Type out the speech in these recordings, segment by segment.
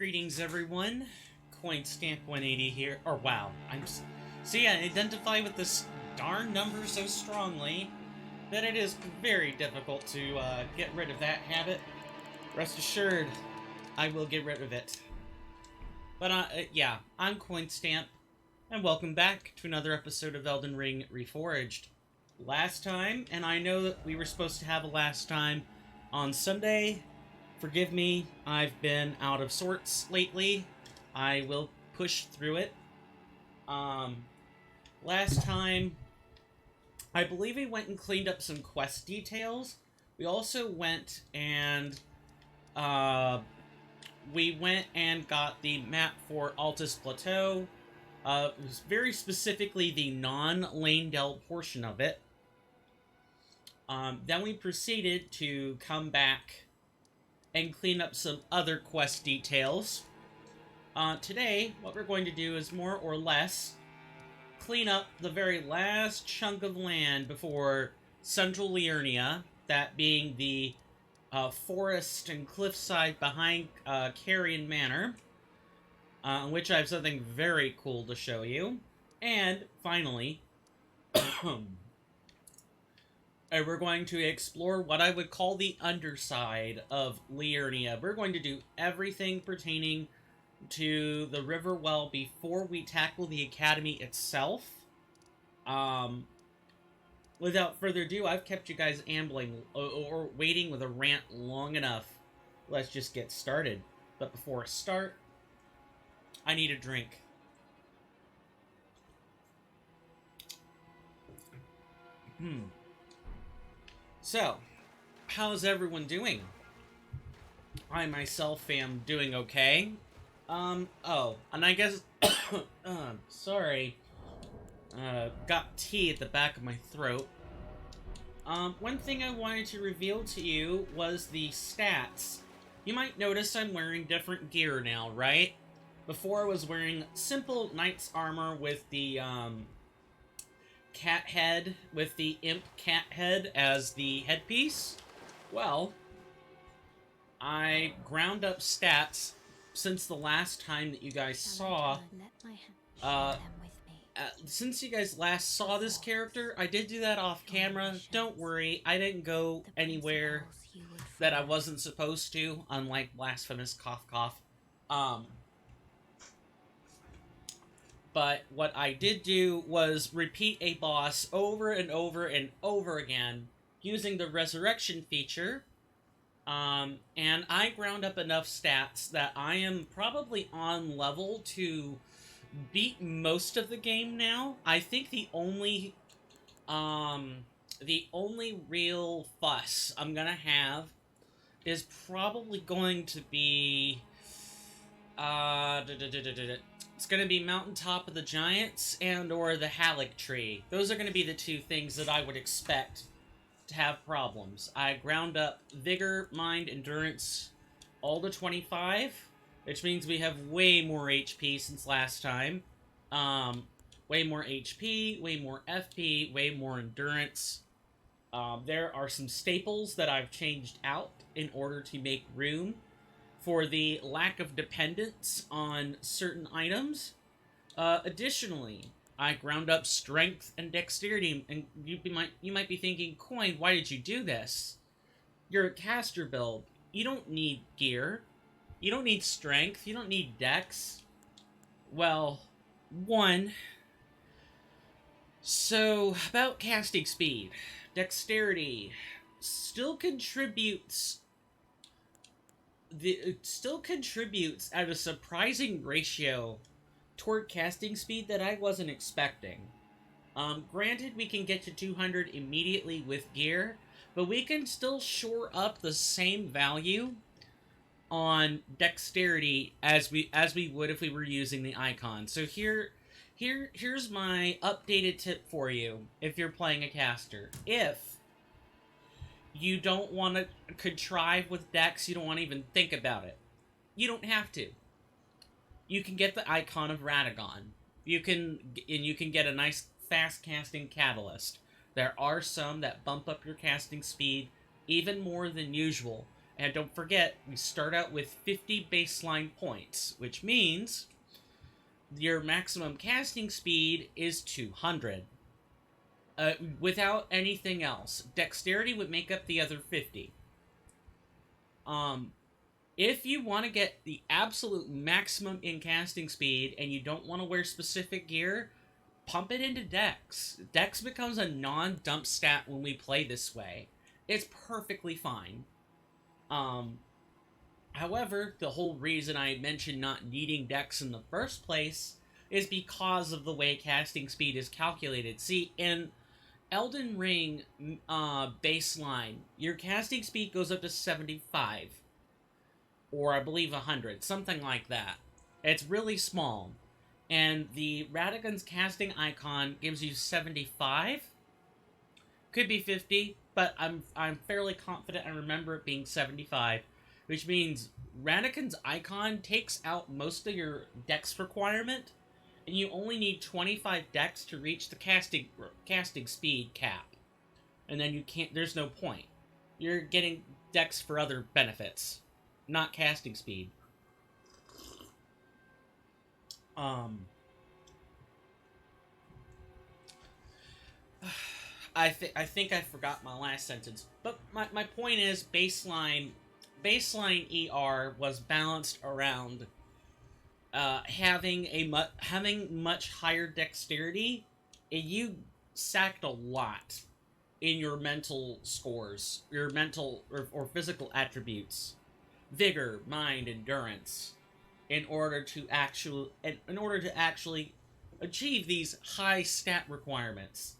Greetings, everyone. Coinstamp 180 here. Or wow, see, I identify with this darn number so strongly that it is very difficult to get rid of that habit. Rest assured, I will get rid of it. But yeah, I'm Coinstamp, and welcome back to another episode of Elden Ring Reforged. Last time, and I know that we were supposed to have a last time on Sunday. Forgive me, I've been out of sorts lately. I will push through it. Last time, I believe we went and cleaned up some quest details. We also went and, got the map for Altus Plateau. It was very specifically the non-Lanedell portion of it. Then we proceeded to come back and clean up some other quest details. Today, what we're going to do is more or less clean up the very last chunk of land before Central Liurnia, that being the forest and cliffside behind Carrion Manor, in which I have something very cool to show you. And, finally, we're going to explore what I would call the underside of Liurnia. We're going to do everything pertaining to the Riverwell before we tackle the Academy itself. Without further ado, I've kept you guys ambling or waiting with a rant long enough. Let's just get started. But before I start, I need a drink. So, how's everyone doing? I myself am doing okay. And I guess, sorry, got tea at the back of my throat. One thing I wanted to reveal to you was the stats. You might notice I'm wearing different gear now, right? Before I was wearing simple knight's armor with the, cat head, with the imp cat head as the headpiece. Well, I ground up stats since the last time that you guys saw. Since you guys last saw this character, I did do that off camera. Don't worry, I didn't go anywhere that I wasn't supposed to, unlike Blasphemous Cough Cough. But what I did do was repeat a boss over and over and over again using the resurrection feature. And I ground up enough stats that I am probably on level to beat most of the game now. I think the only real fuss I'm gonna have is probably going to be, it's going to be Mountaintop of the Giants and or the Halleck Tree. Those are going to be the two things that I would expect to have problems. I ground up Vigor, Mind, Endurance, all to 25, which means we have way more HP since last time. Way more HP, way more FP, way more Endurance. There are some staples that I've changed out in order to make room for the lack of dependence on certain items. Additionally, I ground up strength and dexterity, and you might be thinking, Coin, why did you do this? You're a caster build. You don't need gear. You don't need strength. You don't need dex. Well, so about casting speed. Dexterity still contributes at a surprising ratio toward casting speed that I wasn't expecting. Granted, we can get to 200 immediately with gear, but we can still shore up the same value on dexterity as we would if we were using the icon. So here's my updated tip for you if you're playing a caster. If you don't want to contrive with dex, you don't want to even think about it, you don't have to. You can get the icon of Radagon. You can get a nice fast casting catalyst. There are some that bump up your casting speed even more than usual, And don't forget, we start out with 50 baseline points, which means your maximum casting speed is 200. Without anything else. Dexterity would make up the other 50. If you want to get the absolute maximum in casting speed and you don't want to wear specific gear, pump it into Dex. Dex becomes a non-dump stat when we play this way. It's perfectly fine. However, the whole reason I mentioned not needing Dex in the first place is because of the way casting speed is calculated. See, in Elden Ring baseline, your casting speed goes up to 75. Or I believe 100, something like that. It's really small. And the Radagon's casting icon gives you 75. Could be 50, but I'm fairly confident I remember it being 75. Which means Radagon's icon takes out most of your dex requirement, and you only need 25 dex to reach the casting speed cap. And then you can't, there's no point. You're getting dex for other benefits, not casting speed. I think I forgot my last sentence, but my point is baseline ER was balanced around having much higher dexterity, and you sacked a lot in your mental scores, your mental or physical attributes, vigor, mind, endurance, in order to actually achieve these high stat requirements.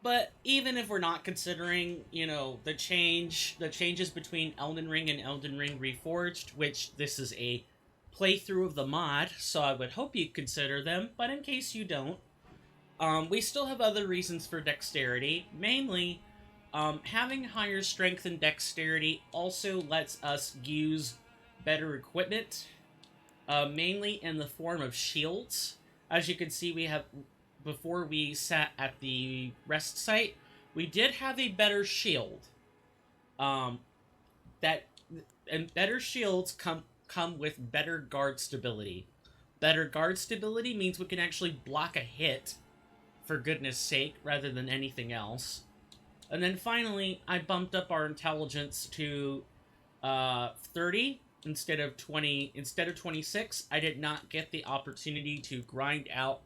But even if we're not considering, the changes between Elden Ring and Elden Ring Reforged, which this is a playthrough of the mod, so I would hope you consider them, but in case you don't, we still have other reasons for dexterity. Mainly, having higher strength and dexterity also lets us use better equipment, mainly in the form of shields. As you can see, we have, before we sat at the rest site, we did have a better shield. And better shields come with better guard stability. Better guard stability means we can actually block a hit, for goodness sake, rather than anything else. And then finally, I bumped up our intelligence to 30 instead of 26. I did not get the opportunity to grind out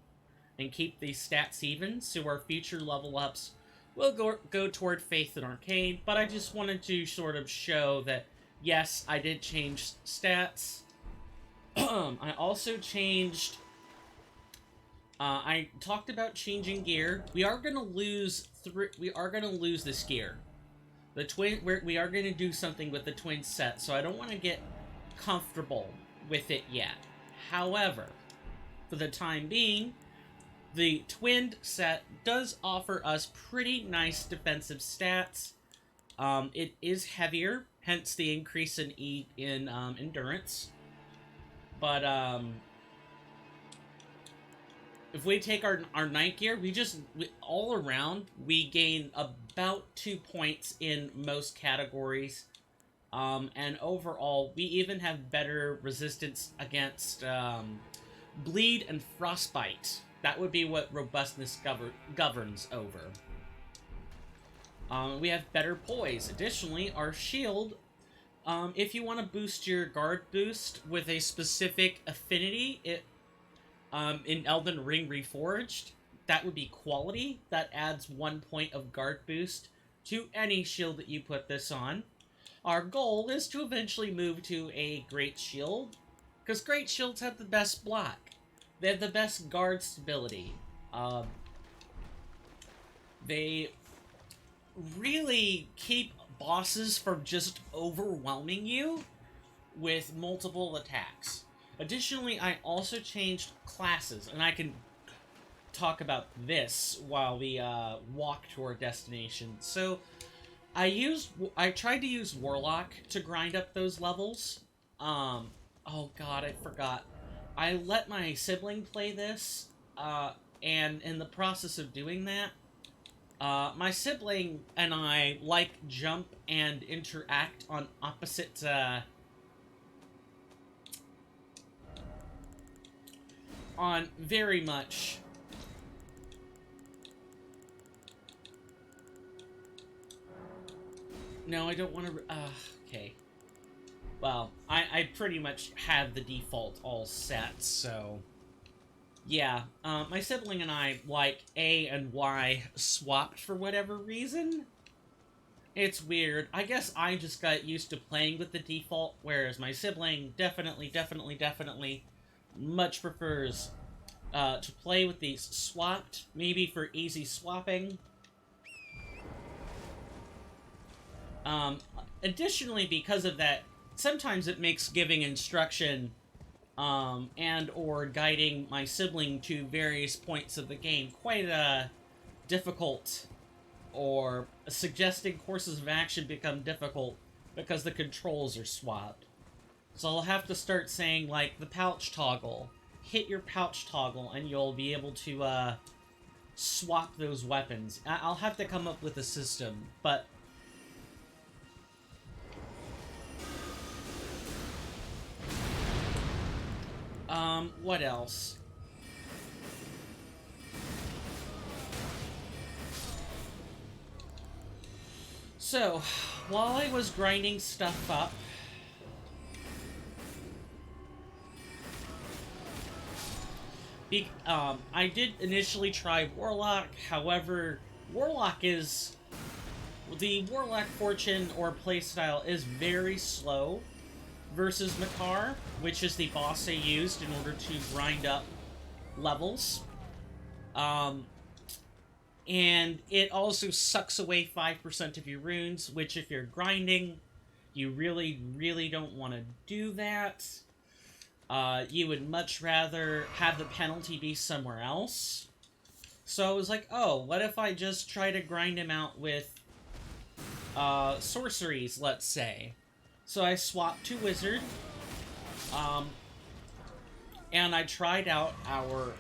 and keep these stats even, so our future level ups will go toward Faith and Arcane, but I just wanted to sort of show that, yes, I did change stats. I also changed... I talked about changing gear. We are gonna lose this gear. We are gonna do something with the twin set, so I don't want to get comfortable with it yet. However, for the time being, the twinned set does offer us pretty nice defensive stats. It is heavier, hence the increase in endurance. But if we take our night gear, all around, we gain about 2 points in most categories. And overall, we even have better resistance against bleed and frostbite. That would be what robustness governs over. We have better poise. Additionally, our shield, if you want to boost your guard boost with a specific affinity, in Elden Ring Reforged, that would be quality. That adds 1 point of guard boost to any shield that you put this on. Our goal is to eventually move to a Great Shield, because Great Shields have the best block. They have the best guard stability. They really keep bosses from just overwhelming you with multiple attacks. Additionally, I also changed classes, and I can talk about this while we walk to our destination. So, I tried to use Warlock to grind up those levels. Oh god, I forgot. I let my sibling play this, and in the process of doing that, My sibling and I like jump and interact on opposite, on very much. No, I don't want to, okay. Well, I pretty much have the default all set, so... Yeah, my sibling and I, like, A and Y swapped for whatever reason. It's weird. I guess I just got used to playing with the default, whereas my sibling definitely much prefers to play with these swapped, maybe for easy swapping. Additionally, because of that, sometimes it makes giving instruction and or guiding my sibling to various points of the game quite difficult, or suggesting courses of action become difficult because the controls are swapped. So I'll have to start saying, like, the pouch toggle. Hit your pouch toggle and you'll be able to swap those weapons. I'll have to come up with a system, but... what else? So, while I was grinding stuff up, I did initially try Warlock. However, the Warlock fortune or playstyle is very slow versus Makar, which is the boss I used in order to grind up levels. And it also sucks away 5% of your runes, which if you're grinding, you really don't want to do that. You would much rather have the penalty be somewhere else. So I was like, oh, what if I just try to grind him out with sorceries, let's say. So I swapped to Wizard, and I tried out our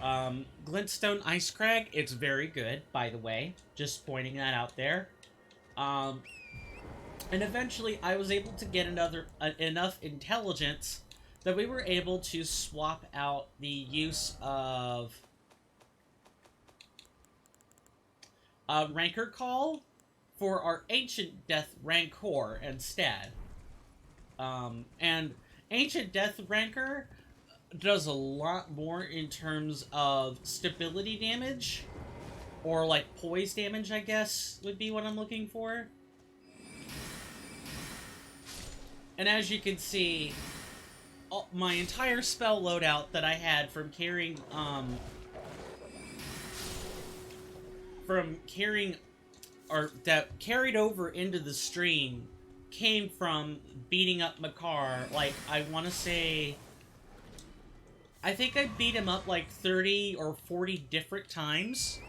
Glintstone Ice Crag. It's very good, by the way. Just pointing that out there. And eventually I was able to get enough intelligence that we were able to swap out the use of Rancor Call for our Ancient Death Rancor instead. And Ancient Death Rancor does a lot more in terms of stability damage, or like poise damage, I guess, would be what I'm looking for. And as you can see, my entire spell loadout that I had from carrying, or that carried over into the stream came from beating up Makar. Like, I want to say, I think I beat him up like 30 or 40 different times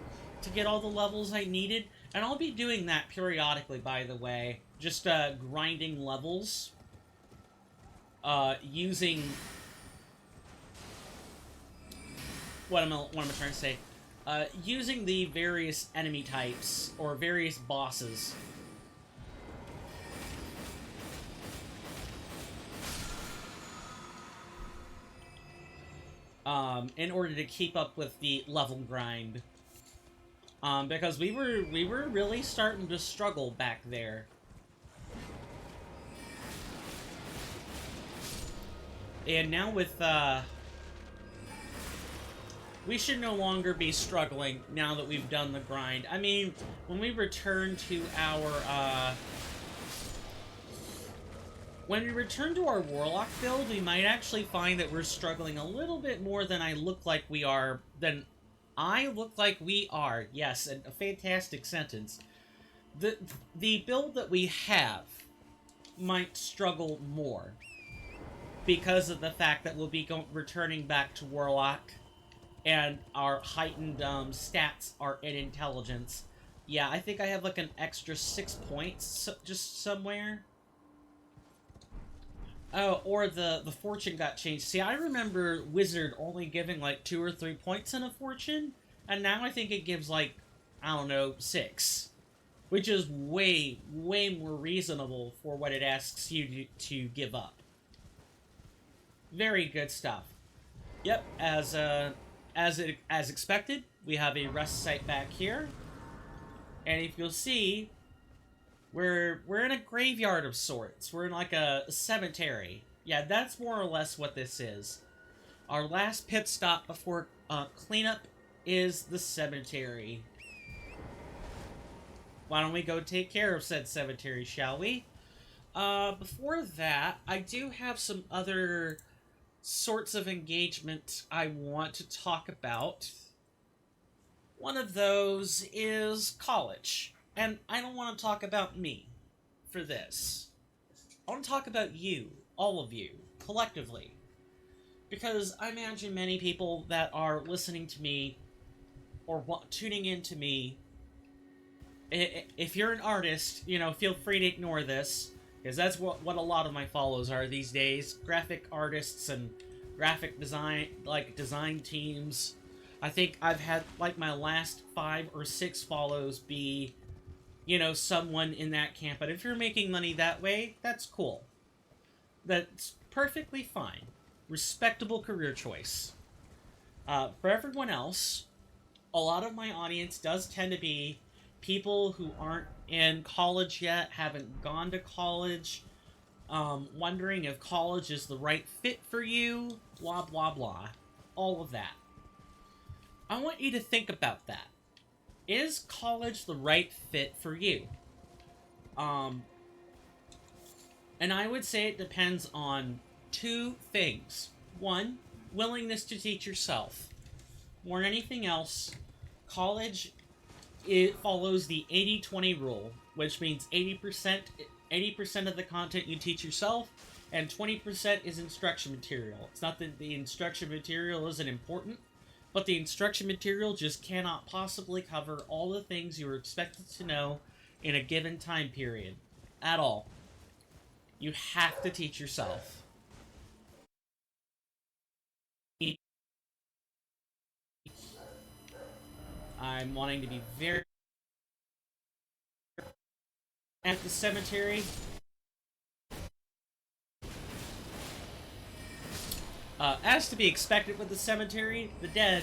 to get all the levels I needed. And I'll be doing that periodically, by the way. Just grinding levels. Using... What am I trying to say? Using the various enemy types, or various bosses. In order to keep up with the level grind. Because we were really starting to struggle back there. And now with, we should no longer be struggling now that we've done the grind. I mean, when we return to our, when we return to our Warlock build, we might actually find that we're struggling a little bit more than I look like we are, Yes, a fantastic sentence. The build that we have might struggle more because of the fact that we'll be returning back to Warlock, and our heightened stats are in intelligence. Yeah, I think I have like an extra 6 points just somewhere. Oh, or the fortune got changed. See, I remember Wizard only giving like 2 or 3 points in a fortune, and now I think it gives like, I don't know, 6. Which is way, way more reasonable for what it asks you to give up. Very good stuff. Yep, as expected, we have a rest site back here. And if you'll see, we're in a graveyard of sorts. We're in like a cemetery. Yeah, that's more or less what this is. Our last pit stop before cleanup is the cemetery. Why don't we go take care of said cemetery, shall we? Before that, I do have some other sorts of engagement I want to talk about. One of those is college. And I don't want to talk about me for this. I want to talk about you, all of you, collectively. Because I imagine many people that are listening to me or tuning in to me, if you're an artist, you know, feel free to ignore this, because that's what a lot of my follows are these days. Graphic artists and graphic design teams. I think I've had, like, my last 5 or 6 follows be, you know, someone in that camp. But if you're making money that way, that's cool. That's perfectly fine. Respectable career choice. For everyone else, a lot of my audience does tend to be people who aren't in college yet, haven't gone to college, wondering if college is the right fit for you, blah, blah, blah. All of that. I want you to think about that. Is college the right fit for you? And I would say it depends on 2 things. 1, willingness to teach yourself. More than anything else, college, it follows the 80-20 rule, which means 80% of the content you teach yourself, and 20% is instruction material. It's not that the instruction material isn't important, but the instruction material just cannot possibly cover all the things you are expected to know in a given time period. At all. You have to teach yourself. I'm wanting to be very... At the cemetery, as to be expected with the cemetery, the dead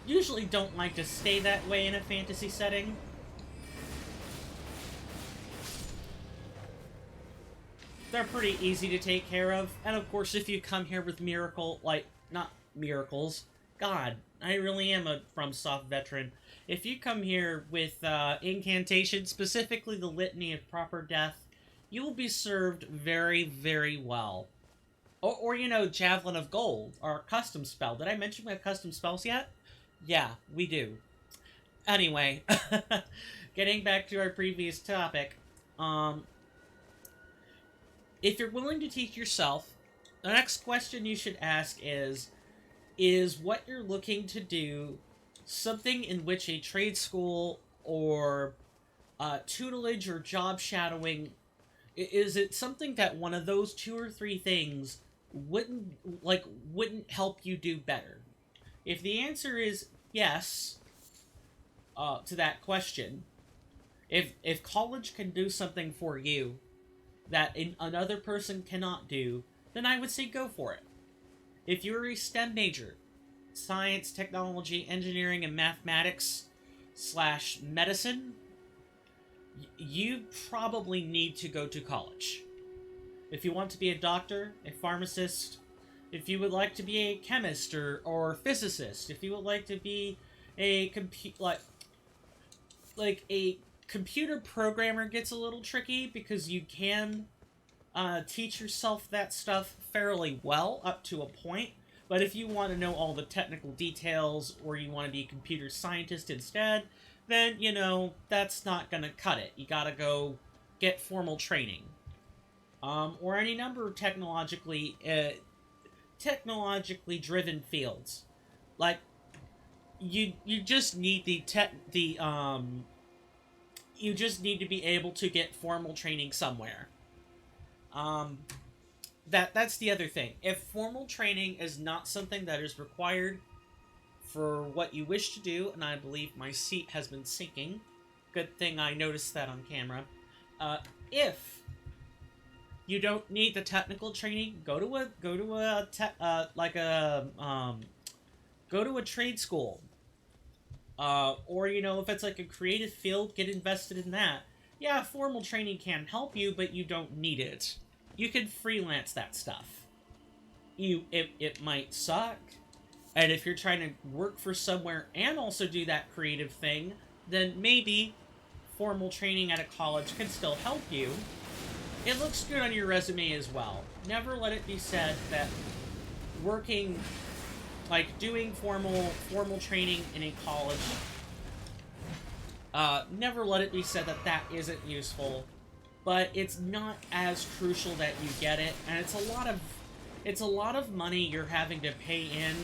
usually don't like to stay that way in a fantasy setting. They're pretty easy to take care of, and of course if you come here with not miracles, God, I really am a FromSoft veteran. If you come here with incantation, specifically the Litany of Proper Death, you will be served very, very well. Or, you know, Javelin of Gold, our custom spell. Did I mention we have custom spells yet? Yeah, we do. Anyway, getting back to our previous topic, if you're willing to teach yourself, the next question you should ask is what you're looking to do something in which a trade school or tutelage or job shadowing, is it something that one of those 2 or 3 things wouldn't help you do better? If the answer is yes to that question, if college can do something for you that another person cannot do, then I would say go for it. If you're a STEM major, science, technology, engineering, and mathematics / medicine, you probably need to go to college. If you want to be a doctor, a pharmacist, if you would like to be a chemist or physicist, if you would like to be a a computer programmer, gets a little tricky because you can teach yourself that stuff fairly well up to a point. But if you want to know all the technical details, or you want to be a computer scientist instead, then, you know, that's not going to cut it. You gotta go get formal training. Or any number of technologically driven fields. Like, you just need you just need to be able to get formal training somewhere. That's the other thing. If formal training is not something that is required for what you wish to do, and I believe my seat has been sinking. Good thing I noticed that on camera. If you don't need the technical training, go to a trade school. Or, you know, if it's like a creative field, get invested in that. Yeah, formal training can help you, but you don't need it. You can freelance that stuff. It might suck, and if you're trying to work for somewhere and also do that creative thing, then maybe formal training at a college can still help you. It looks good on your resume as well. Never let it be said that working, like doing formal training in a college, never let it be said that that isn't useful, but it's not as crucial that you get it, and it's a lot of money you're having to pay in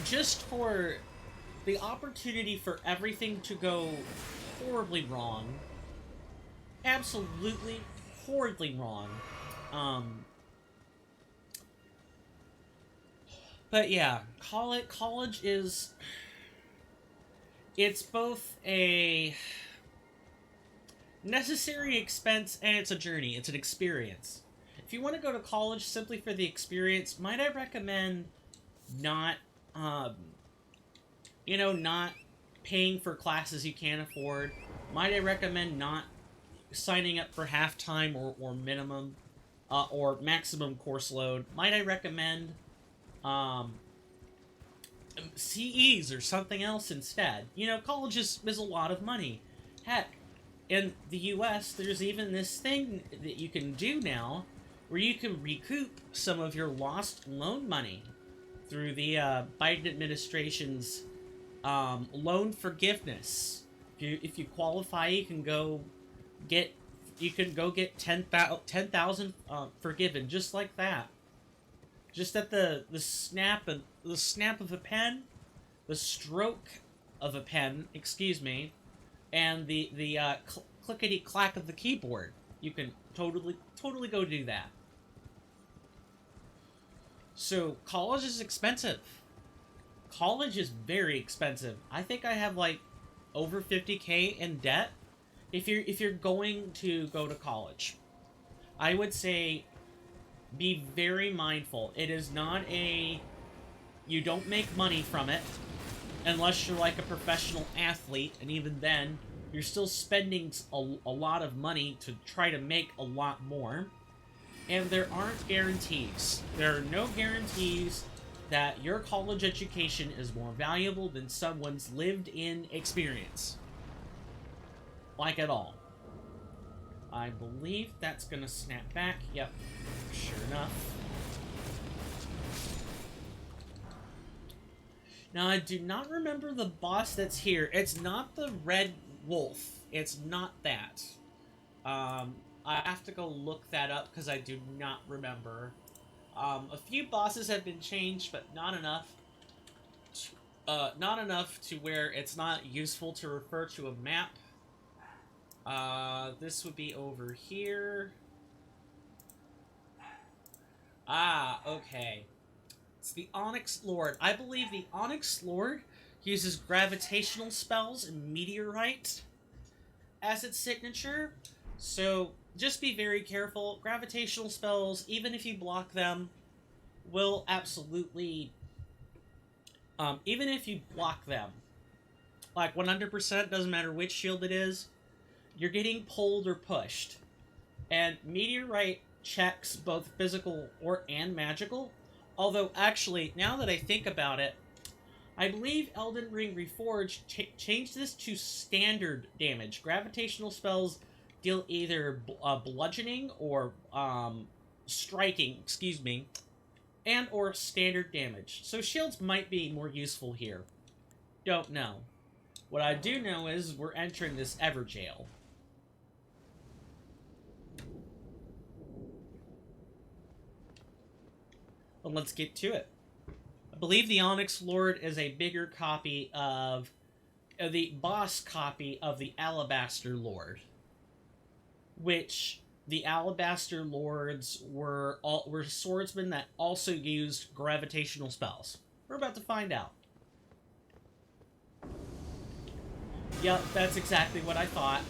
just for the opportunity for everything to go horribly wrong. Absolutely horribly wrong. But yeah, college is... It's both a necessary expense and it's a journey. It's an experience. If you want to go to college simply for the experience, might I recommend not, not paying for classes you can't afford? Might I recommend not signing up for half-time or minimum, or maximum course load? Might I recommend, CEs or something else instead? You know, college is a lot of money. Heck, in the US, there's even this thing that you can do now where you can recoup some of your lost loan money through the Biden administration's loan forgiveness. If you qualify, you can go get 10,000 forgiven just like that. Just at the snap of a pen, the stroke of a pen, excuse me, and the clickety clack of the keyboard. You can totally go do that. So college is expensive. College is very expensive. I think I have like over 50K in debt. If you're going to go to college, I would say be very mindful. It is not you don't make money from it unless you're like a professional athlete, and even then you're still spending a lot of money to try to make a lot more. And there aren't guarantees. There are no guarantees that your college education is more valuable than someone's lived-in experience. Like at all. I believe that's gonna snap back. Yep, sure enough. Now, I do not remember the boss that's here. It's not the Red Wolf. It's not that. I have to go look that up because I do not remember. A few bosses have been changed, but not enough. Not enough to where it's not useful to refer to a map. This would be over here. Ah, okay. It's the Onyx Lord. I believe the Onyx Lord uses gravitational spells and meteorite as its signature. So just be very careful. Gravitational spells, even if you block them, will absolutely... even if you block them, like 100%, doesn't matter which shield it is, you're getting pulled or pushed. And meteorite checks both physical and magical. Although, actually, now that I think about it, I believe Elden Ring Reforged changed this to standard damage. Gravitational spells deal either bludgeoning or striking, excuse me, and or standard damage. So shields might be more useful here. Don't know. What I do know is we're entering this Everjail. Well, let's get to it. I believe the Onyx Lord is a bigger copy of the boss copy of the Alabaster Lord, which the Alabaster Lords were swordsmen that also used gravitational spells. We're about to find out. Yep, that's exactly what I thought.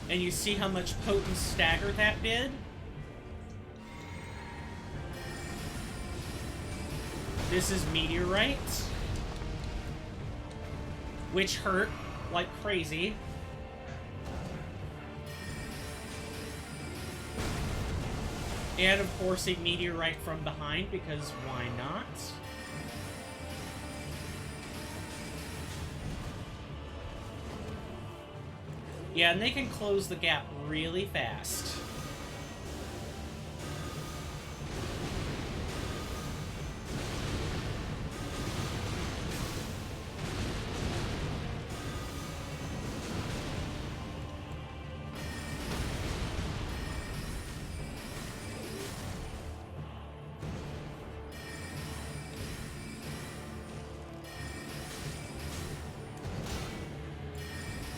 And you see how much potent stagger that did? This is Meteorite, which hurt like crazy. And of course a Meteorite from behind, because why not? Yeah, and they can close the gap really fast.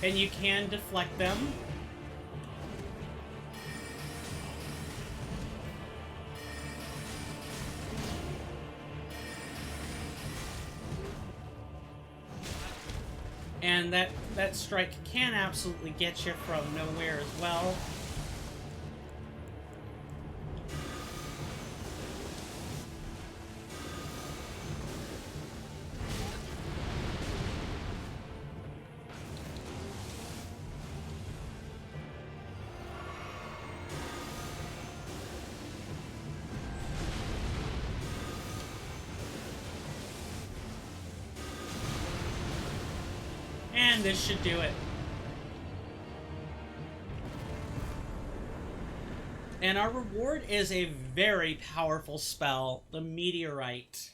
And you can deflect them. And that strike can absolutely get you from nowhere as well. And this should do it. And our reward is a very powerful spell, the Meteorite.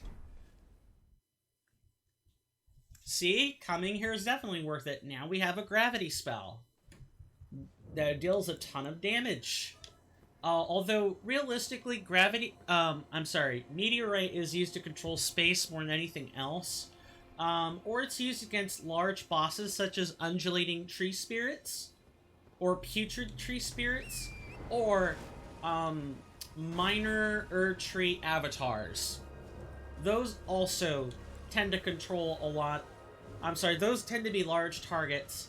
See? Coming here is definitely worth it. Now we have a gravity spell that deals a ton of damage. Although, realistically, Meteorite is used to control space more than anything else. Or it's used against large bosses such as undulating tree spirits, or putrid tree spirits, or minor Erd-tree avatars. Those also tend to control a lot. Those tend to be large targets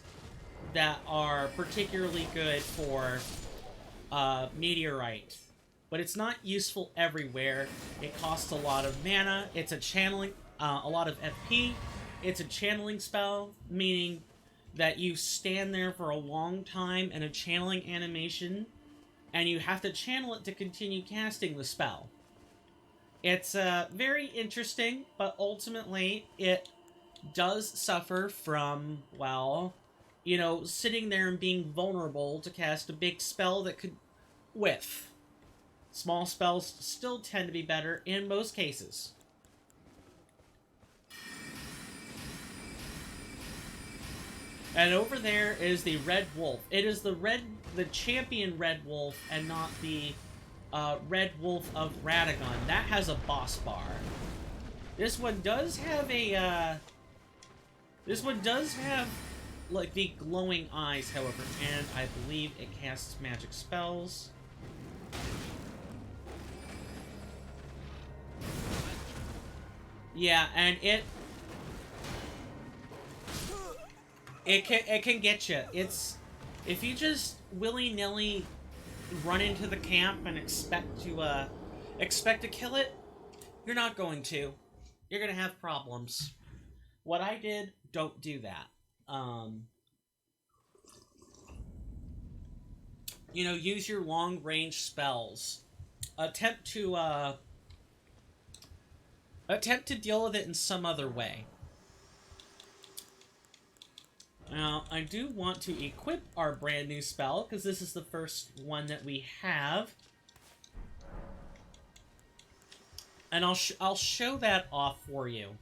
that are particularly good for Meteorite. But it's not useful everywhere. It costs a lot of mana. It's a channeling. A lot of FP. It's a channeling spell, meaning that you stand there for a long time in a channeling animation, and you have to channel it to continue casting the spell. It's very interesting, but ultimately it does suffer from, well, you know, sitting there and being vulnerable to cast a big spell that could whiff. Small spells still tend to be better in most cases. And over there is the Red Wolf. It is the champion Red Wolf, and not the Red Wolf of Radagon. That has a boss bar. This one does have a, like, the glowing eyes, however, and I believe it casts magic spells. Yeah, and it can get you. If you just willy-nilly run into the camp and expect to kill it, you're not going to. You're gonna have problems. What I did, don't do that. You know, use your long-range spells. Attempt to deal with it in some other way. Now, I do want to equip our brand new spell, because this is the first one that we have. And I'll show that off for you.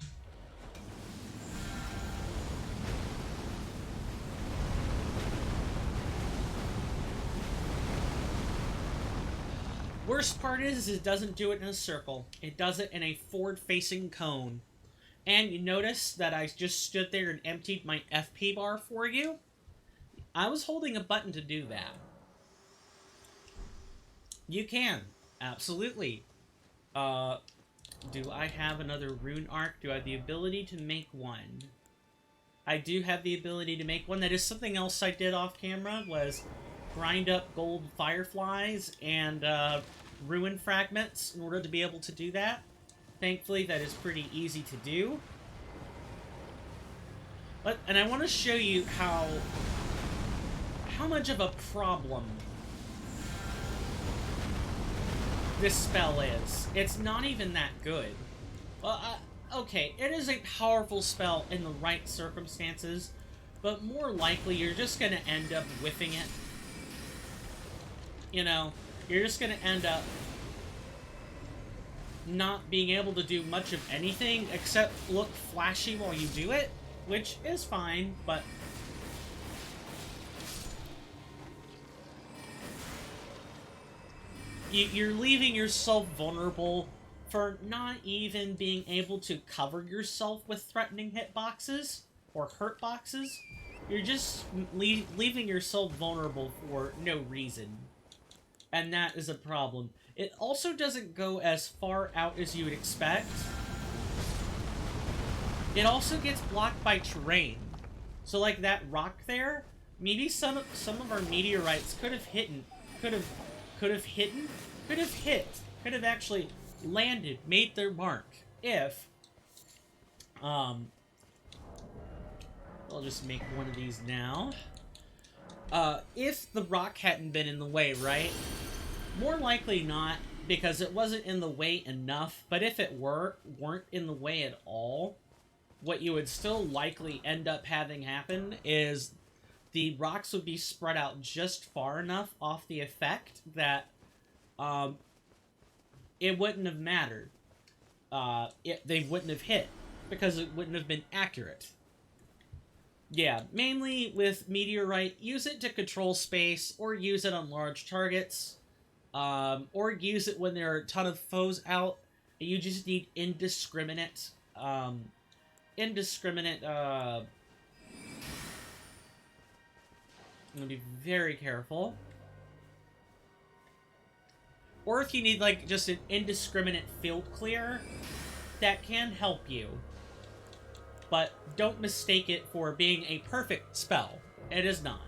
worst part is it doesn't do it in a circle. It does it in a forward-facing cone. And you notice that I just stood there and emptied my FP bar for you? I was holding a button to do that. You can. Absolutely. Do I have another rune arc? Do I have the ability to make one? I do have the ability to make one. That is something else I did off camera, was grind up gold fireflies and ruin fragments in order to be able to do that. Thankfully, that is pretty easy to do. And I want to show you how much of a problem this spell is. It's not even that good. Well, okay, it is a powerful spell in the right circumstances, but more likely you're just going to end up whiffing it. You know, you're just going to end up not being able to do much of anything except look flashy while you do it, which is fine, but you're leaving yourself vulnerable for not even being able to cover yourself with threatening hitboxes or hurt boxes. You're just leaving yourself vulnerable for no reason. And that is a problem. It also doesn't go as far out as you would expect. It also gets blocked by terrain. So like that rock there, maybe some of our meteorites could have actually landed, made their mark, if I'll just make one of these now. If the rock hadn't been in the way, right? More likely not, because it wasn't in the way enough, but if it weren't in the way at all, what you would still likely end up having happen is the rocks would be spread out just far enough off the effect that it wouldn't have mattered. They wouldn't have hit, because it wouldn't have been accurate. Yeah, mainly with Meteorite, use it to control space, or use it on large targets, or use it when there are a ton of foes out, and you just need indiscriminate, I'm gonna be very careful. Or if you need, like, just an indiscriminate field clear, that can help you. But don't mistake it for being a perfect spell. It is not.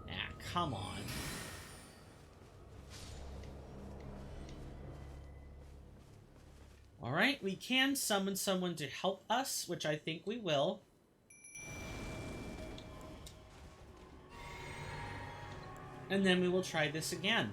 Ah, come on. Alright, we can summon someone to help us, which I think we will. And then we will try this again.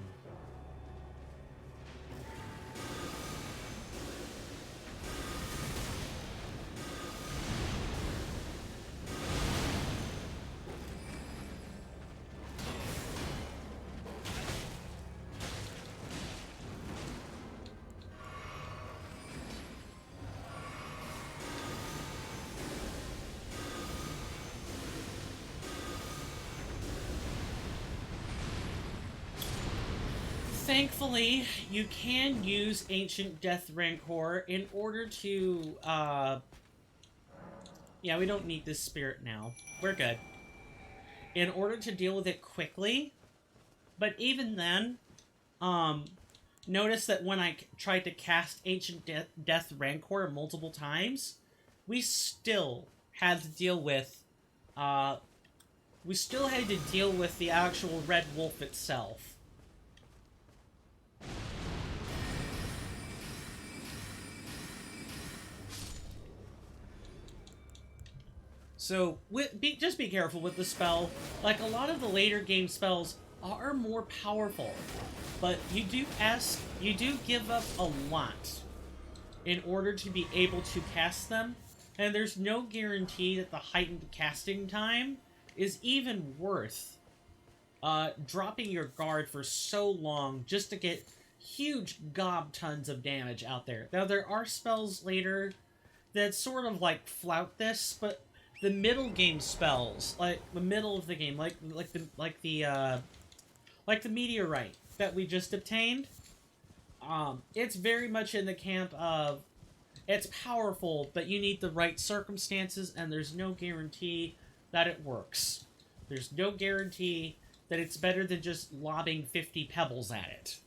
Thankfully, you can use Ancient Death Rancor in order to, yeah, we don't need this spirit now. We're good. In order to deal with it quickly. But even then, notice that when I tried to cast Ancient Death Rancor multiple times, we still had to deal with, the actual Red Wolf itself. So, just be careful with the spell. Like, a lot of the later game spells are more powerful, but you do give up a lot in order to be able to cast them, and there's no guarantee that the heightened casting time is even worth dropping your guard for so long just to get huge gob tons of damage out there. Now, there are spells later that sort of, like, flout this, but the middle game spells, like the middle of the game, like the Like the meteorite that we just obtained. It's very much in the camp of it's powerful, but you need the right circumstances, and there's no guarantee that it works. There's no guarantee that it's better than just lobbing 50 pebbles at it,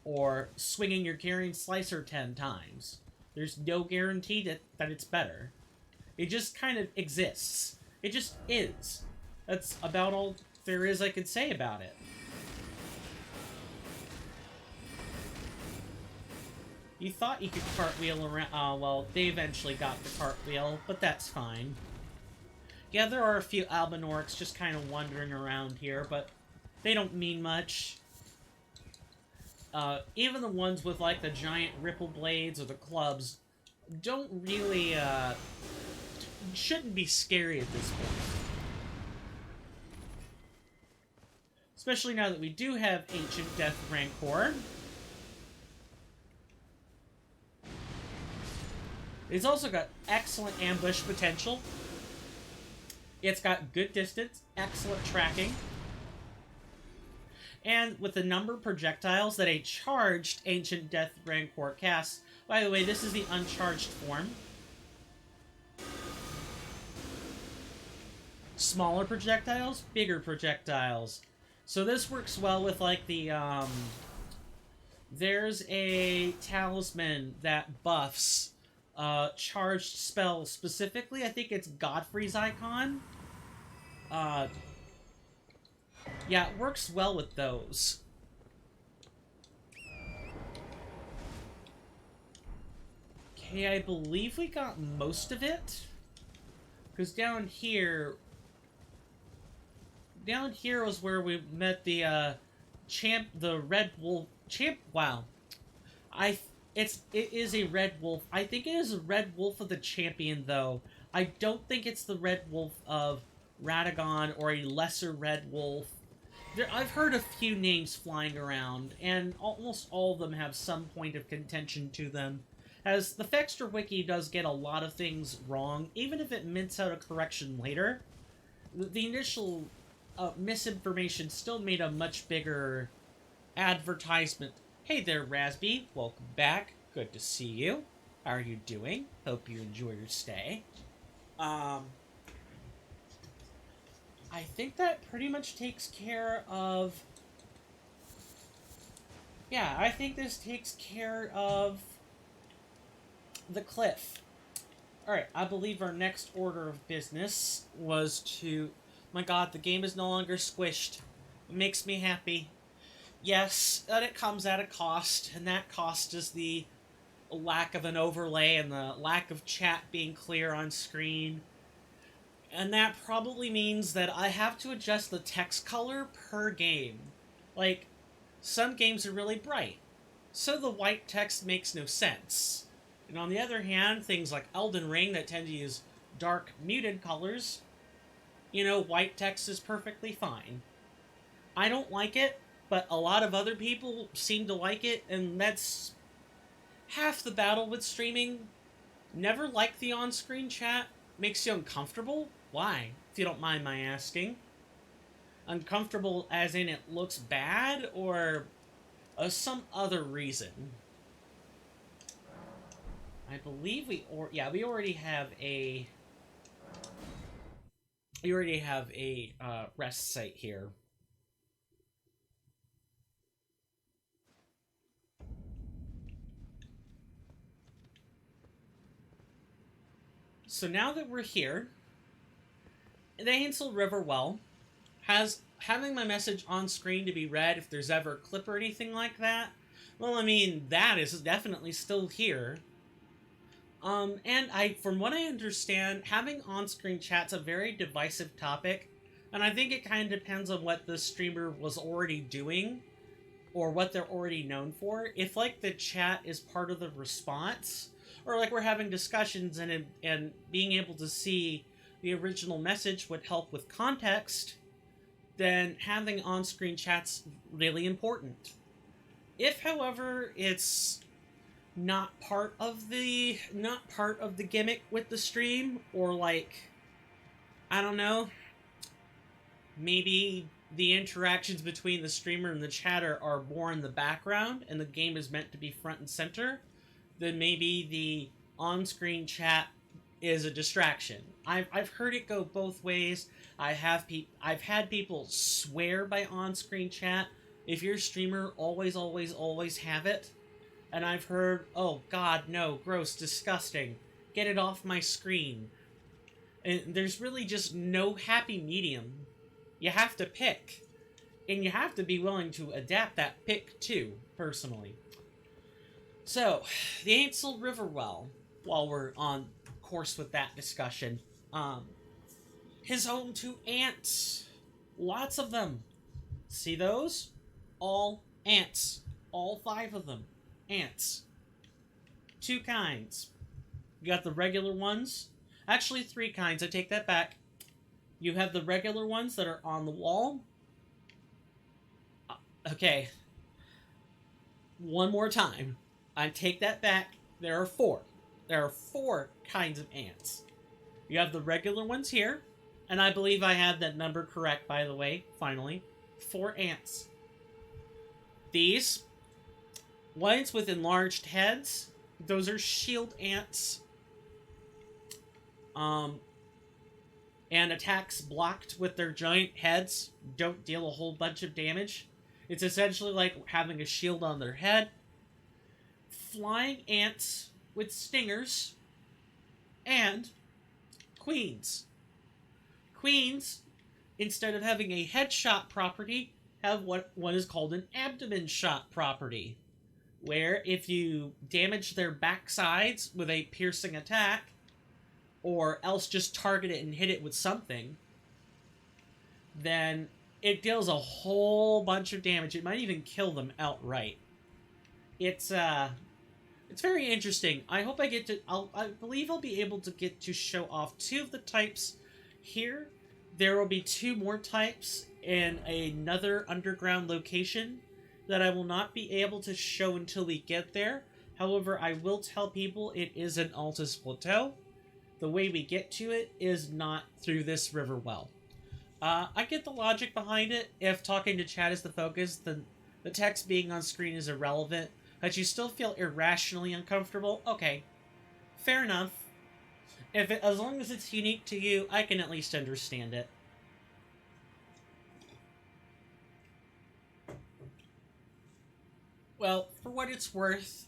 or swinging your carrying slicer 10 times. There's no guarantee that it's better. It just kind of exists. It just is. That's about all there is I could say about it. You thought you could cartwheel around... well, they eventually got the cartwheel, but that's fine. Yeah, there are a few Albinorks just kind of wandering around here, but they don't mean much. Even the ones with, like, the giant ripple blades or the clubs don't really, shouldn't be scary at this point. Especially now that we do have Ancient Death Rancor. It's also got excellent ambush potential. It's got good distance, excellent tracking. And with the number of projectiles that a charged Ancient Death Rancor casts... By the way, this is the uncharged form. Smaller projectiles, bigger projectiles. So this works well with, like, the, there's a talisman that buffs charged spells. Specifically, I think it's Godfrey's icon. Yeah, it works well with those. Okay, I believe we got most of it. Because down here was where we met the, the Red Wolf... Wow. It is a Red Wolf. I think it is a Red Wolf of the Champion, though. I don't think it's the Red Wolf of Radagon or a lesser Red Wolf. I've heard a few names flying around, and almost all of them have some point of contention to them. As the Fextra Wiki does get a lot of things wrong, even if it mints out a correction later, the initial misinformation still made a much bigger advertisement. Hey there, Rasby. Welcome back. Good to see you. How are you doing? Hope you enjoy your stay. I think that pretty much takes care of... Yeah, I think this takes care of the cliff. Alright, I believe our next order of business was to... My god, the game is no longer squished. It makes me happy. Yes, that it comes at a cost, and that cost is the lack of an overlay and the lack of chat being clear on screen. And that probably means that I have to adjust the text color per game. Like, some games are really bright, so the white text makes no sense. And on the other hand, things like Elden Ring that tend to use dark, muted colors, you know, white text is perfectly fine. I don't like it, but a lot of other people seem to like it, and that's half the battle with streaming. Never like the on-screen chat. Makes you uncomfortable? Why, if you don't mind my asking? Uncomfortable as in it looks bad, or some other reason? I believe we already have a... We already have a rest site here. So now that we're here, the Ainsel River Well has having my message on screen to be read if there's ever a clip or anything like that. Well, I mean, that is definitely still here. And from what I understand, having on-screen chat's a very divisive topic, and I think it kind of depends on what the streamer was already doing, or what they're already known for. If, like, the chat is part of the response, or, like, we're having discussions and being able to see the original message would help with context, then having on-screen chat's really important. If, however, it's not part of the gimmick with the stream, or, like, I don't know, maybe the interactions between the streamer and the chatter are more in the background and the game is meant to be front and center, then maybe the on-screen chat is a distraction. I've heard it go both ways. I've had people swear by on-screen chat. If you're a streamer, always have it. And I've heard, oh god, no, gross, disgusting. Get it off my screen. And there's really just no happy medium. You have to pick. And you have to be willing to adapt that pick too, personally. So, the Ainsel Riverwell, while we're on course with that discussion, is home to ants. Lots of them. See those? All ants. All 5 of them. Ants. 2 kinds. You got the regular ones. Actually, 3 kinds. I take that back. You have the regular ones that are on the wall. Okay. One more time. I take that back. There are 4. There are 4 kinds of ants. You have the regular ones here. And I believe I have that number correct, by the way. Finally. 4 ants. These ones with enlarged heads, those are shield ants. And attacks blocked with their giant heads don't deal a whole bunch of damage. It's essentially like having a shield on their head. Flying ants with stingers. And queens. Queens, instead of having a headshot property, have what is called an abdomen shot property, where if you damage their backsides with a piercing attack, or else just target it and hit it with something, then it deals a whole bunch of damage. It might even kill them outright. It's very interesting. I hope I get to... I believe I'll be able to get to show off 2 of the types here. There will be 2 more types in another underground location that I will not be able to show until we get there. However, I will tell people it is an Altus Plateau. The way we get to it is not through this river well. I get the logic behind it. If talking to chat is the focus, then the text being on screen is irrelevant. But you still feel irrationally uncomfortable? Okay. Fair enough. As long as it's unique to you, I can at least understand it. Well, for what it's worth,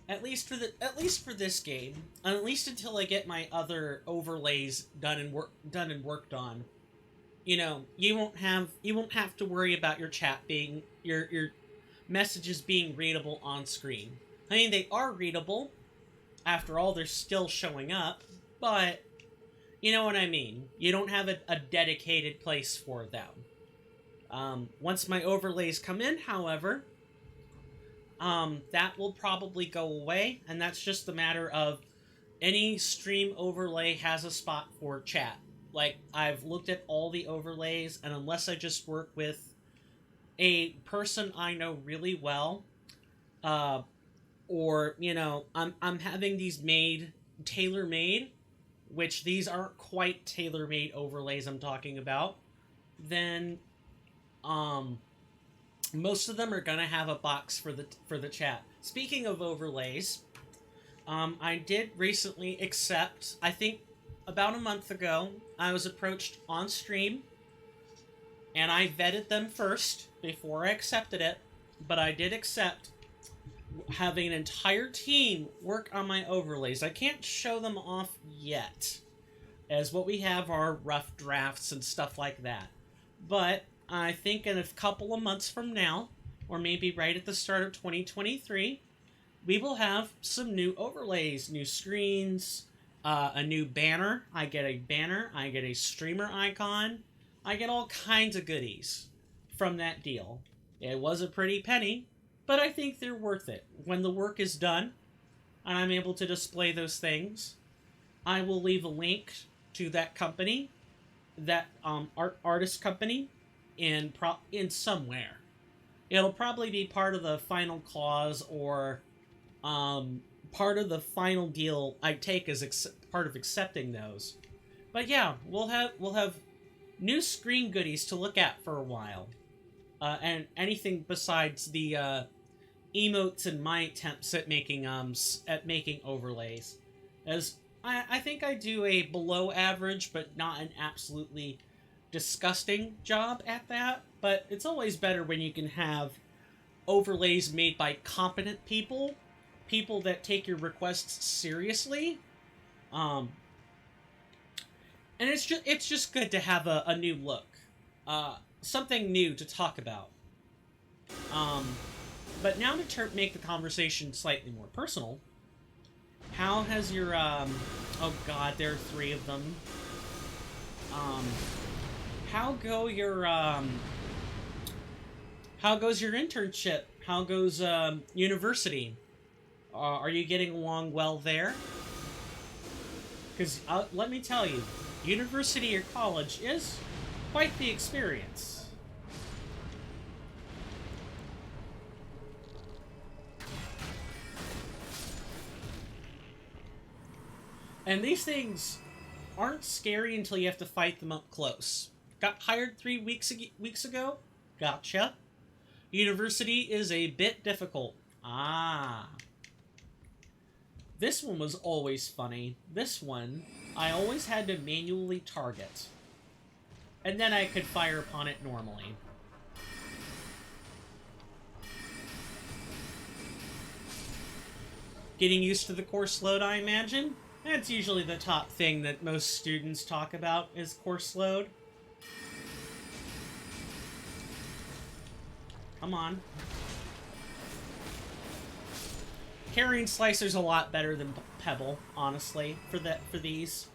at least for this game, and at least until I get my other overlays done and worked on, you know, you won't have to worry about your chat being your messages being readable on screen. I mean, they are readable. After all, they're still showing up, but you know what I mean. You don't have a dedicated place for them. Once my overlays come in, however, that will probably go away, and that's just a matter of any stream overlay has a spot for chat. Like, I've looked at all the overlays, and unless I just work with a person I know really well, or, you know, I'm having these tailor-made, which these aren't quite tailor-made overlays I'm talking about, then, most of them are gonna have a box for the chat. Speaking of overlays, I did recently accept, I think about a month ago, I was approached on stream, and I vetted them first before I accepted it, but I did accept having an entire team work on my overlays. I can't show them off yet, as what we have are rough drafts and stuff like that. But I think in a couple of months from now, or maybe right at the start of 2023, we will have some new overlays, new screens, a new banner. I get a banner, I get a streamer icon, I get all kinds of goodies from that deal. It was a pretty penny, but I think they're worth it. When the work is done, and I'm able to display those things, I will leave a link to that company, that artist company, in somewhere. It'll probably be part of the final clause, or part of the final deal I take as part of accepting those. But yeah, we'll have new screen goodies to look at for a while. And anything besides the emotes and my attempts at making overlays. As I think I do a below average but not an absolutely disgusting job at that, but it's always better when you can have overlays made by competent people, people that take your requests seriously. And it's just good to have a new look, something new to talk about. But now to make the conversation slightly more personal, how has your oh god, there are three of them. How goes your internship? How goes university? Are you getting along well there? Because let me tell you, university or college is quite the experience. And these things aren't scary until you have to fight them up close. Got hired 3 weeks ago? Gotcha. University is a bit difficult. Ah. This one was always funny. This one, I always had to manually target. And then I could fire upon it normally. Getting used to the course load, I imagine? That's usually the top thing that most students talk about, is course load. Come on. Carrying Slicer's a lot better than Pebble, honestly, for these.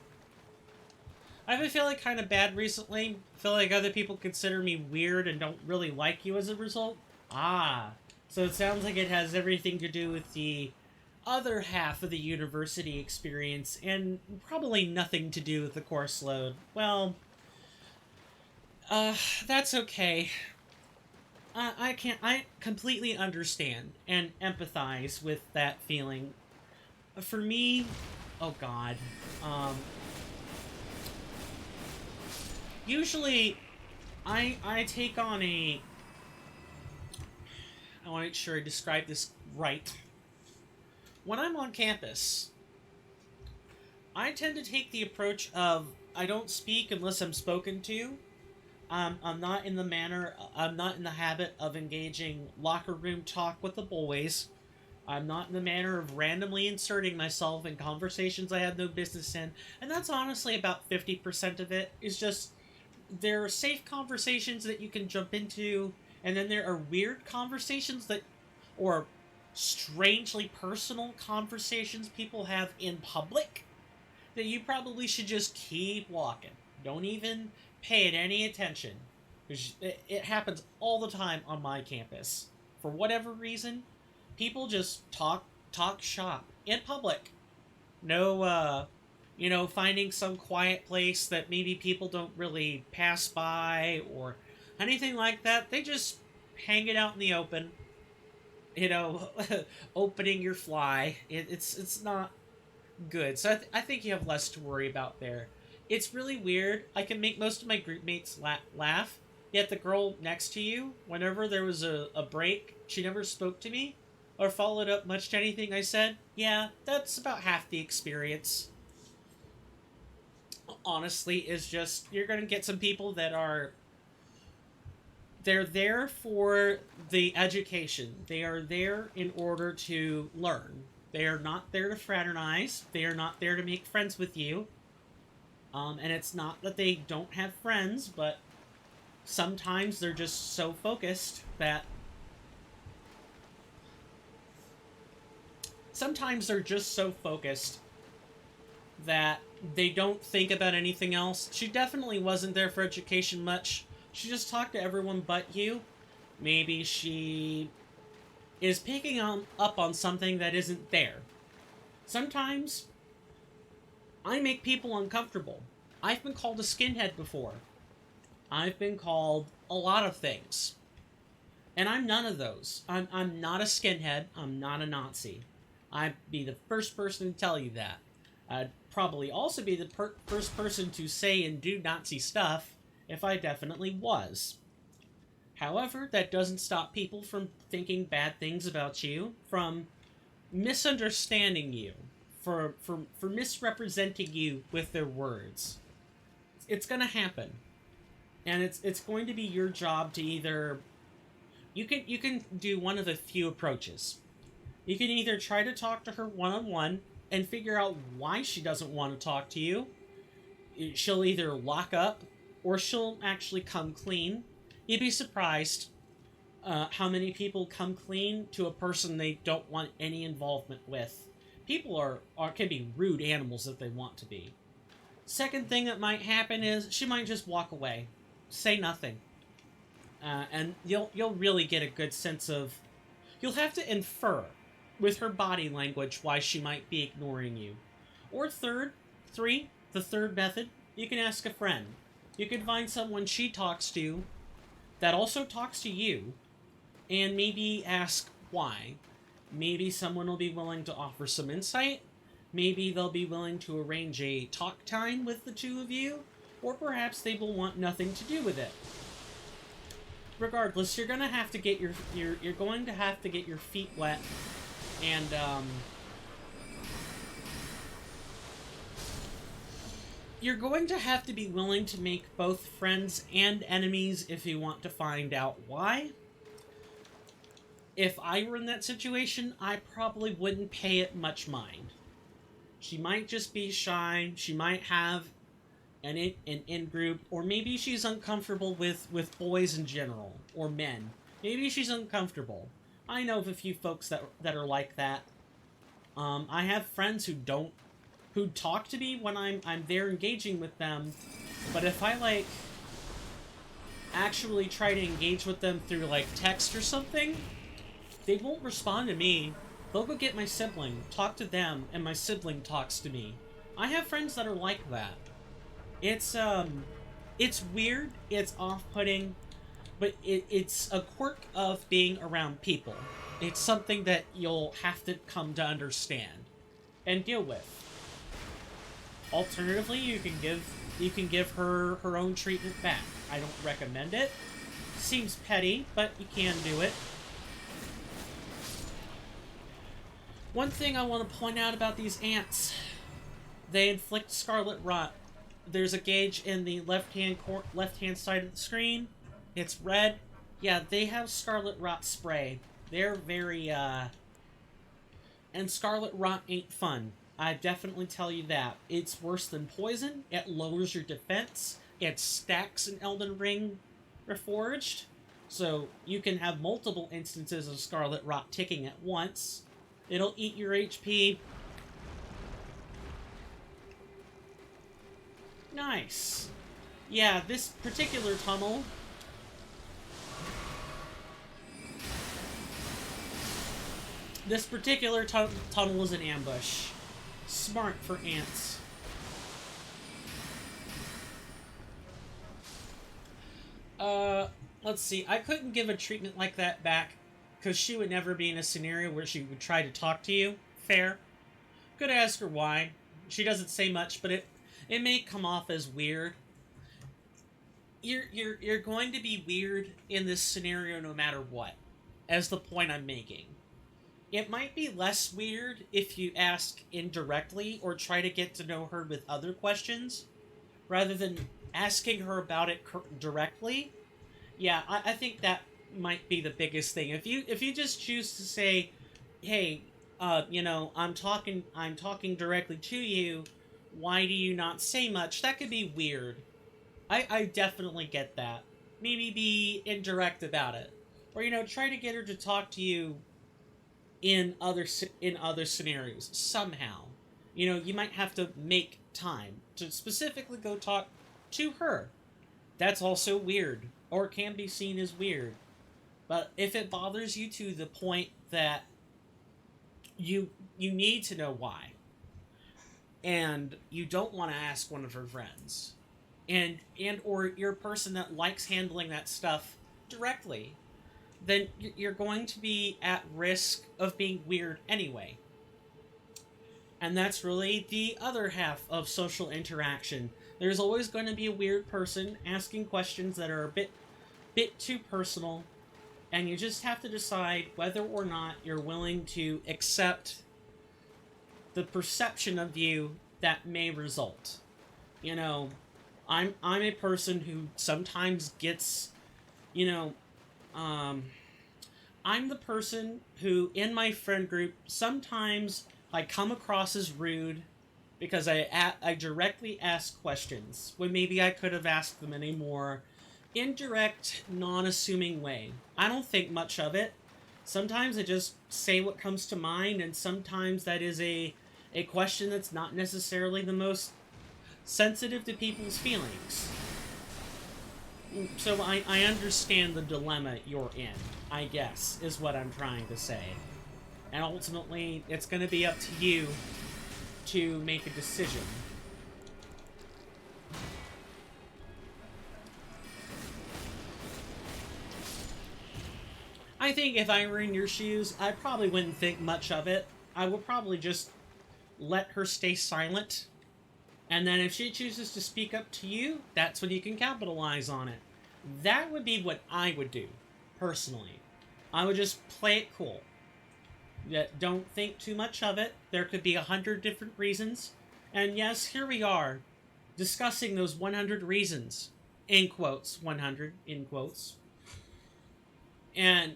I've been feeling kind of bad recently. I feel like other people consider me weird and don't really like you as a result. Ah, so it sounds like it has everything to do with the other half of the university experience, and probably nothing to do with the course load. Well, that's okay. I completely understand and empathize with that feeling. For me, oh god, usually, I take on I want to make sure I describe this right. When I'm on campus, I tend to take the approach of, I don't speak unless I'm spoken to. I'm not in the habit of engaging locker room talk with the boys. I'm not in the manner of randomly inserting myself in conversations I have no business in. And that's honestly about 50% of it, is just, there are safe conversations that you can jump into, and then there are weird conversations or strangely personal conversations people have in public that you probably should just keep walking. Don't even pay it any attention. It happens all the time on my campus. For whatever reason, people just talk shop in public. No, finding some quiet place that maybe people don't really pass by or anything like that. They just hang it out in the open. Opening your fly. It's not good. So I think you have less to worry about there. It's really weird. I can make most of my group mates laugh, yet the girl next to you, whenever there was a break, she never spoke to me or followed up much to anything I said. Yeah, that's about half the experience. Honestly, is just, you're going to get some people that they're there for the education. They are there in order to learn. They are not there to fraternize. They are not there to make friends with you. And it's not that they don't have friends, but sometimes they're just so focused that... they don't think about anything else. She definitely wasn't there for education much. She just talked to everyone but you. Maybe she is picking up on something that isn't there. Sometimes I make people uncomfortable. I've been called a skinhead before. I've been called a lot of things. And I'm none of those. I'm not a skinhead. I'm not a Nazi. I'd be the first person to tell you that. I'd probably also be the first person to say and do Nazi stuff. if I definitely was. However, that doesn't stop people from thinking bad things about you, from misunderstanding you, for misrepresenting you with their words. It's gonna happen. And it's going to be your job to either you can do one of the few approaches. You can either try to talk to her one-on-one and figure out why she doesn't want to talk to you. She'll either lock up or she'll actually come clean. You'd be surprised how many people come clean to a person they don't want any involvement with. People can be rude animals if they want to be. Second thing that might happen is she might just walk away, say nothing, and you'll really get a good sense of. You'll have to infer with her body language why she might be ignoring you. Or the third method, you can ask a friend. You can find someone she talks to that also talks to you, and maybe ask why. Maybe someone will be willing to offer some insight. Maybe they'll be willing to arrange a talk time with the two of you, or perhaps they will want nothing to do with it. Regardless, you're gonna have to get you're going to have to get your feet wet, and you're going to have to be willing to make both friends and enemies if you want to find out why. If I were in that situation, I probably wouldn't pay it much mind. She might just be shy, she might have an in-group, or maybe she's uncomfortable with boys in general, or men. Maybe she's uncomfortable. I know of a few folks that are like that. I have friends who talk to me when I'm there engaging with them, but if I, actually try to engage with them through, text or something, they won't respond to me. They'll go get my sibling, talk to them, and my sibling talks to me. I have friends that are like that. It's weird, it's off-putting, but it's a quirk of being around people. It's something that you'll have to come to understand and deal with. Alternatively, you can give her her own treatment back. I don't recommend it. Seems petty, but you can do it. One thing I want to point out about these ants, they inflict scarlet rot. There's a gauge in the left-hand side of the screen. It's red. Yeah, they have scarlet rot spray. They're very, and scarlet rot ain't fun. I definitely tell you that. It's worse than poison. It lowers your defense. It stacks in Elden Ring Reforged. So you can have multiple instances of scarlet rot ticking at once. It'll eat your HP. Nice. Yeah, this particular tunnel... This particular tunnel is an ambush. Smart for ants. Let's see. I couldn't give a treatment like that back, because she would never be in a scenario where she would try to talk to you. Fair. Could ask her why. She doesn't say much, but it may come off as weird. You're going to be weird in this scenario no matter what, as the point I'm making. It might be less weird if you ask indirectly or try to get to know her with other questions, rather than asking her about it directly. Yeah, I think that might be the biggest thing. If you just choose to say, hey, I'm talking directly to you, why do you not say much? That could be weird. I definitely get that. Maybe be indirect about it. Or, try to get her to talk to you in other scenarios, somehow. You might have to make time to specifically go talk to her. That's also weird, or can be seen as weird. But if it bothers you to the point that you need to know why, and you don't want to ask one of her friends, and or you're a person that likes handling that stuff directly, then you're going to be at risk of being weird anyway. And that's really the other half of social interaction. There's always going to be a weird person asking questions that are a bit too personal, and you just have to decide whether or not you're willing to accept the perception of you that may result. You know, I'm a person who sometimes gets, you know, um, I'm the person who in my friend group sometimes I come across as rude because I directly ask questions when maybe I could have asked them in a more indirect, non-assuming way. I don't think much of it. Sometimes I just say what comes to mind, and sometimes that is a question that's not necessarily the most sensitive to people's feelings. So I understand the dilemma you're in, I guess, is what I'm trying to say. And ultimately, it's going to be up to you to make a decision. I think if I were in your shoes, I probably wouldn't think much of it. I would probably just let her stay silent. And then if she chooses to speak up to you, that's when you can capitalize on it. That would be what I would do, personally. I would just play it cool. Don't think too much of it. There could be 100 different reasons. And yes, here we are, discussing those 100 reasons. In quotes, 100, in quotes. And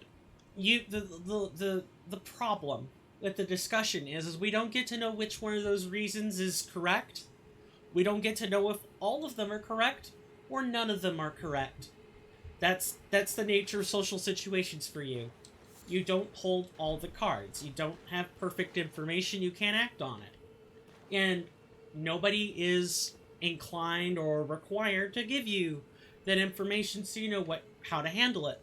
the problem with the discussion is we don't get to know which one of those reasons is correct. We don't get to know if all of them are correct or none of them are correct. That's the nature of social situations for you. You don't hold all the cards. You don't have perfect information. You can't act on it. And nobody is inclined or required to give you that information so you know how to handle it.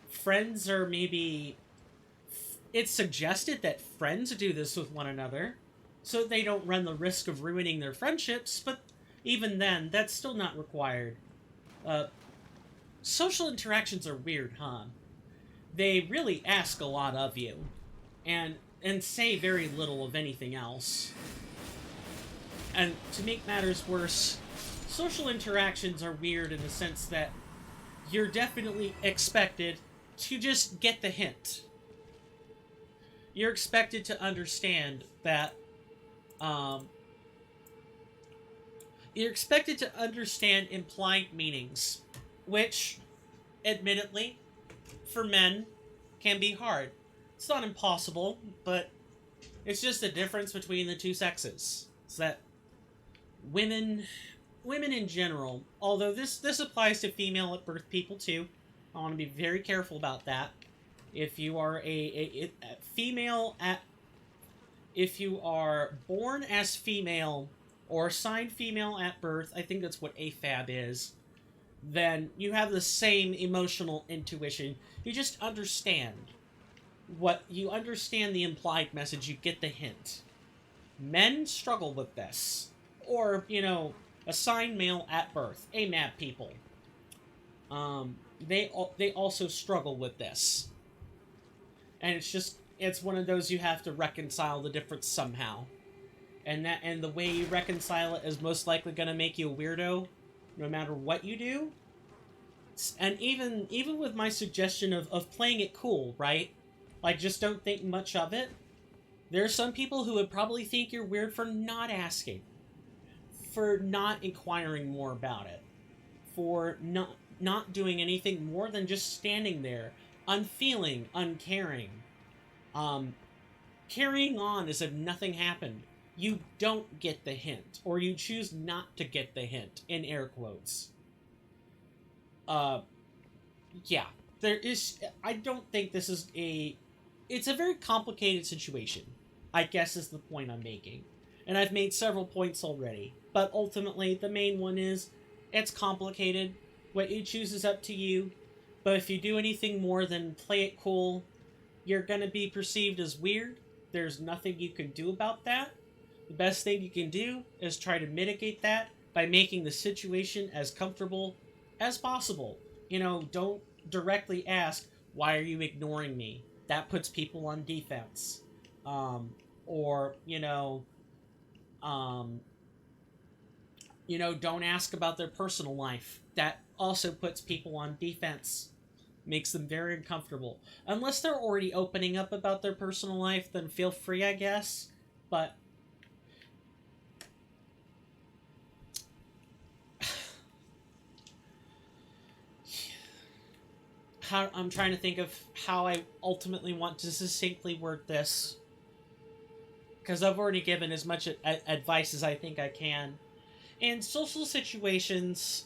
Friends are maybe... It's suggested that friends do this with one another so they don't run the risk of ruining their friendships, but even then, that's still not required. Social interactions are weird, huh? They really ask a lot of you, and say very little of anything else. And to make matters worse, social interactions are weird in the sense that you're definitely expected to just get the hint. You're expected to understand that, you're expected to understand implied meanings, which, admittedly, for men, can be hard. It's not impossible, but it's just a difference between the two sexes. It's that women in general, although this applies to female at birth people too, I want to be very careful about that. If you are a female at... If you are born as female or assigned female at birth, I think that's what AFAB is, then you have the same emotional intuition. You just understand you understand the implied message, you get the hint. Men struggle with this. Or, assigned male at birth, AMAB people. They also struggle with this. And it's one of those you have to reconcile the difference somehow. And the way you reconcile it is most likely going to make you a weirdo, no matter what you do. And even with my suggestion of playing it cool, right? Like, just don't think much of it. There are some people who would probably think you're weird for not asking. For not inquiring more about it. For not doing anything more than just standing there, unfeeling, uncaring. Carrying on as if nothing happened. You don't get the hint, or you choose not to get the hint, in air quotes. Yeah. I don't think this is it's a very complicated situation, I guess is the point I'm making. And I've made several points already. But ultimately, the main one is, it's complicated. What you choose is up to you. But if you do anything more than play it cool, you're gonna be perceived as weird. There's nothing you can do about that. The best thing you can do is try to mitigate that by making the situation as comfortable as possible. Don't directly ask, why are you ignoring me? That puts people on defense. or, um, don't ask about their personal life. That also puts people on defense, makes them very uncomfortable. Unless they're already opening up about their personal life, then feel free, I guess. But I'm trying to think of how I ultimately want to succinctly word this, because I've already given as much advice as I think I can. In social situations,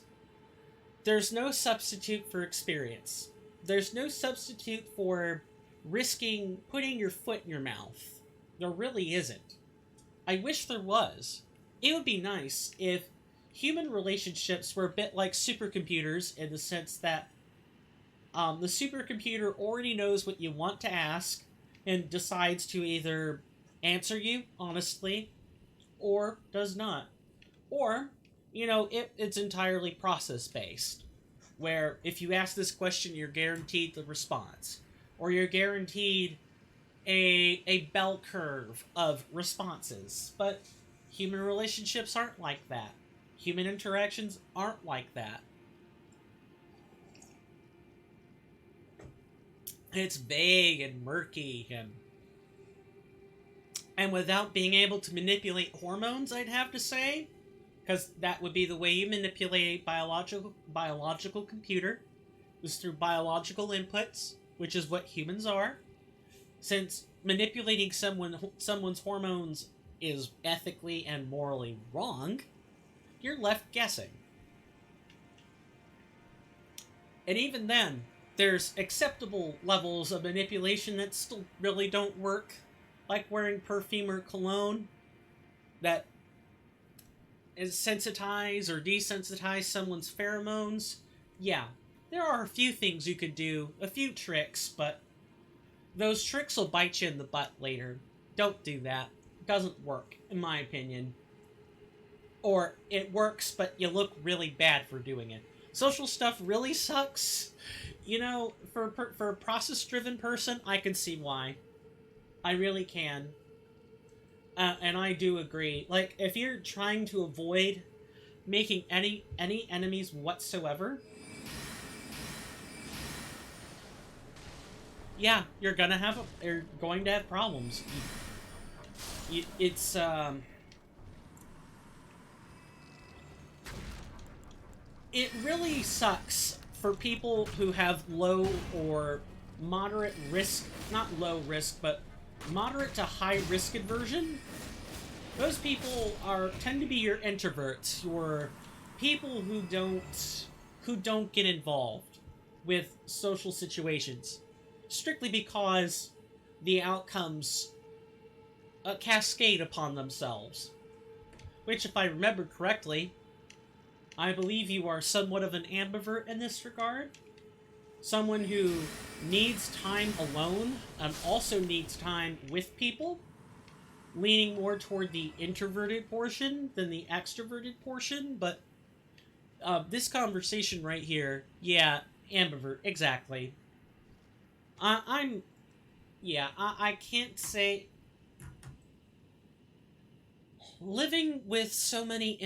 there's no substitute for experience. There's no substitute for risking putting your foot in your mouth. There really isn't. I wish there was. It would be nice if human relationships were a bit like supercomputers, in the sense that the supercomputer already knows what you want to ask and decides to either answer you honestly or does not. Or, it's entirely process based, where if you ask this question, you're guaranteed the response, or you're guaranteed a bell curve of responses. But human relationships aren't like that. Human interactions aren't like that. It's vague and murky, and without being able to manipulate hormones, I'd have to say, because that would be the way you manipulate a biological computer, is through biological inputs, which is what humans are. Since manipulating someone's hormones is ethically and morally wrong, you're left guessing. And even then, there's acceptable levels of manipulation that still really don't work, like wearing perfume or cologne that is sensitize or desensitize someone's pheromones. Yeah, there are a few things you could do, a few tricks, but those tricks will bite you in the butt later. Don't do that. It doesn't work, in my opinion. Or it works, but you look really bad for doing it. Social stuff really sucks. For a process-driven person, I can see why. I really can. And I do agree. Like, if you're trying to avoid making any enemies whatsoever, yeah, you're going to have problems. It's it really sucks for people who have low or moderate risk, not low risk, but moderate to high risk aversion. Those people tend to be your introverts, your people who don't get involved with social situations, strictly because the outcomes cascade upon themselves. Which, if I remember correctly, I believe you are somewhat of an ambivert in this regard. Someone who needs time alone and also needs time with people, leaning more toward the introverted portion than the extroverted portion. But this conversation right here, yeah, ambivert, exactly. I can't say. Living with so many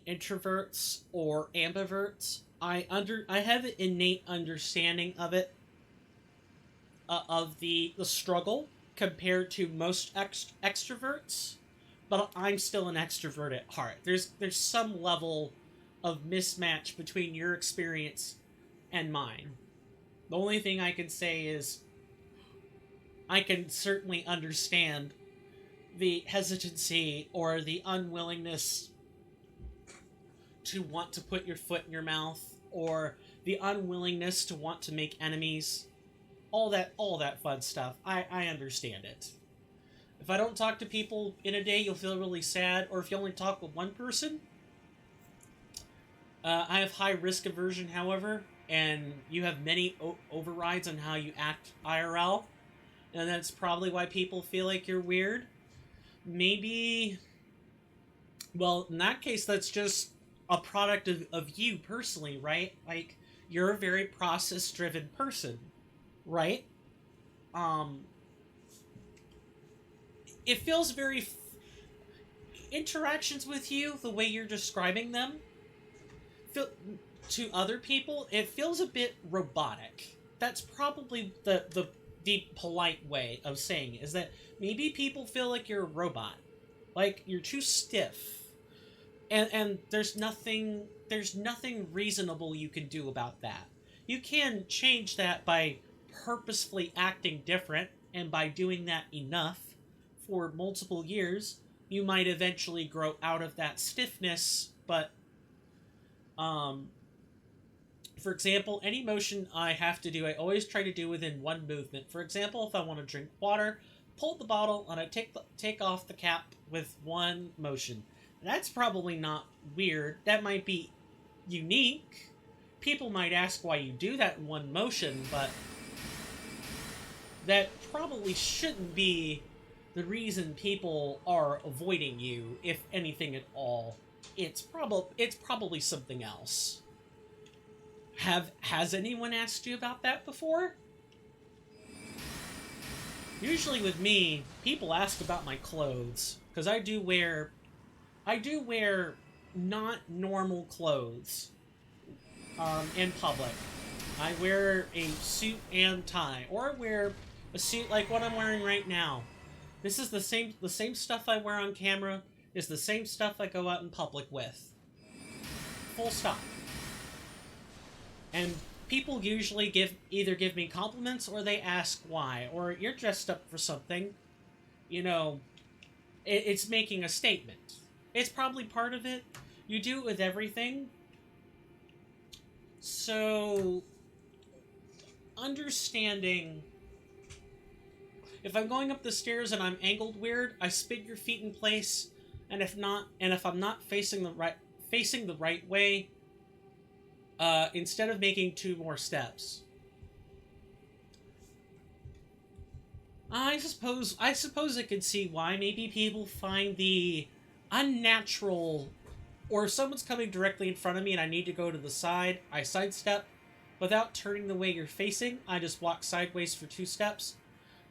introverts or ambiverts, I have an innate understanding of it, of the struggle compared to most extroverts, but I'm still an extrovert at heart. There's some level of mismatch between your experience and mine. The only thing I can say is I can certainly understand the hesitancy or the unwillingness to want to put your foot in your mouth, or the unwillingness to want to make enemies, all that fun stuff. I understand it. If I don't talk to people in a day, you'll feel really sad, or if you only talk with one person. I have high risk aversion, however, and you have many overrides on how you act IRL, and that's probably why people feel like you're weird. Maybe, well, in that case, that's just a product of you personally, right? Like, you're a very process-driven person, right? it feels very interactions with you, the way you're describing them, feel, to other people, it feels a bit robotic. That's probably the polite way of saying it, is that maybe people feel like you're a robot, like you're too stiff, and there's nothing reasonable you can do about that. You can change that by purposefully acting different, and by doing that enough for multiple years, you might eventually grow out of that stiffness. But um for example, any motion I have to do, I always try to do within one movement. For example, if I want to drink water, pull the bottle and I take off the cap with one motion. That's probably not weird. That might be unique. People might ask why you do that in one motion, but that probably shouldn't be the reason people are avoiding you, if anything at all. It's probably something else. Has anyone asked you about that before? Usually with me, people ask about my clothes, because I do wear not normal clothes in public. I wear a suit and tie, or I wear a suit like what I'm wearing right now. This is the same stuff I wear on camera is the same stuff I go out in public with. Full stop. And people usually either give me compliments or they ask why, or you're dressed up for something. You know, it's making a statement. It's probably part of it. You do it with everything. So, understanding, if I'm going up the stairs and I'm angled weird, I spin your feet in place, and if I'm not facing the right way, instead of making 2 more steps, I suppose I could see why maybe people find the unnatural, or if someone's coming directly in front of me and I need to go to the side, I sidestep without turning the way you're facing. I just walk sideways for 2 steps.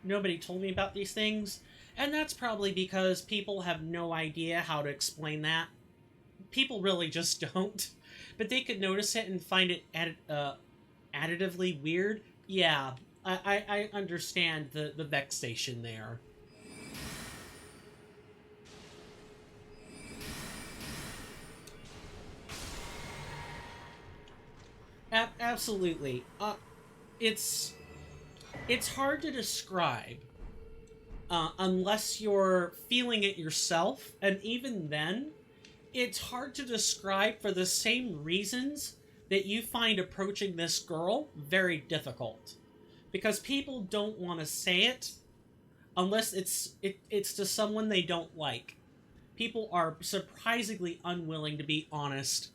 Nobody told me about these things, and that's probably because people have no idea how to explain that. People really just don't. But they could notice it and find it additively weird. Yeah, I understand the vexation there. Absolutely. It's hard to describe unless you're feeling it yourself, and even then, it's hard to describe for the same reasons that you find approaching this girl very difficult. Because people don't want to say it unless it's to someone they don't like. People are surprisingly unwilling to be honest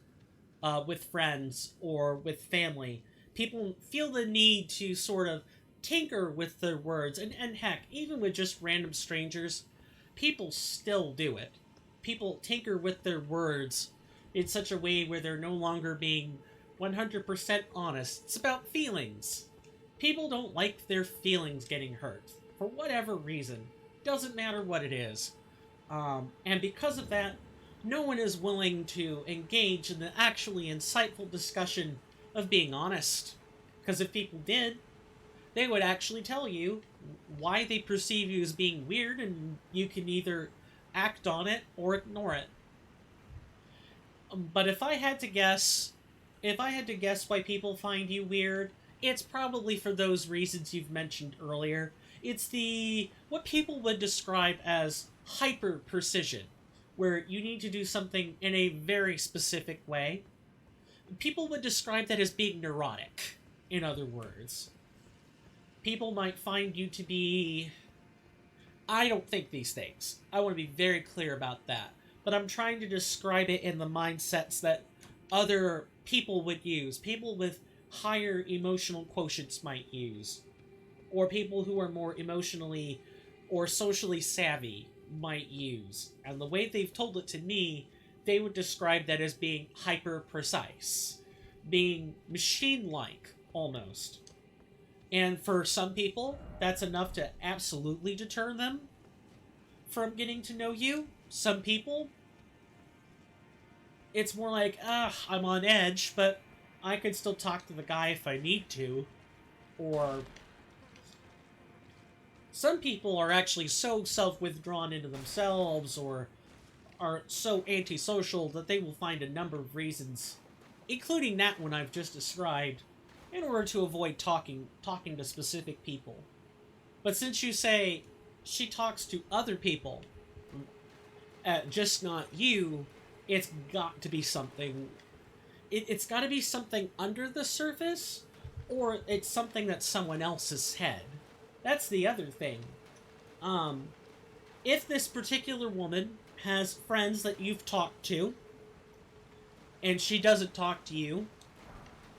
with friends or with family. People feel the need to sort of tinker with their words, and heck, even with just random strangers, people still do it. People tinker with their words in such a way where they're no longer being 100% honest. It's about feelings. People don't like their feelings getting hurt, for whatever reason. Doesn't matter what it is. And because of that, no one is willing to engage in the actually insightful discussion of being honest. Because if people did, they would actually tell you why they perceive you as being weird, and you can either act on it or ignore it. But if I had to guess why people find you weird, it's probably for those reasons you've mentioned earlier. It's what people would describe as hyper precision, where you need to do something in a very specific way. People would describe that as being neurotic, in other words. People might find you to be... I don't think these things. I want to be very clear about that. But I'm trying to describe it in the mindsets that other people would use. People with higher emotional quotients might use. Or people who are more emotionally or socially savvy might use. And the way they've told it to me, they would describe that as being hyper-precise. Being machine-like, almost. And for some people, that's enough to absolutely deter them. from getting to know you. Some people, it's more like, I'm on edge, but I could still talk to the guy if I need to. Or some people are actually so self-withdrawn into themselves, or are so antisocial that they will find a number of reasons, including that one I've just described, in order to avoid talking to specific people. But since you say she talks to other people, just not you, it's got to be something. It's got to be something under the surface, or it's something that someone else has said. That's the other thing. If this particular woman has friends that you've talked to, and she doesn't talk to you,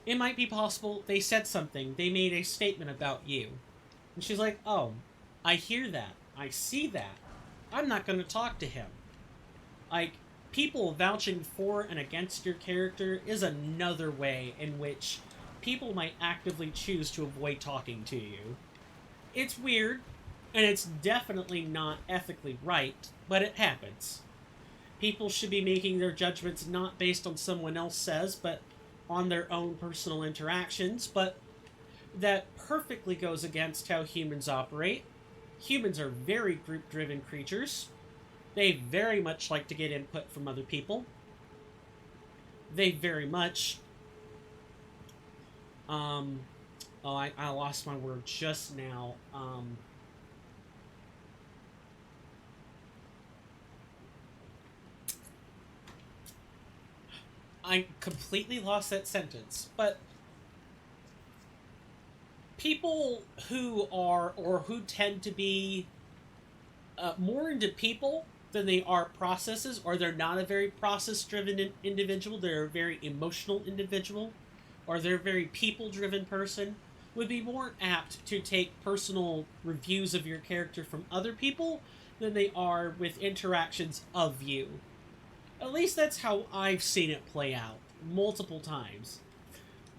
it might be possible they said something, they made a statement about you. And she's like, oh, I hear that, I see that, I'm not going to talk to him. Like, people vouching for and against your character is another way in which people might actively choose to avoid talking to you. It's weird, and it's definitely not ethically right, but it happens. People should be making their judgments not based on someone else says, but on their own personal interactions, but that perfectly goes against how humans operate. Humans are very group-driven creatures. They very much like to get input from other people. They very much... I lost my word just now. I completely lost that sentence, but people who are, or who tend to be more into people than they are processes, or they're not a very process-driven individual, they're a very emotional individual, or they're a very people-driven person, would be more apt to take personal reviews of your character from other people than they are with interactions of you. At least that's how I've seen it play out multiple times.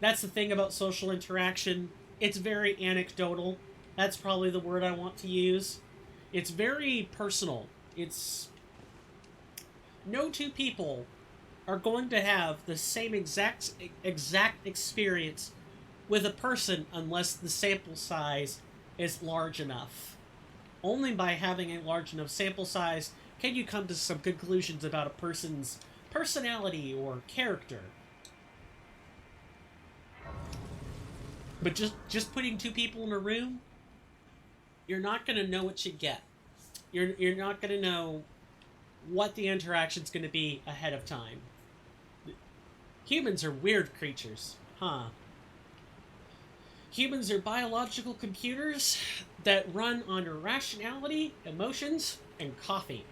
That's the thing about social interaction. It's very anecdotal. That's probably the word I want to use. It's very personal. It's... No two people are going to have the same exact experience with a person unless the sample size is large enough. Only by having a large enough sample size can you come to some conclusions about a person's personality or character. But just putting two people in a room, you're not going to know what you get. You're not going to know what the interaction's going to be ahead of time. Humans are weird creatures, huh? Humans are biological computers that run on irrationality, emotions, and coffee.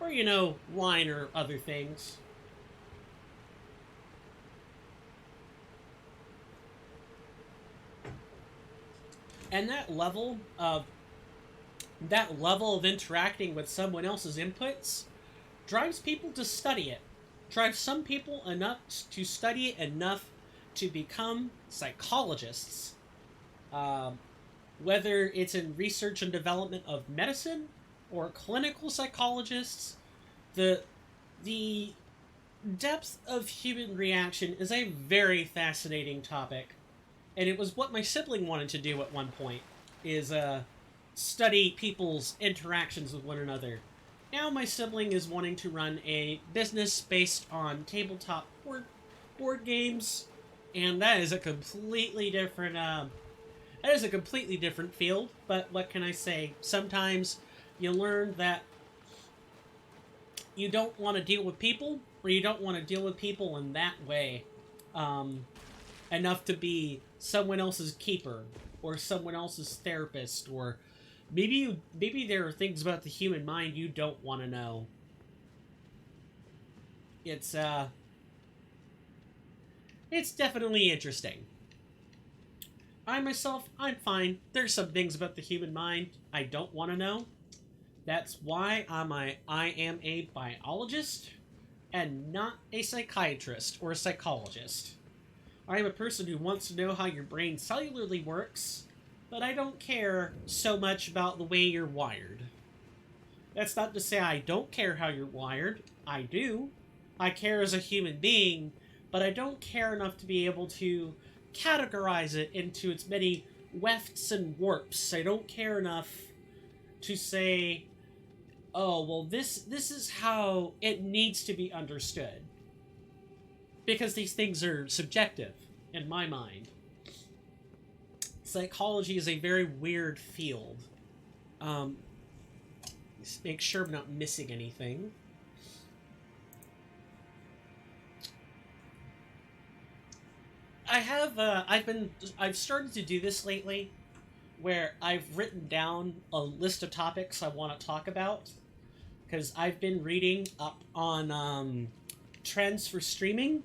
Or, you know, wine or other things. And that level of interacting with someone else's inputs drives people to study it. Drives some people enough to study it enough to become psychologists. Whether it's in research and development of medicine or clinical psychologists, the depth of human reaction is a very fascinating topic. And it was what my sibling wanted to do at one point, is study people's interactions with one another. Now my sibling is wanting to run a business based on tabletop board games, and that is a completely different field. But what can I say? Sometimes you learn that you don't want to deal with people, or you don't want to deal with people in that way, enough to be someone else's keeper, or someone else's therapist, or maybe there are things about the human mind you don't want to know. It's definitely interesting. I myself, I'm fine. There's some things about the human mind I don't want to know. That's why I am a biologist and not a psychiatrist or a psychologist. I am a person who wants to know how your brain cellularly works, but I don't care so much about the way you're wired. That's not to say I don't care how you're wired. I do. I care as a human being, but I don't care enough to be able to categorize it into its many wefts and warps. I don't care enough to say, oh, well, this is how it needs to be understood. Because these things are subjective, in my mind. Psychology is a very weird field. Just make sure I'm not missing anything. I've started to do this lately, where I've written down a list of topics I want to talk about, because I've been reading up on trends for streaming,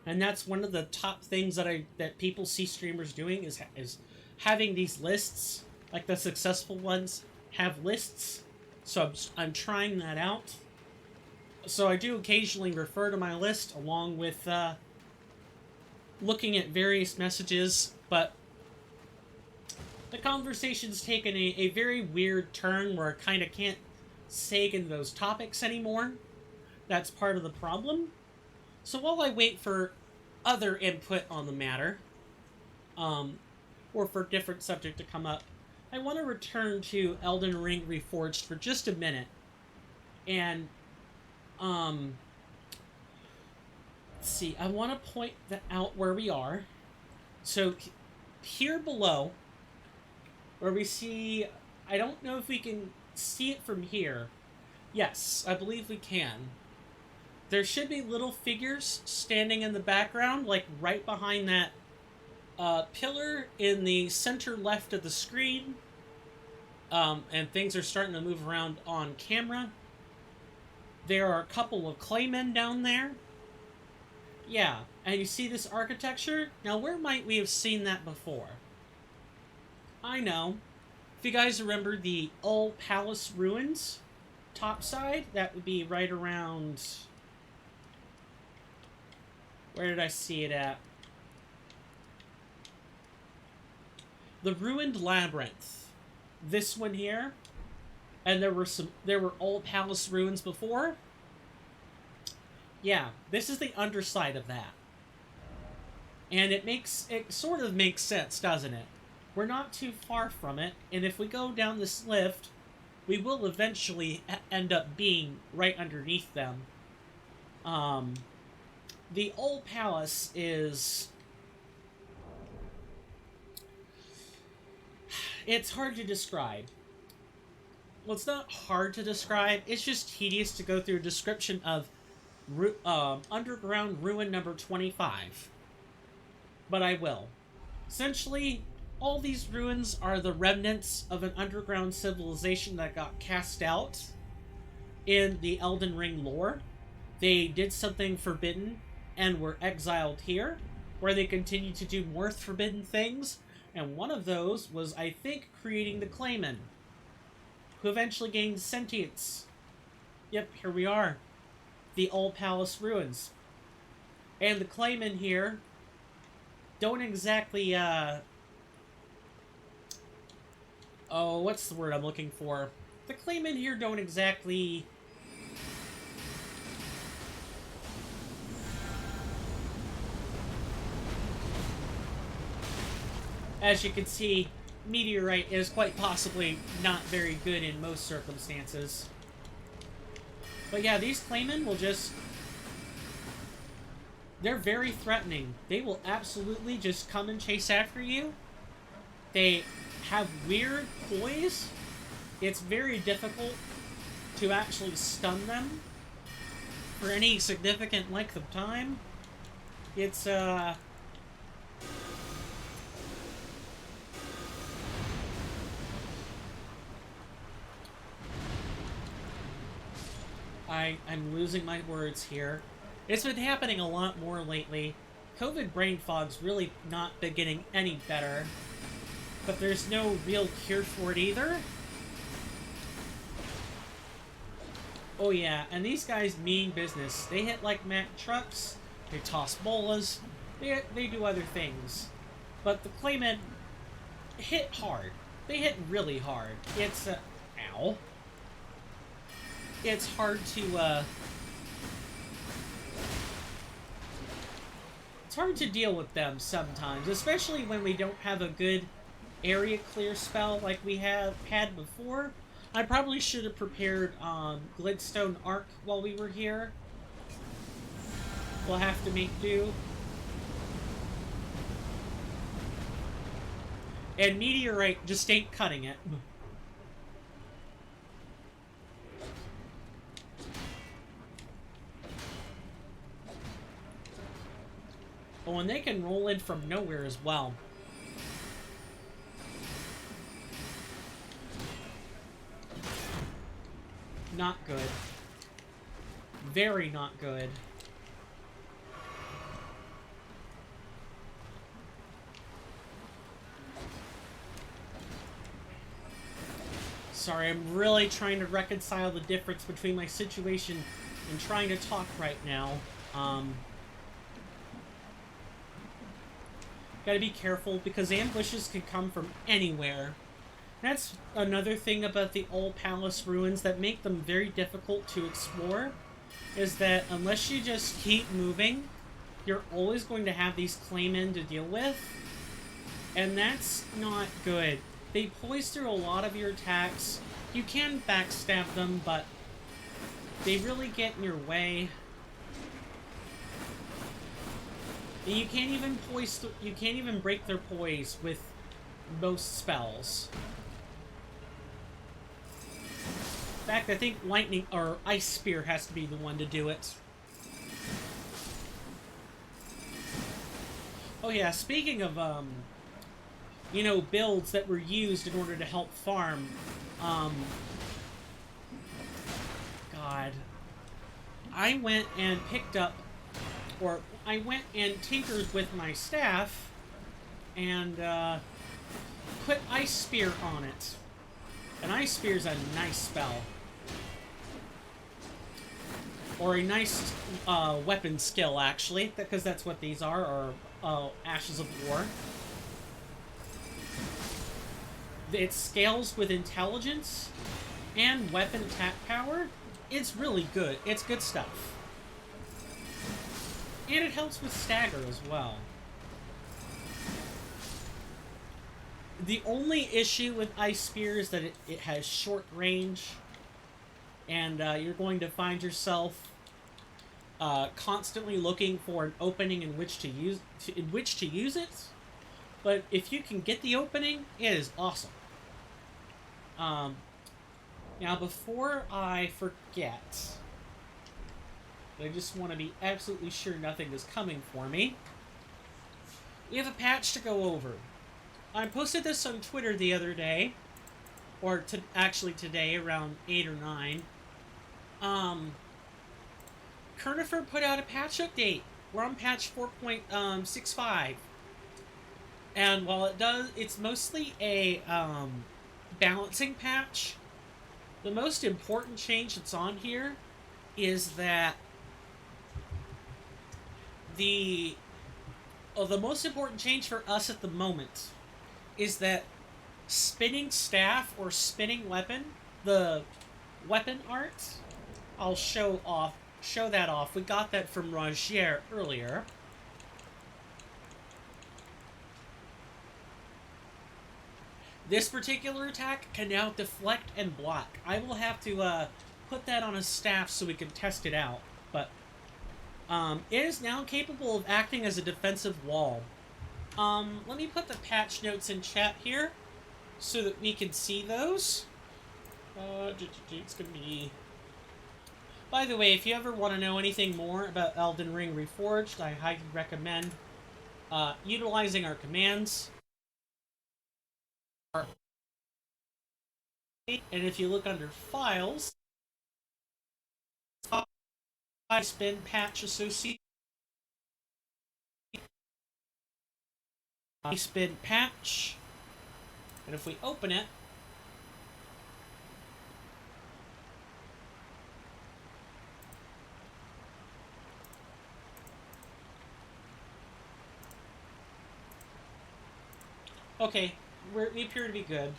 and that's one of the top things that people see streamers doing is having these lists, like the successful ones have lists. So I'm trying that out. So I do occasionally refer to my list along with looking at various messages, but the conversation's taken a very weird turn where I kind of can't sag into those topics anymore. That's part of the problem. So while I wait for other input on the matter, or for a different subject to come up, I want to return to Elden Ring Reforged for just a minute. And, let's see, I want to point out where we are. So, here below, where we see, I don't know if we can see it from here. Yes, I believe we can. There should be little figures standing in the background, like right behind that pillar in the center left of the screen. And things are starting to move around on camera. There are a couple of claymen down there. Yeah, and you see this architecture? Now, where might we have seen that before? I know. If you guys remember the old palace ruins, topside, that would be right around... Where did I see it at? The ruined labyrinth. This one here. And there were old palace ruins before. Yeah, this is the underside of that. And it sort of makes sense, doesn't it? We're not too far from it, and if we go down this lift, we will eventually end up being right underneath them. The old palace is... It's hard to describe. Well, it's not hard to describe, it's just tedious to go through a description of underground ruin number 25. But I will. Essentially, all these ruins are the remnants of an underground civilization that got cast out in the Elden Ring lore. They did something forbidden and were exiled here, where they continued to do more forbidden things, and one of those was, I think, creating the Clayman, who eventually gained sentience. Yep, here we are. The old palace ruins. And the Claymen here don't exactly, oh, what's the word I'm looking for? The Claymen here don't exactly... As you can see, meteorite is quite possibly not very good in most circumstances. But yeah, these Claymen will just... They're very threatening. They will absolutely just come and chase after you. They have weird poise. It's very difficult to actually stun them for any significant length of time. It's, I'm losing my words here. It's been happening a lot more lately. COVID brain fog's really not been getting any better. But there's no real cure for it either. Oh yeah, and these guys mean business. They hit like Mack trucks, they toss bolas, they do other things. But the Claymen hit hard. They hit really hard. It's ow. it's hard to deal with them sometimes, especially when we don't have a good area clear spell like we have had before. I probably should have prepared Glintstone Arc while we were here. We'll have to make do. And Meteorite just ain't cutting it. Oh, and they can roll in from nowhere as well. Not good. Very not good. Sorry, I'm really trying to reconcile the difference between my situation and trying to talk right now. Gotta be careful because ambushes can come from anywhere. That's another thing about the old palace ruins that make them very difficult to explore, is that unless you just keep moving, you're always going to have these claymmen to deal with, and that's not good. They poise through a lot of your attacks. You can backstab them, but they really get in your way. And you can't even break their poise with most spells. In fact, I think lightning or ice spear has to be the one to do it. Oh yeah, speaking of you know, builds that were used in order to help farm, God, I went and picked up, or I went and tinkered with my staff and put Ice Spear on it. And Ice Spear's a nice spell. Or a nice weapon skill, actually, because that's what these are Ashes of War. It scales with intelligence and weapon attack power. It's really good. It's good stuff. And it helps with stagger as well. The only issue with Ice Spear is that it has short range, and you're going to find yourself constantly looking for an opening in which to use it. But if you can get the opening, it is awesome. Now, before I forget, I just want to be absolutely sure nothing is coming for me. We have a patch to go over. I posted this on Twitter the other day, or actually today around 8 or 9. Kernifer put out a patch update. We're on patch 4.65. And while it's mostly a balancing patch, the most important change that's on here is that the most important change for us at the moment is that spinning staff or spinning weapon, the weapon art, I'll show that off. We got that from Rogier earlier. This particular attack can now deflect and block. I will have to put that on a staff so we can test it out. But it is now capable of acting as a defensive wall. Let me put the patch notes in chat here so that we can see those. It's going to be... By the way, if you ever want to know anything more about Elden Ring Reforged, I highly recommend utilizing our commands. And if you look under Files, I spin patch associate. I spin patch, and if we open it, okay, we appear to be good.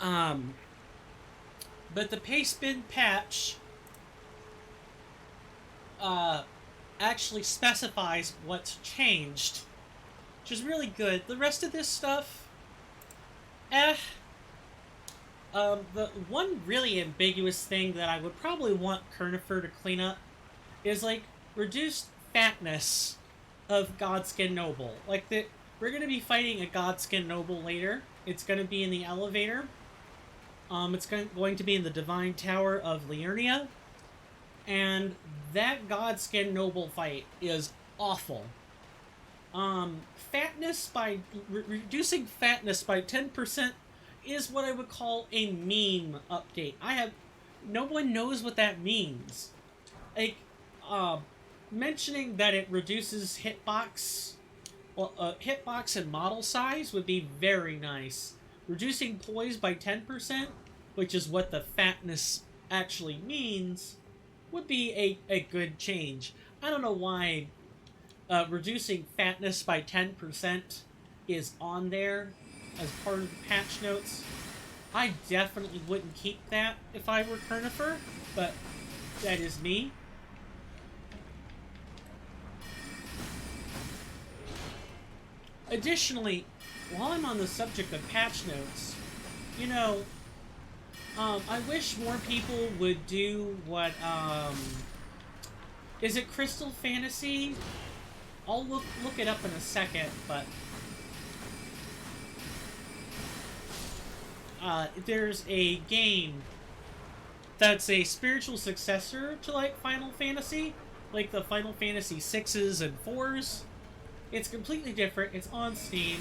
Um, but the pastebin patch actually specifies what's changed, which is really good. The rest of this stuff, eh. The one really ambiguous thing that I would probably want Kernifer to clean up is, like, reduced fatness of Godskin Noble. Like, we're going to be fighting a Godskin Noble later. It's going to be in the elevator. It's going to be in the Divine Tower of Liurnia. And that Godskin Noble fight is awful. Fatness by... reducing fatness by 10% is what I would call a meme update. No one knows what that means. Like, mentioning that it reduces hitbox... Well, hitbox and model size would be very nice. Reducing poise by 10%, which is what the fatness actually means, would be a good change. I don't know why reducing fatness by 10% is on there as part of the patch notes. I definitely wouldn't keep that if I were Kernifer, but that is me. Additionally, while I'm on the subject of patch notes, you know, I wish more people would do what, is it Crystal Fantasy? I'll look it up in a second, but there's a game that's a spiritual successor to, like, Final Fantasy, like the Final Fantasy 6s and 4s. It's completely different. It's on Steam.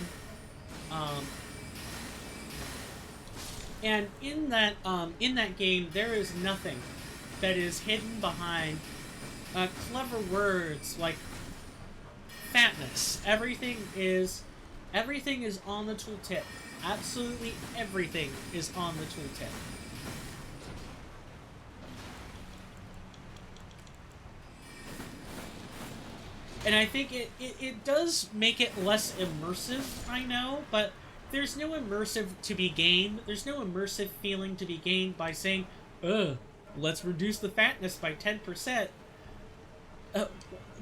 And in that game, there is nothing that is hidden behind clever words like fatness. Everything is on the tooltip. Absolutely everything is on the tooltip. And I think it does make it less immersive, I know, but there's no immersive to be gained. There's no immersive feeling to be gained by saying, let's reduce the fatness by 10%.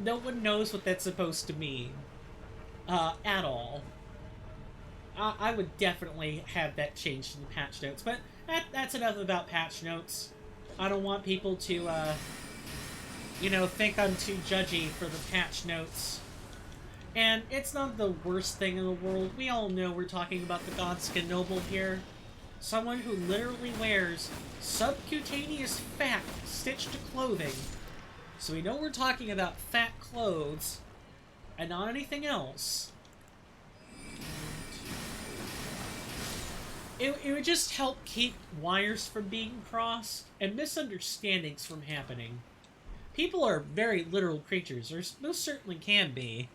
No one knows what that's supposed to mean. At all. I would definitely have that changed in the patch notes, but that's enough about patch notes. I don't want people to, think I'm too judgy for the patch notes. And it's not the worst thing in the world. We all know we're talking about the Godskin Noble here. Someone who literally wears subcutaneous fat stitched to clothing. So we know we're talking about fat clothes and not anything else. It would just help keep wires from being crossed and misunderstandings from happening. People are very literal creatures, or most certainly can be.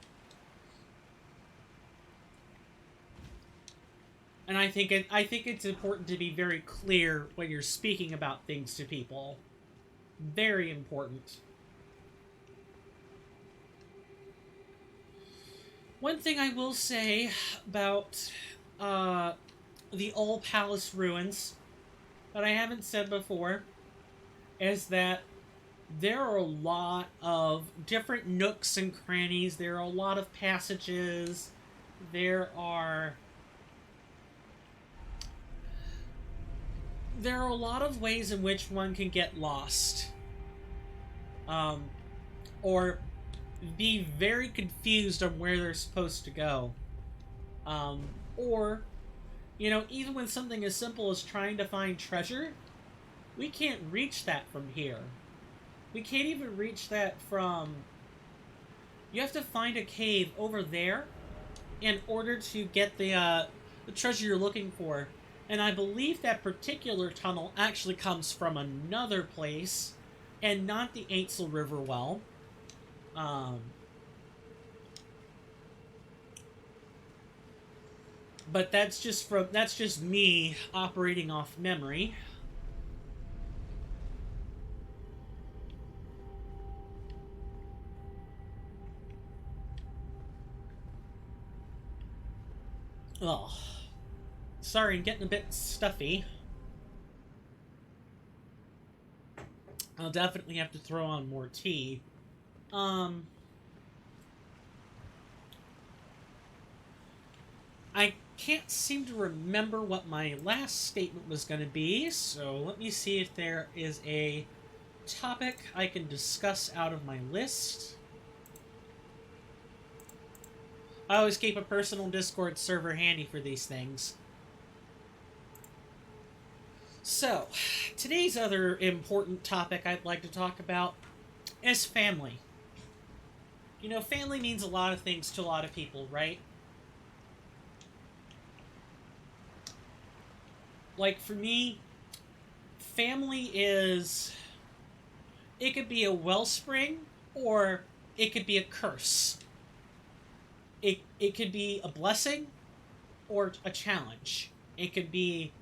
And I think it's important to be very clear when you're speaking about things to people. Very important. One thing I will say about the Old Palace ruins that I haven't said before is that there are a lot of different nooks and crannies. There are a lot of passages. There are a lot of ways in which one can get lost. Or be very confused on where they're supposed to go. Or, even with something as simple as trying to find treasure, we can't reach that from here. We can't even reach that from... You have to find a cave over there in order to get the treasure you're looking for. And I believe that particular tunnel actually comes from another place, and not the Ainsel River well. But that's just me operating off memory. Oh. Sorry, I'm getting a bit stuffy. I'll definitely have to throw on more tea. I can't seem to remember what my last statement was going to be, so let me see if there is a topic I can discuss out of my list. I always keep a personal Discord server handy for these things. So, today's other important topic I'd like to talk about is family. You know, family means a lot of things to a lot of people, right? Like, for me, family is... It could be a wellspring, or it could be a curse. It could be a blessing, or a challenge. It could be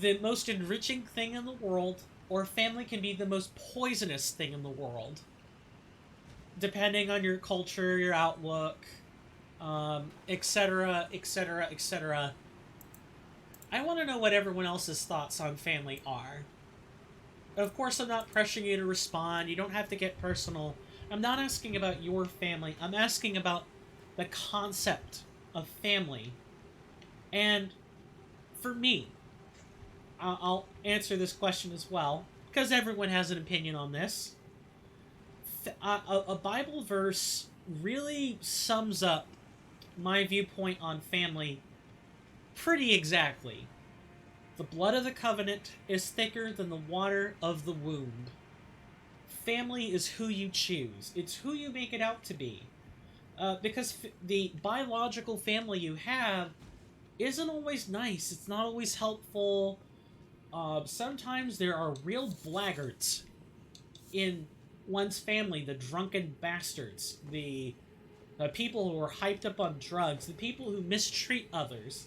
the most enriching thing in the world, or family can be the most poisonous thing in the world. Depending on your culture, your outlook, etc., etc., etc. I want to know what everyone else's thoughts on family are. Of course, I'm not pressuring you to respond. You don't have to get personal. I'm not asking about your family. I'm asking about the concept of family. And for me, I'll answer this question as well, because everyone has an opinion on this. A Bible verse really sums up my viewpoint on family pretty exactly. The blood of the covenant is thicker than the water of the womb. Family is who you choose. It's who you make it out to be. Because the biological family you have isn't always nice. It's not always helpful. Sometimes there are real blaggarts in one's family. The drunken bastards. The people who are hyped up on drugs. The people who mistreat others.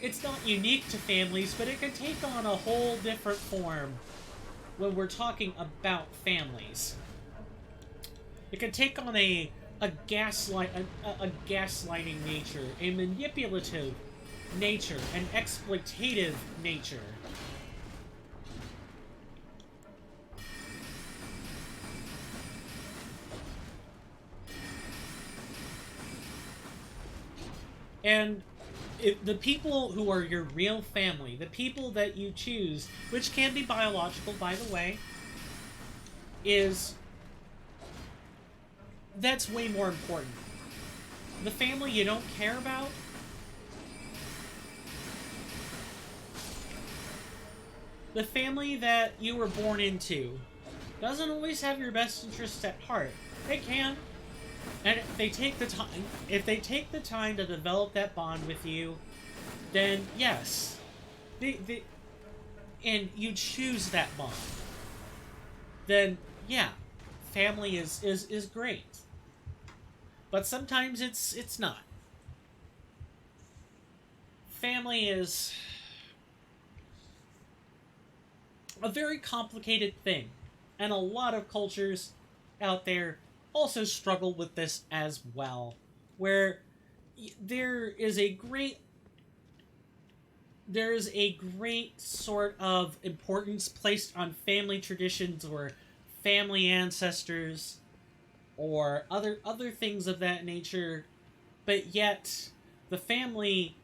It's not unique to families, but it can take on a whole different form when we're talking about families. It can take on a gaslighting nature, a manipulative nature, an exploitative nature. And the people who are your real family, the people that you choose, which can be biological, by the way, that's way more important. The family you don't care about, the family that you were born into, doesn't always have your best interests at heart. They can. And if they take the time to develop that bond with you, then yes, and you choose that bond, then yeah, family is great. But sometimes it's not. Family is a very complicated thing, and a lot of cultures out there also struggle with this as well, where there's a great sort of importance placed on family traditions or family ancestors or other things of that nature, but yet the family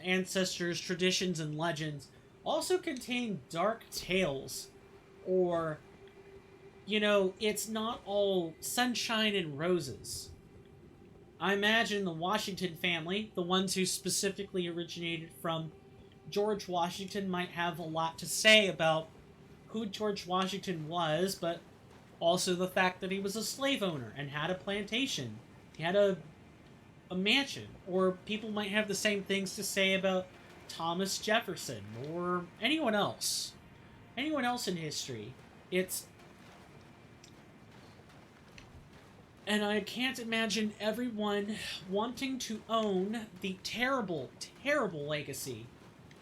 ancestors, traditions, and legends also contain dark tales, or it's not all sunshine and roses. I imagine the Washington family, the ones who specifically originated from George Washington, might have a lot to say about who George Washington was, but also the fact that he was a slave owner and had a plantation. He had a mansion. Or people might have the same things to say about Thomas Jefferson or anyone else. Anyone else in history. And I can't imagine everyone wanting to own the terrible, terrible legacy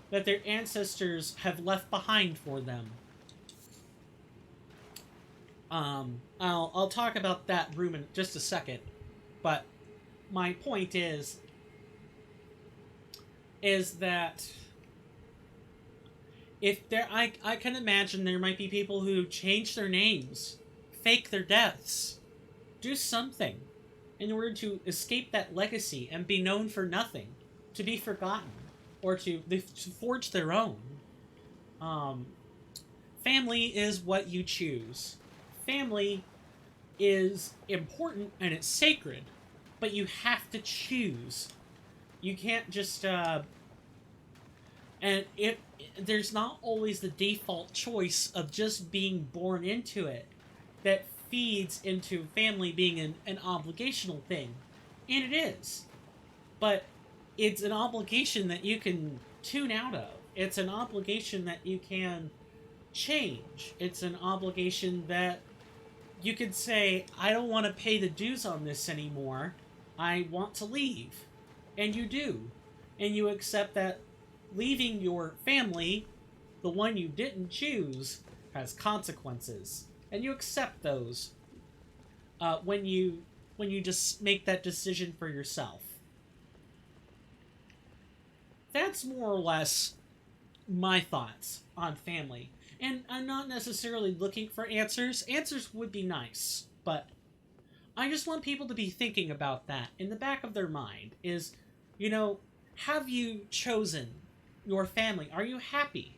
that their ancestors have left behind for them. I'll talk about that room in just a second, but my point is, is that if there, I can imagine there might be people who change their names, fake their deaths, do something in order to escape that legacy and be known for nothing, to be forgotten, or to forge their own. Um, Family is what you choose. Family is important and it's sacred, but you have to choose. You can't just and it there's not always the default choice of just being born into it that feeds into family being an obligational thing. And it is. But it's an obligation that you can tune out of. It's an obligation that you can change. It's an obligation that you could say, I don't want to pay the dues on this anymore. I want to leave. And you do. And you accept that leaving your family, the one you didn't choose, has consequences. And you accept those when you just make that decision for yourself. That's more or less my thoughts on family. And I'm not necessarily looking for answers. Answers would be nice, but I just want people to be thinking about that in the back of their mind is, have you chosen your family? Are you happy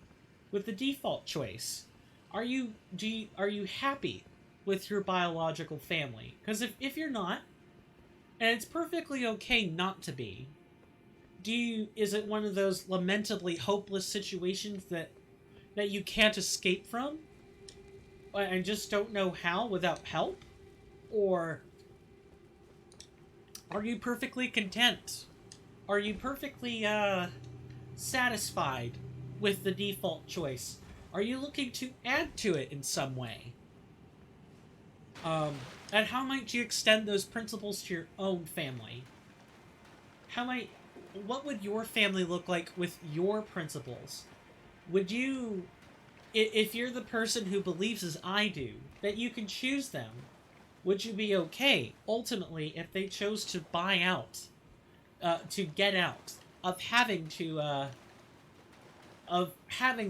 with the default choice? Are you happy with your biological family? Because if you're not, and it's perfectly okay not to be, is it one of those lamentably hopeless situations that you can't escape from and just don't know how without help? Or are you perfectly content? Are you perfectly satisfied with the default choice? Are you looking to add to it in some way? And how might you extend those principles to your own family? What would your family look like with your principles? Would you, if you're the person who believes as I do, that you can choose them, would you be okay, ultimately, if they chose to buy out, to get out, of having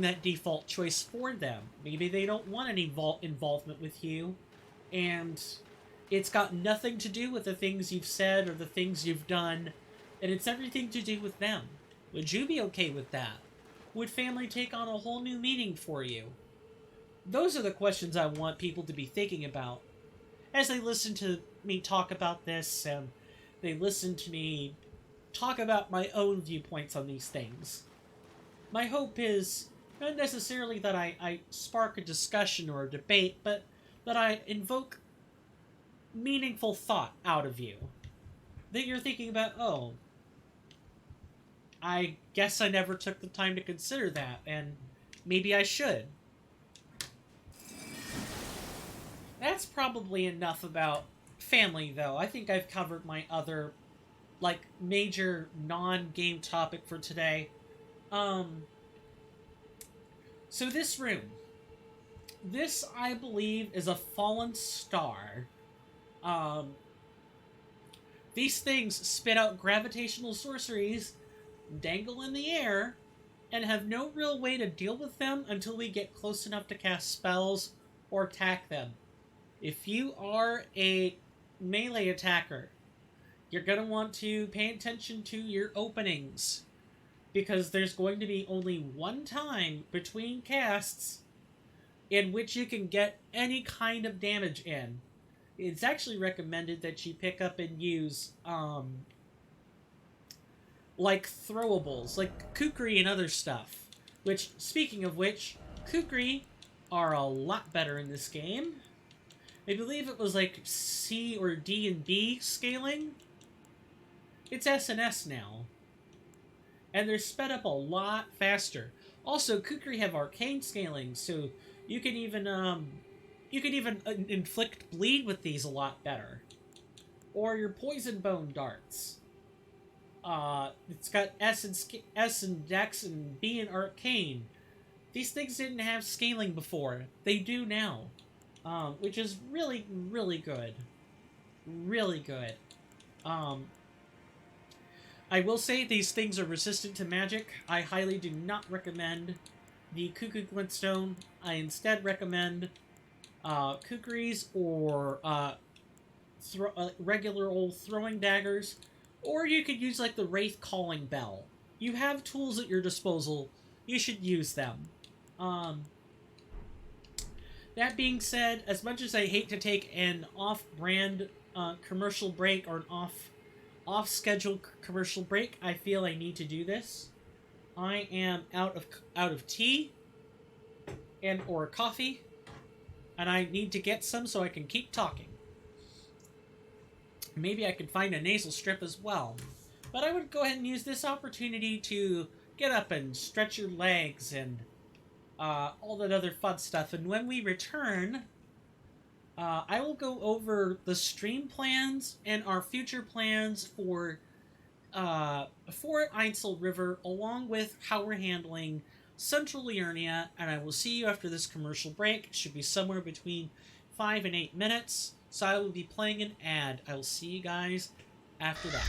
that default choice for them? Maybe they don't want any involvement with you, and it's got nothing to do with the things you've said or the things you've done, and it's everything to do with them. Would you be okay with that? Would family take on a whole new meaning for you? Those are the questions I want people to be thinking about as they listen to me talk about this, and they listen to me talk about my own viewpoints on these things. My hope is not necessarily that I spark a discussion or a debate, but that I invoke meaningful thought out of you. That you're thinking about, oh, I guess I never took the time to consider that, and maybe I should. That's probably enough about family, though. I think I've covered my other, major non-game topic for today. So this room. This, I believe, is a fallen star. These things spit out gravitational sorceries, dangle in the air, and have no real way to deal with them until we get close enough to cast spells or attack them. If you are a melee attacker, you're going to want to pay attention to your openings, because there's going to be only one time between casts in which you can get any kind of damage in. It's actually recommended that you pick up and use, throwables, like kukri and other stuff. Which, speaking of which, kukri are a lot better in this game. I believe it was C or D and D scaling. It's S and S now. And they're sped up a lot faster. Also, kukri have arcane scaling, so you can even inflict bleed with these a lot better. Or your poison bone darts. It's got S and Dex and B and arcane. These things didn't have scaling before. They do now. Which is really, really good. Really good. I will say these things are resistant to magic. I highly do not recommend the Cuckoo Glintstone. I instead recommend kukris or regular old throwing daggers, or you could use like the Wraith Calling Bell. You have tools at your disposal. You should use them. Um, that being said, as much as I hate to take an off-brand commercial break or an off-schedule commercial break, I feel I need to do this. I am out of tea and or coffee, and I need to get some so I can keep talking. Maybe I could find a nasal strip as well. But I would go ahead and use this opportunity to get up and stretch your legs and all that other fun stuff. And when we return, I will go over the stream plans and our future plans for Einsel River, along with how we're handling Central Liurnia, and I will see you after this commercial break. It should be somewhere between 5 and 8 minutes, so I will be playing an ad. I will see you guys after that.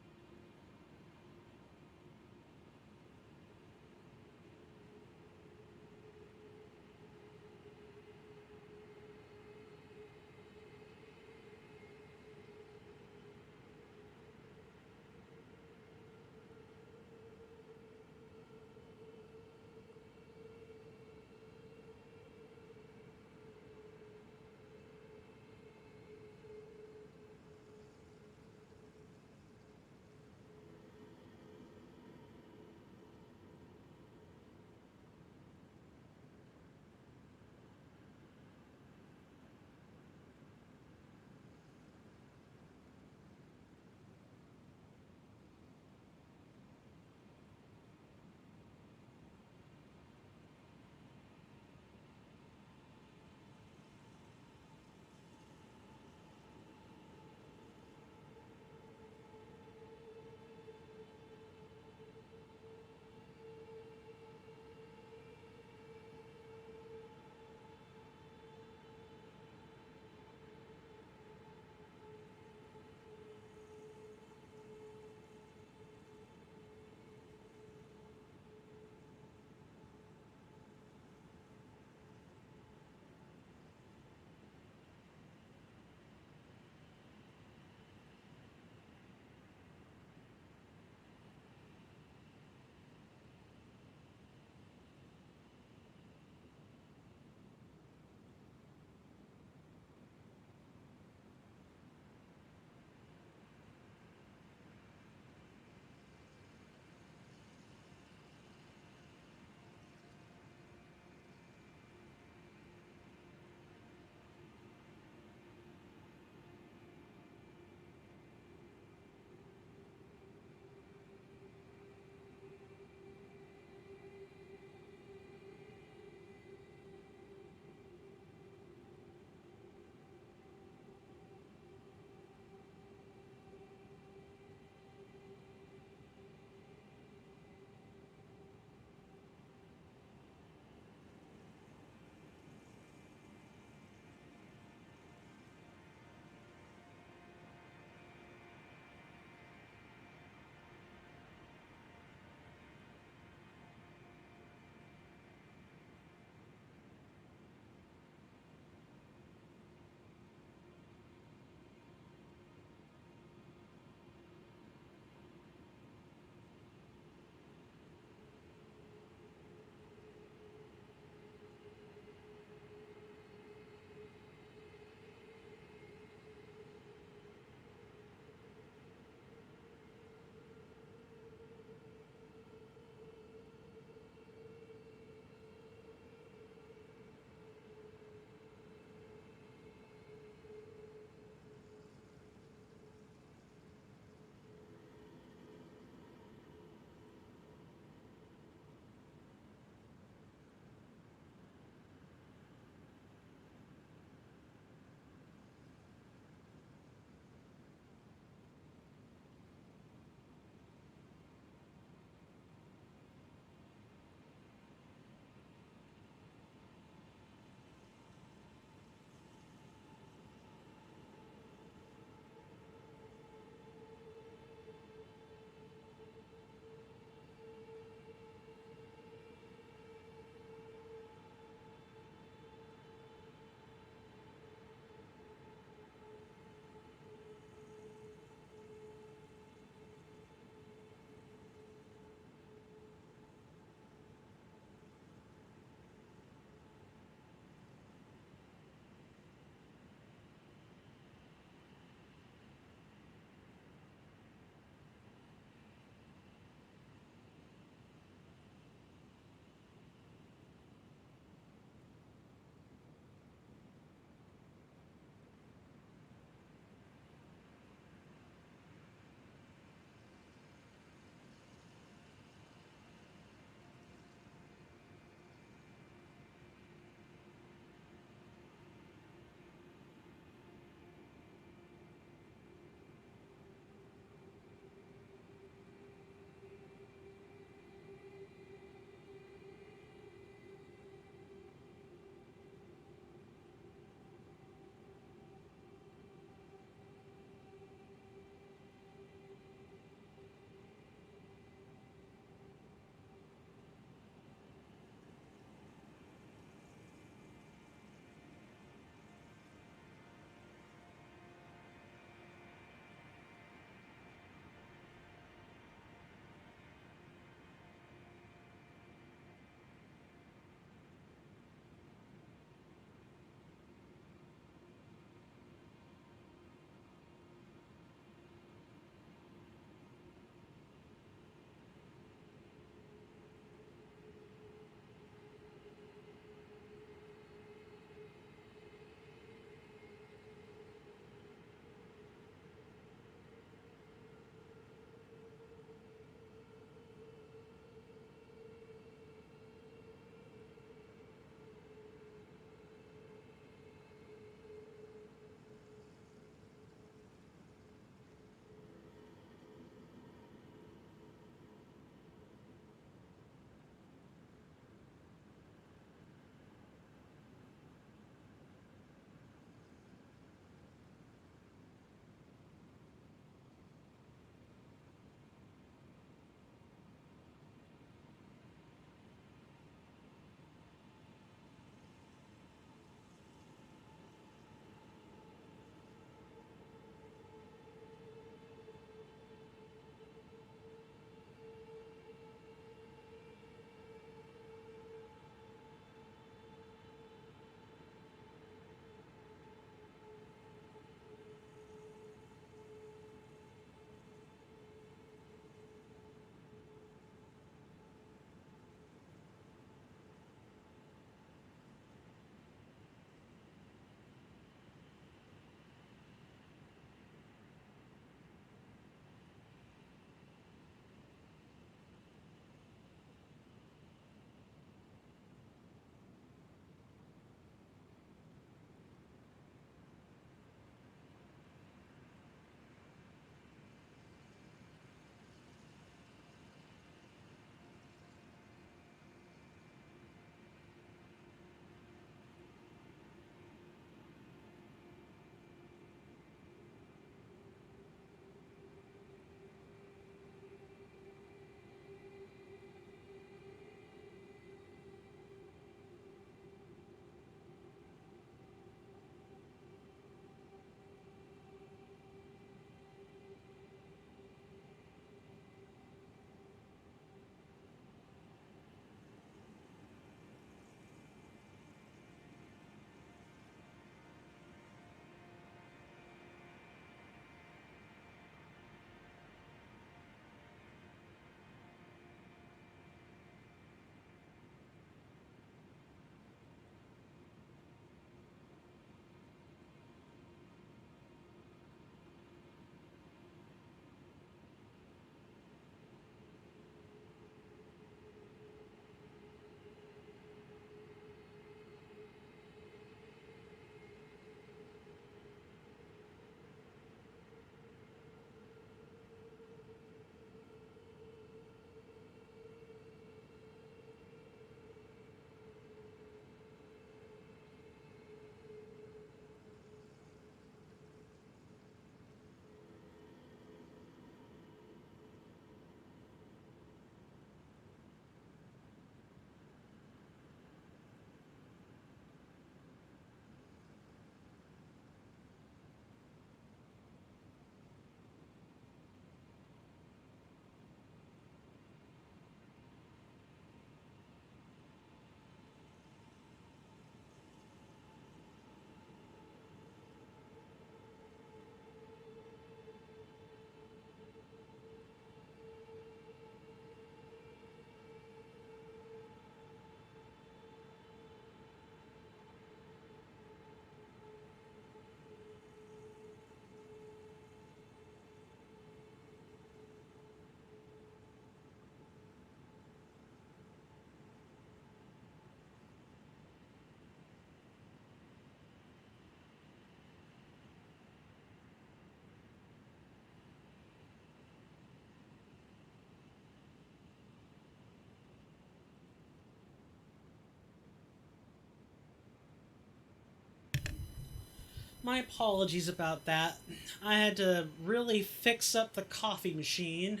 My apologies about that. I had to really fix up the coffee machine.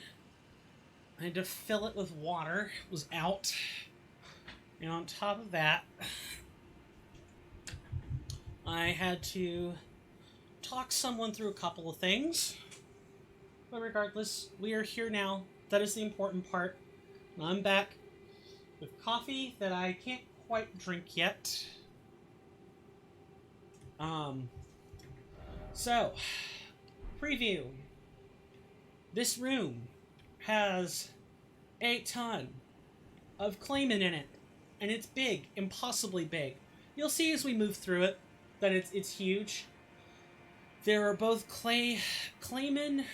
I had to fill it with water. It was out. And on top of that, I had to talk someone through a couple of things. But regardless, we are here now. That is the important part. I'm back with coffee that I can't quite drink yet. So, preview. This room has a ton of claymore in it, and it's big, impossibly big. You'll see as we move through it that it's huge. There are both claymore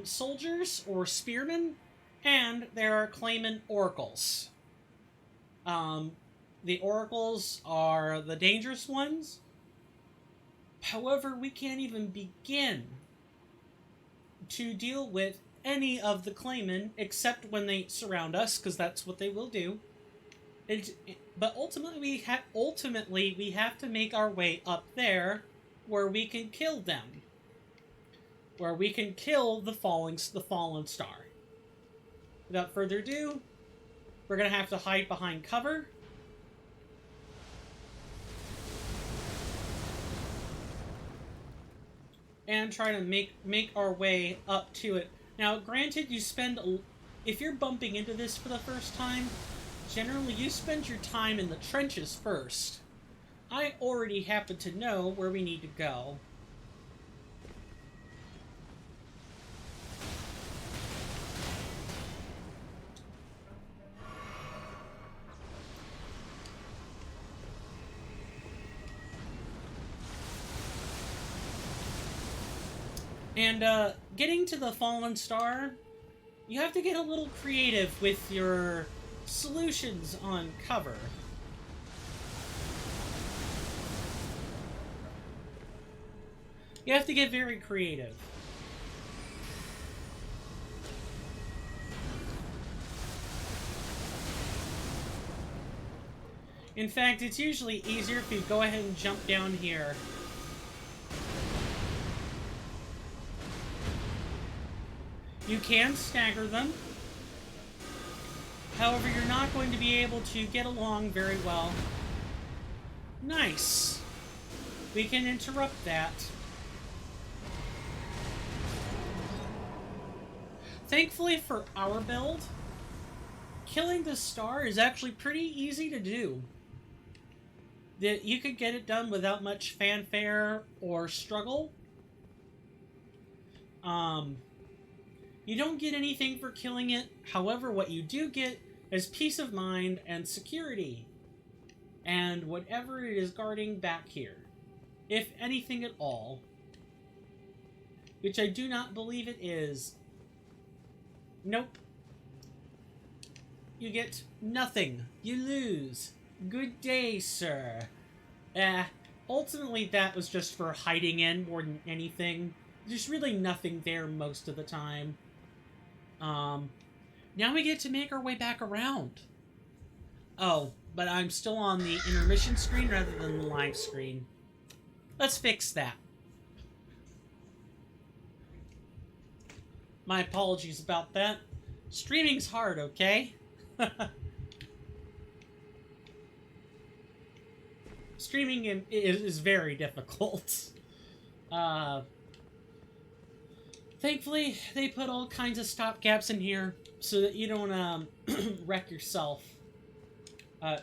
soldiers or spearmen, and there are claymore oracles. The oracles are the dangerous ones. However, we can't even begin to deal with any of the claymore except when they surround us, because that's what they will do. But ultimately, we have to make our way up there, where we can kill them, where we can kill the fallen star. Without further ado, we're gonna have to hide behind cover. And try to make our way up to it. Now, granted, if you're bumping into this for the first time, generally you spend your time in the trenches first. I already happen to know where we need to go. And, getting to the fallen star, you have to get a little creative with your solutions on cover. You have to get very creative. In fact, it's usually easier if you go ahead and jump down here. You can stagger them. However, you're not going to be able to get along very well. Nice. We can interrupt that. Thankfully for our build, killing the star is actually pretty easy to do. You could get it done without much fanfare or struggle. You don't get anything for killing it. However, what you do get is peace of mind and security. And whatever it is guarding back here. If anything at all. Which I do not believe it is. Nope. You get nothing. You lose. Good day, sir. Ultimately that was just for hiding in more than anything. There's really nothing there most of the time. Now we get to make our way back around. Oh, but I'm still on the intermission screen rather than the live screen. Let's fix that. My apologies about that. Streaming's hard, okay? Streaming is very difficult. Thankfully, they put all kinds of stopgaps in here so that you don't wreck yourself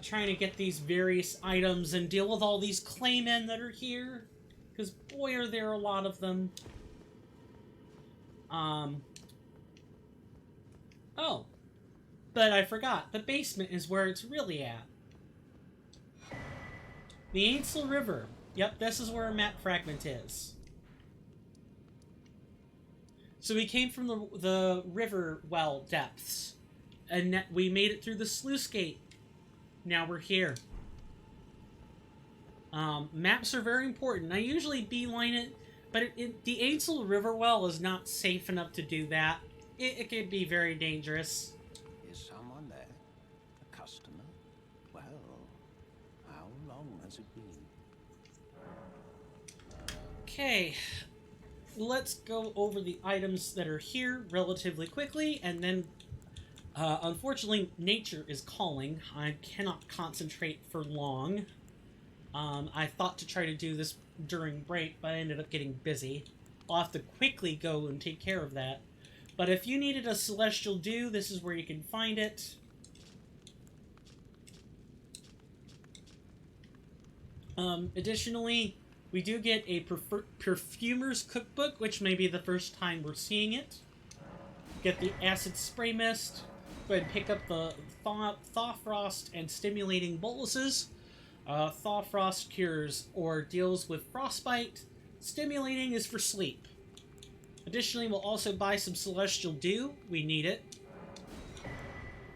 trying to get these various items and deal with all these claymen that are here. Because, boy, are there a lot of them. Oh. But I forgot. The basement is where it's really at. The Ainsel River. Yep, this is where a map fragment is. So we came from the river well depths. And we made it through the sluice gate. Now we're here. Maps are very important. I usually beeline it, but the Ainsel River well is not safe enough to do that. It could be very dangerous. Is someone there? A customer? Well, how long has it been? Okay, let's go over the items that are here relatively quickly, and then, unfortunately, nature is calling. I cannot concentrate for long. I thought to try to do this during break, but I ended up getting busy. I'll have to quickly go and take care of that. But if you needed a celestial dew, this is where you can find it. Additionally, we do get a perfumer's cookbook, which may be the first time we're seeing it. Get the acid spray mist. Go ahead and pick up the thaw frost and stimulating boluses. Thaw frost cures or deals with frostbite. Stimulating is for sleep. Additionally, we'll also buy some celestial dew. We need it.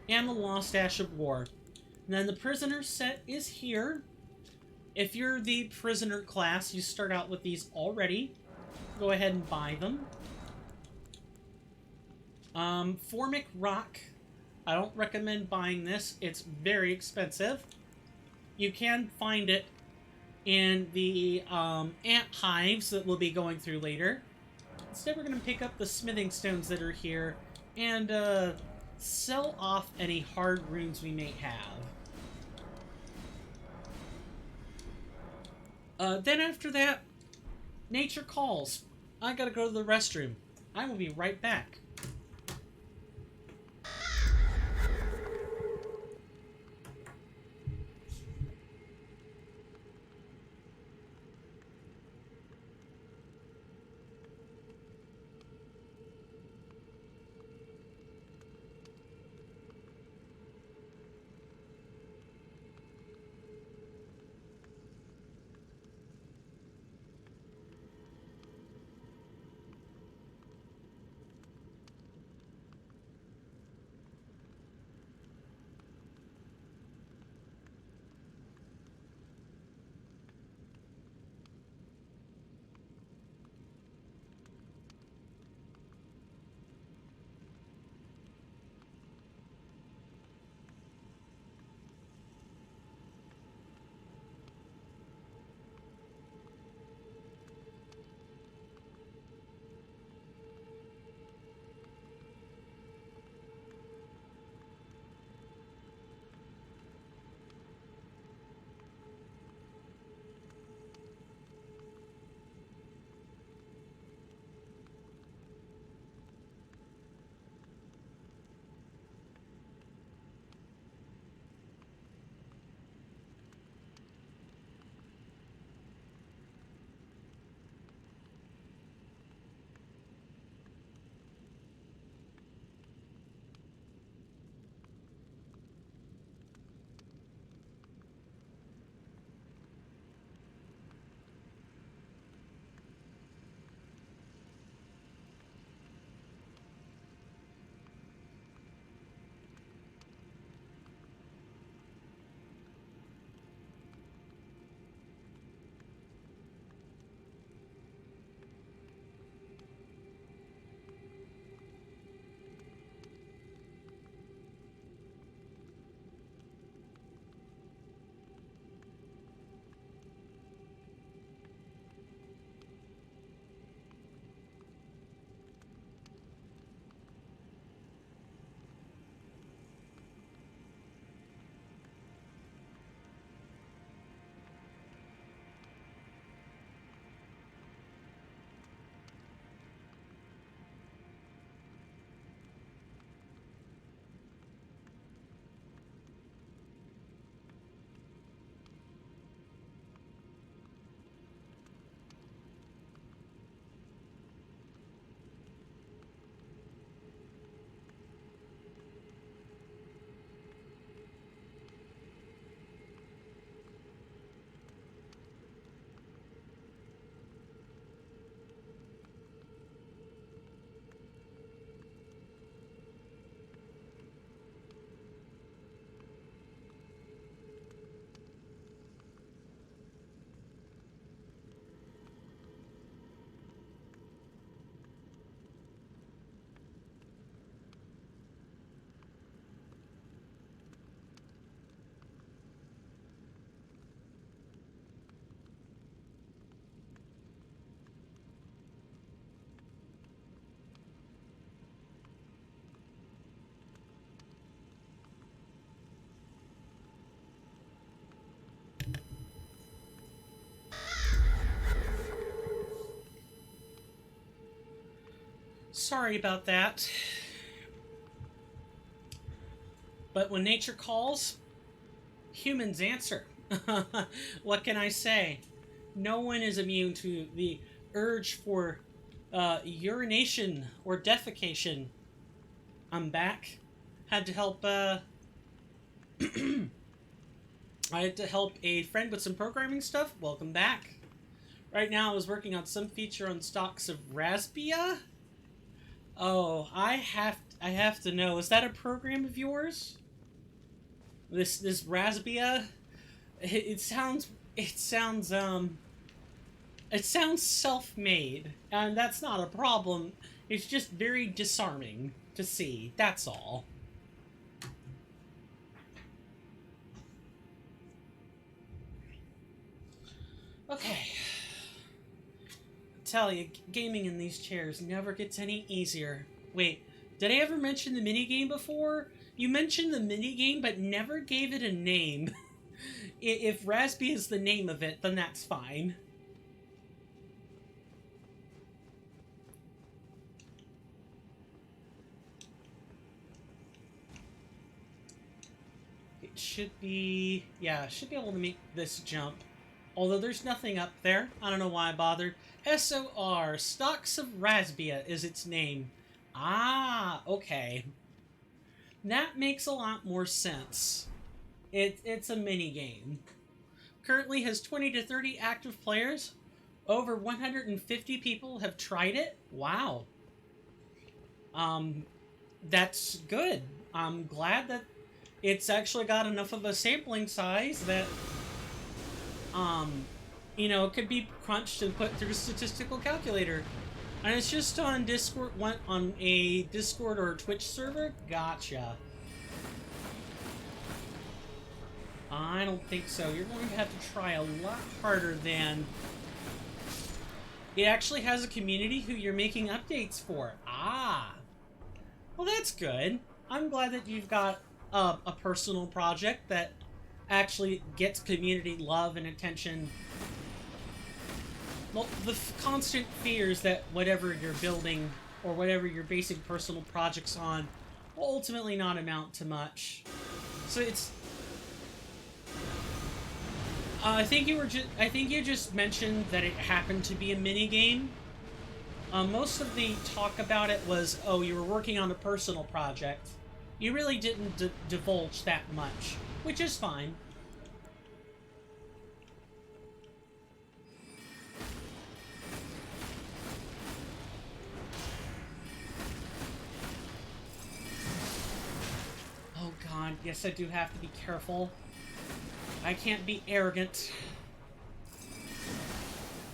And the lost ash of war. And then the prisoner set is here. If you're the prisoner class, you start out with these already. Go ahead and buy them. Formic rock. I don't recommend buying this. It's very expensive. You can find it in the ant hives that we'll be going through later. Instead, we're going to pick up the smithing stones that are here and sell off any hard runes we may have. Then after that, nature calls. I gotta go to the restroom. I will be right back. sorry about that. But when nature calls, humans answer. What can I say? No one is immune to the urge for urination or defecation. I'm back. Had to help, I had to help a friend with some programming stuff. Welcome back. Right now I was working on some feature on stocks of Raspia. Oh, I have to know. Is that a program of yours? This Raspia? It sounds self-made, and that's not a problem. It's just very disarming to see. That's all. Okay. I tell you, gaming in these chairs never gets any easier. Wait, did I ever mention the minigame before? You mentioned the minigame, but never gave it a name. If Raspy is the name of it, then that's fine. It should be... yeah, I should be able to make this jump. Although there's nothing up there. I don't know why I bothered. SOR, Stocks of Raspia is its name. Ah, okay. That makes a lot more sense. It's a mini-game. Currently has 20 to 30 active players. Over 150 people have tried it. Wow. That's good. I'm glad that it's actually got enough of a sampling size that you know, it could be crunched and put through a statistical calculator. And it's just on Discord, on a Discord or Twitch server? Gotcha. I don't think so. You're going to have to try a lot harder than... It actually has a community who you're making updates for. Ah! Well, that's good. I'm glad that you've got a personal project that actually gets community love and attention. Well, the constant fears that whatever you're building or whatever you're basing personal projects on will ultimately not amount to much. So it's... I think you just mentioned that it happened to be a mini game. Most of the talk about it was, oh, you were working on a personal project. You really didn't divulge that much, which is fine. Oh god, yes I do have to be careful. I can't be arrogant.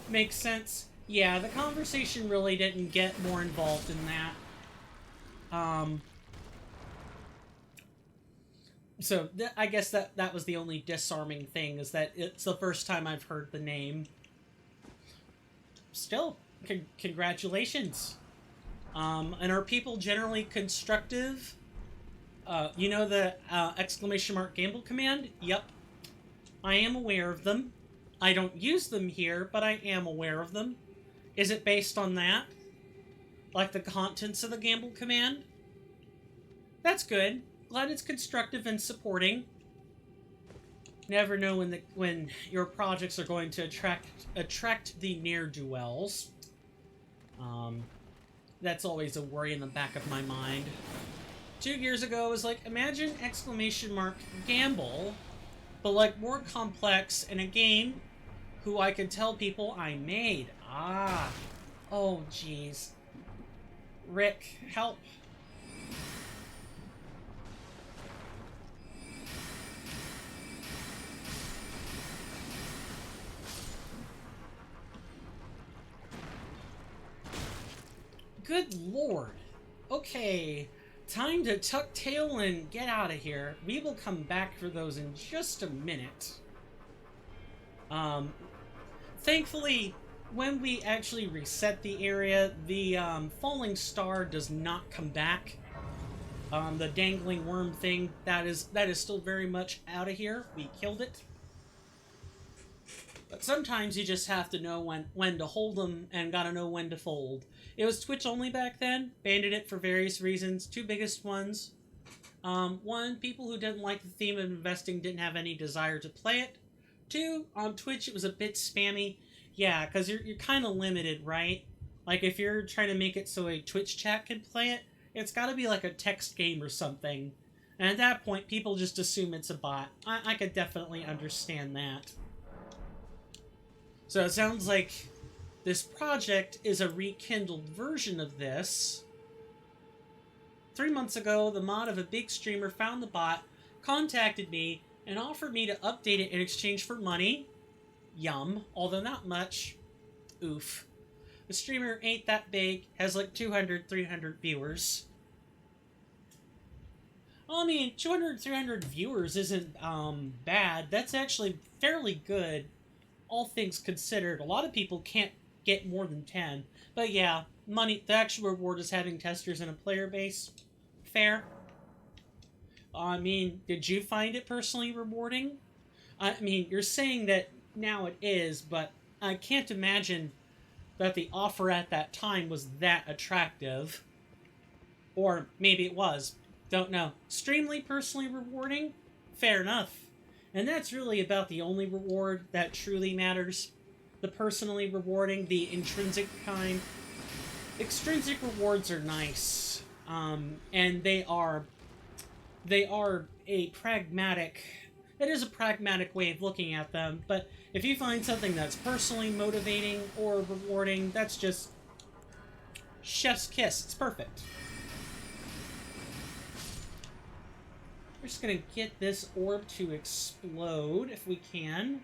Makes sense. Yeah, the conversation really didn't get more involved in that. So, I guess that was the only disarming thing, is that it's the first time I've heard the name. Still, congratulations. And are people generally constructive? You know the !gamble command? Yep. I am aware of them. I don't use them here, but I am aware of them. Is it based on that? Like the contents of the gamble command? That's good. Glad it's constructive and supporting. Never know when your projects are going to attract the ne'er-do-wells. That's always a worry in the back of my mind. 2 years ago, I was like, imagine !gamble, but like more complex in a game who I could tell people I made. Ah. Oh, jeez. Rick, help. Good lord. Okay. Time to tuck tail and get out of here. We will come back for those in just a minute. Thankfully, when we actually reset the area, the falling star does not come back. The dangling worm thing, that is still very much out of here. We killed it. But sometimes you just have to know when to hold them and gotta know when to fold. It was Twitch only back then, banned it for various reasons. Two biggest ones. One, people who didn't like the theme of investing didn't have any desire to play it. Two, on Twitch it was a bit spammy. Yeah, because you're kind of limited, right? Like, if you're trying to make it so a Twitch chat can play it, it's gotta be like a text game or something. And at that point, people just assume it's a bot. I could definitely understand that. So it sounds like this project is a rekindled version of this. 3 months ago, the mod of a big streamer found the bot, contacted me, and offered me to update it in exchange for money. Yum. Although not much. Oof. The streamer ain't that big, has like 200, 300 viewers. Well, I mean, 200, 300 viewers isn't bad. That's actually fairly good, all things considered. A lot of people can't get more than 10. But yeah, money, the actual reward is having testers and a player base. Fair. I mean, did you find it personally rewarding? I mean, you're saying that now it is, but I can't imagine that the offer at that time was that attractive. Or maybe it was. Don't know. Extremely personally rewarding? Fair enough. And that's really about the only reward that truly matters. The personally rewarding, the intrinsic kind. Extrinsic rewards are nice. And they are a pragmatic... It is a pragmatic way of looking at them, but if you find something that's personally motivating or rewarding, that's just chef's kiss. It's perfect. We're just gonna get this orb to explode if we can.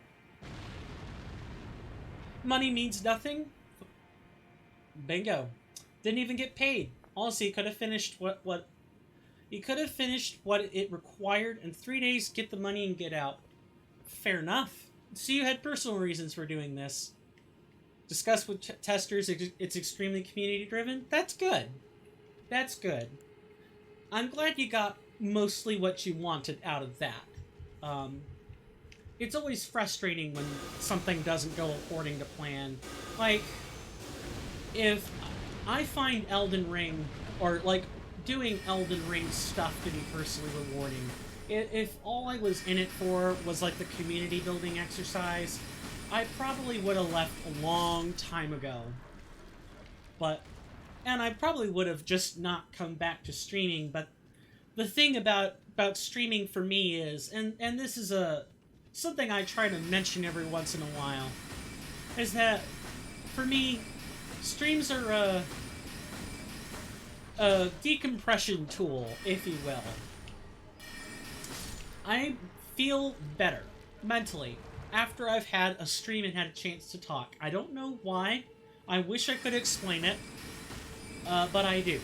Money means nothing. Bingo. Didn't even get paid. Also, you could have finished what it required in 3 days, get the money and get out. Fair enough. So you had personal reasons for doing this. Discuss with testers, it's extremely community driven. That's good. That's good. I'm glad you got mostly what you wanted out of that. It's always frustrating when something doesn't go according to plan. Like, if I find Elden Ring, or like doing Elden Ring stuff to be personally rewarding, if all I was in it for was like the community building exercise, I probably would have left a long time ago. And I probably would have just not come back to streaming, but the thing about streaming for me is, and this is something I try to mention every once in a while, is that for me, streams are a decompression tool, if you will. I feel better, mentally, after I've had a stream and had a chance to talk. I don't know why. I wish I could explain it, but I do.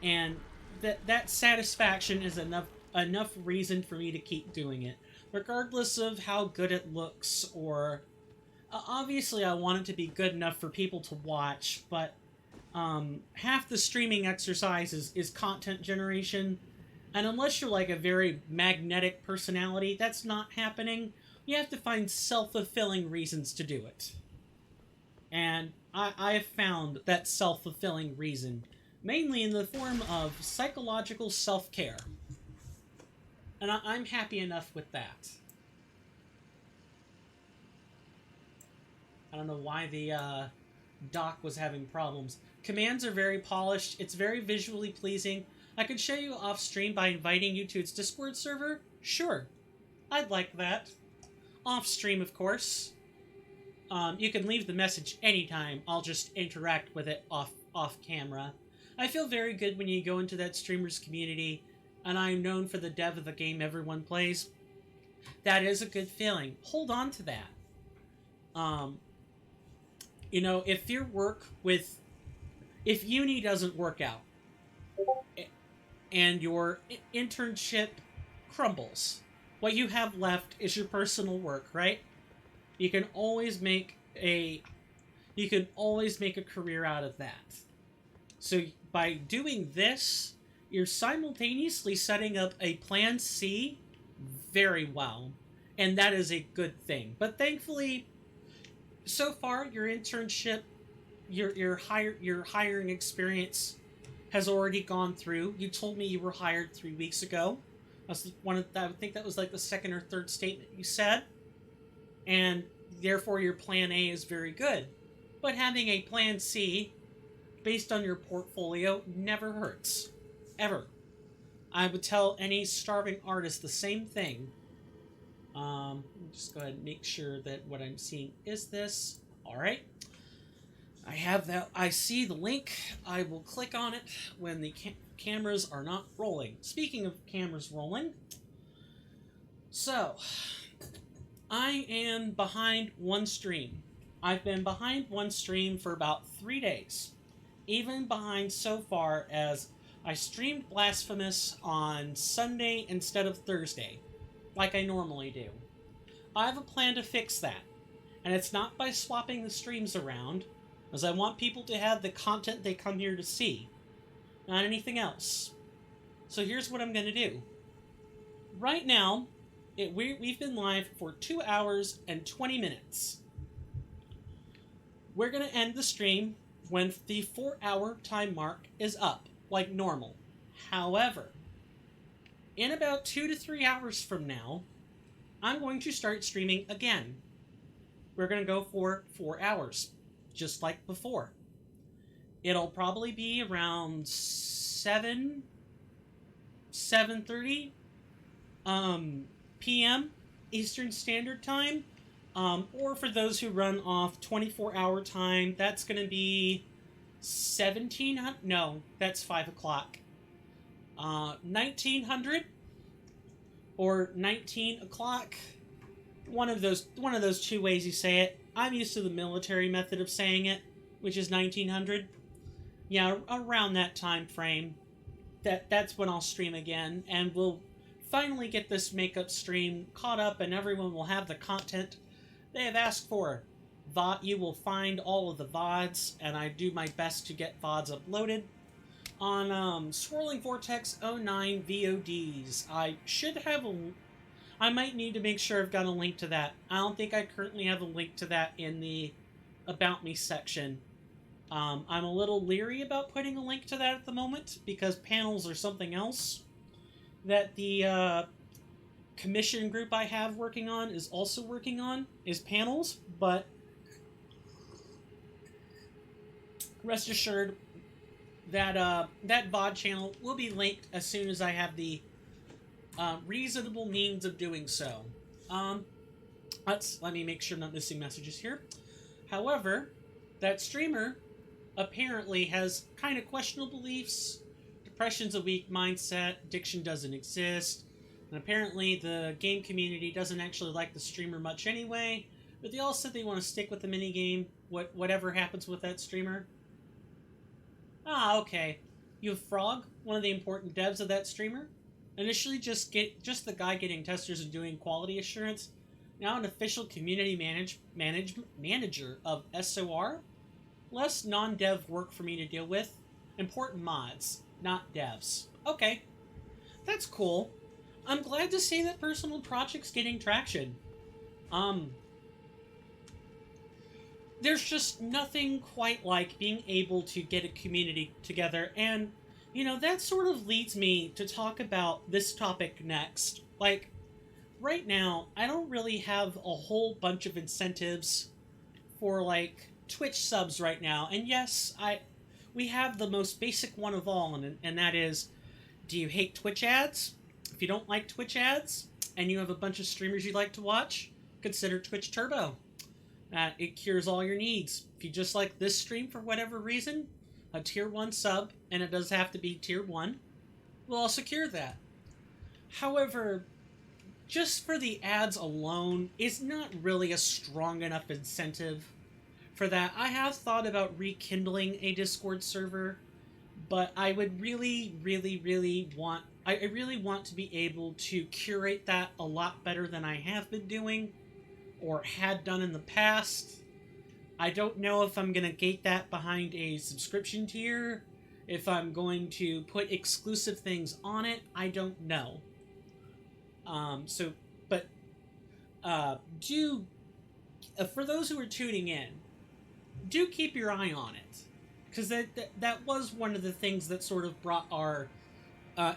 And that satisfaction is enough reason for me to keep doing it, regardless of how good it looks, or... obviously I want it to be good enough for people to watch, but half the streaming exercise is content generation, and unless you're like a very magnetic personality, that's not happening. You have to find self-fulfilling reasons to do it. And I have found that self-fulfilling reason, mainly in the form of psychological self-care. And I'm happy enough with that. I don't know why the dock was having problems. Commands are very polished. It's very visually pleasing. I could show you off stream by inviting you to its Discord server. Sure. I'd like that. Off stream, of course. You can leave the message anytime. I'll just interact with it off camera. I feel very good when you go into that streamer's community, and I'm known for the dev of the game everyone plays. That is a good feeling. Hold on to that. You know, if uni doesn't work out, and your internship crumbles, what you have left is your personal work, right? You can always make a career out of that. So by doing this, you're simultaneously setting up a plan C very well. and that is a good thing. But thankfully, so far, your internship, your hiring experience has already gone through. You told me you were hired 3 weeks ago. That's one of I think that was like the second or third statement you said, and therefore your plan A is very good. But having a plan C based on your portfolio never hurts, ever. I would tell any starving artist the same thing. Just go ahead and make sure that what I'm seeing is this. All right. I have that. I see the link. I will click on it when the cameras are not rolling. Speaking of cameras rolling, so I am behind one stream. I've been behind one stream for about 3 days. Even behind so far as I streamed Blasphemous on Sunday instead of Thursday, like I normally do. I have a plan to fix that, and it's not by swapping the streams around, as I want people to have the content they come here to see, not anything else. So here's what I'm going to do. Right now, we've been live for 2 hours and 20 minutes. We're going to end the stream when the 4-hour time mark is up, like normal. However, in about 2 to 3 hours from now, I'm going to start streaming again. We're going to go for 4 hours, just like before. It'll probably be around 7:30 p.m. Eastern Standard Time. Or for those who run off 24-hour time, that's going to be 1700. No, that's 5 o'clock. 1900 or 19 o'clock. One of those two ways you say it. I'm used to the military method of saying it, which is 1900. Yeah, around that time frame. That's when I'll stream again, and we'll finally get this makeup stream caught up, and everyone will have the content they have asked for. You will find all of the VODs, and I do my best to get VODs uploaded on Swirling Vortex 09 VODs. I might need to make sure I've got a link to that. I don't think I currently have a link to that in the About Me section. I'm a little leery about putting a link to that at the moment, because panels are something else that the commission group I have working on is also working on, is panels, but rest assured that that VOD channel will be linked as soon as I have the reasonable means of doing so. Let me make sure I'm not missing messages here. However, that streamer apparently has kind of questionable beliefs. Depression's a weak mindset, addiction doesn't exist, and apparently the game community doesn't actually like the streamer much anyway, but they all said they want to stick with the minigame, whatever happens with that streamer. Ah, okay. You have Frog, one of the important devs of that streamer. Initially just the guy getting testers and doing quality assurance. Now an official community manager of SOR. Less non-dev work for me to deal with. Important mods, not devs. Okay. That's cool. I'm glad to see that personal project's getting traction. There's just nothing quite like being able to get a community together, and, you know, that sort of leads me to talk about this topic next. Like, right now, I don't really have a whole bunch of incentives for, like, Twitch subs right now, and yes, we have the most basic one of all, and that is, do you hate Twitch ads? If you don't like Twitch ads, and you have a bunch of streamers you'd like to watch, consider Twitch Turbo. It cures all your needs. If you just like this stream for whatever reason, a tier 1 sub, and it does have to be tier 1, will also cure that. However, just for the ads alone is not really a strong enough incentive for that. I have thought about rekindling a Discord server, but I would really want to be able to curate that a lot better than I have been doing, or had done in the past. I don't know if I'm going to gate that behind a subscription tier, if I'm going to put exclusive things on it, I don't know. But do for those who are tuning in, do keep your eye on it, because that was one of the things that sort of brought our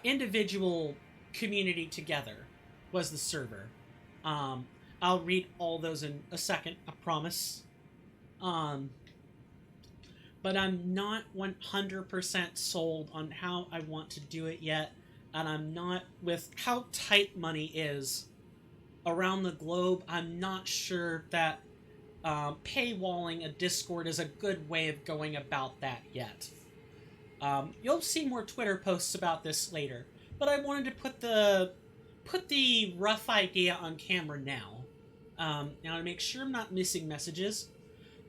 individual community together, was the server. I'll read all those in a second, I promise. But I'm not 100% sold on how I want to do it yet, and I'm not, with how tight money is around the globe, I'm not sure that paywalling a Discord is a good way of going about that yet. You'll see more Twitter posts about this later, but I wanted to put the rough idea on camera now. Now to make sure I'm not missing messages.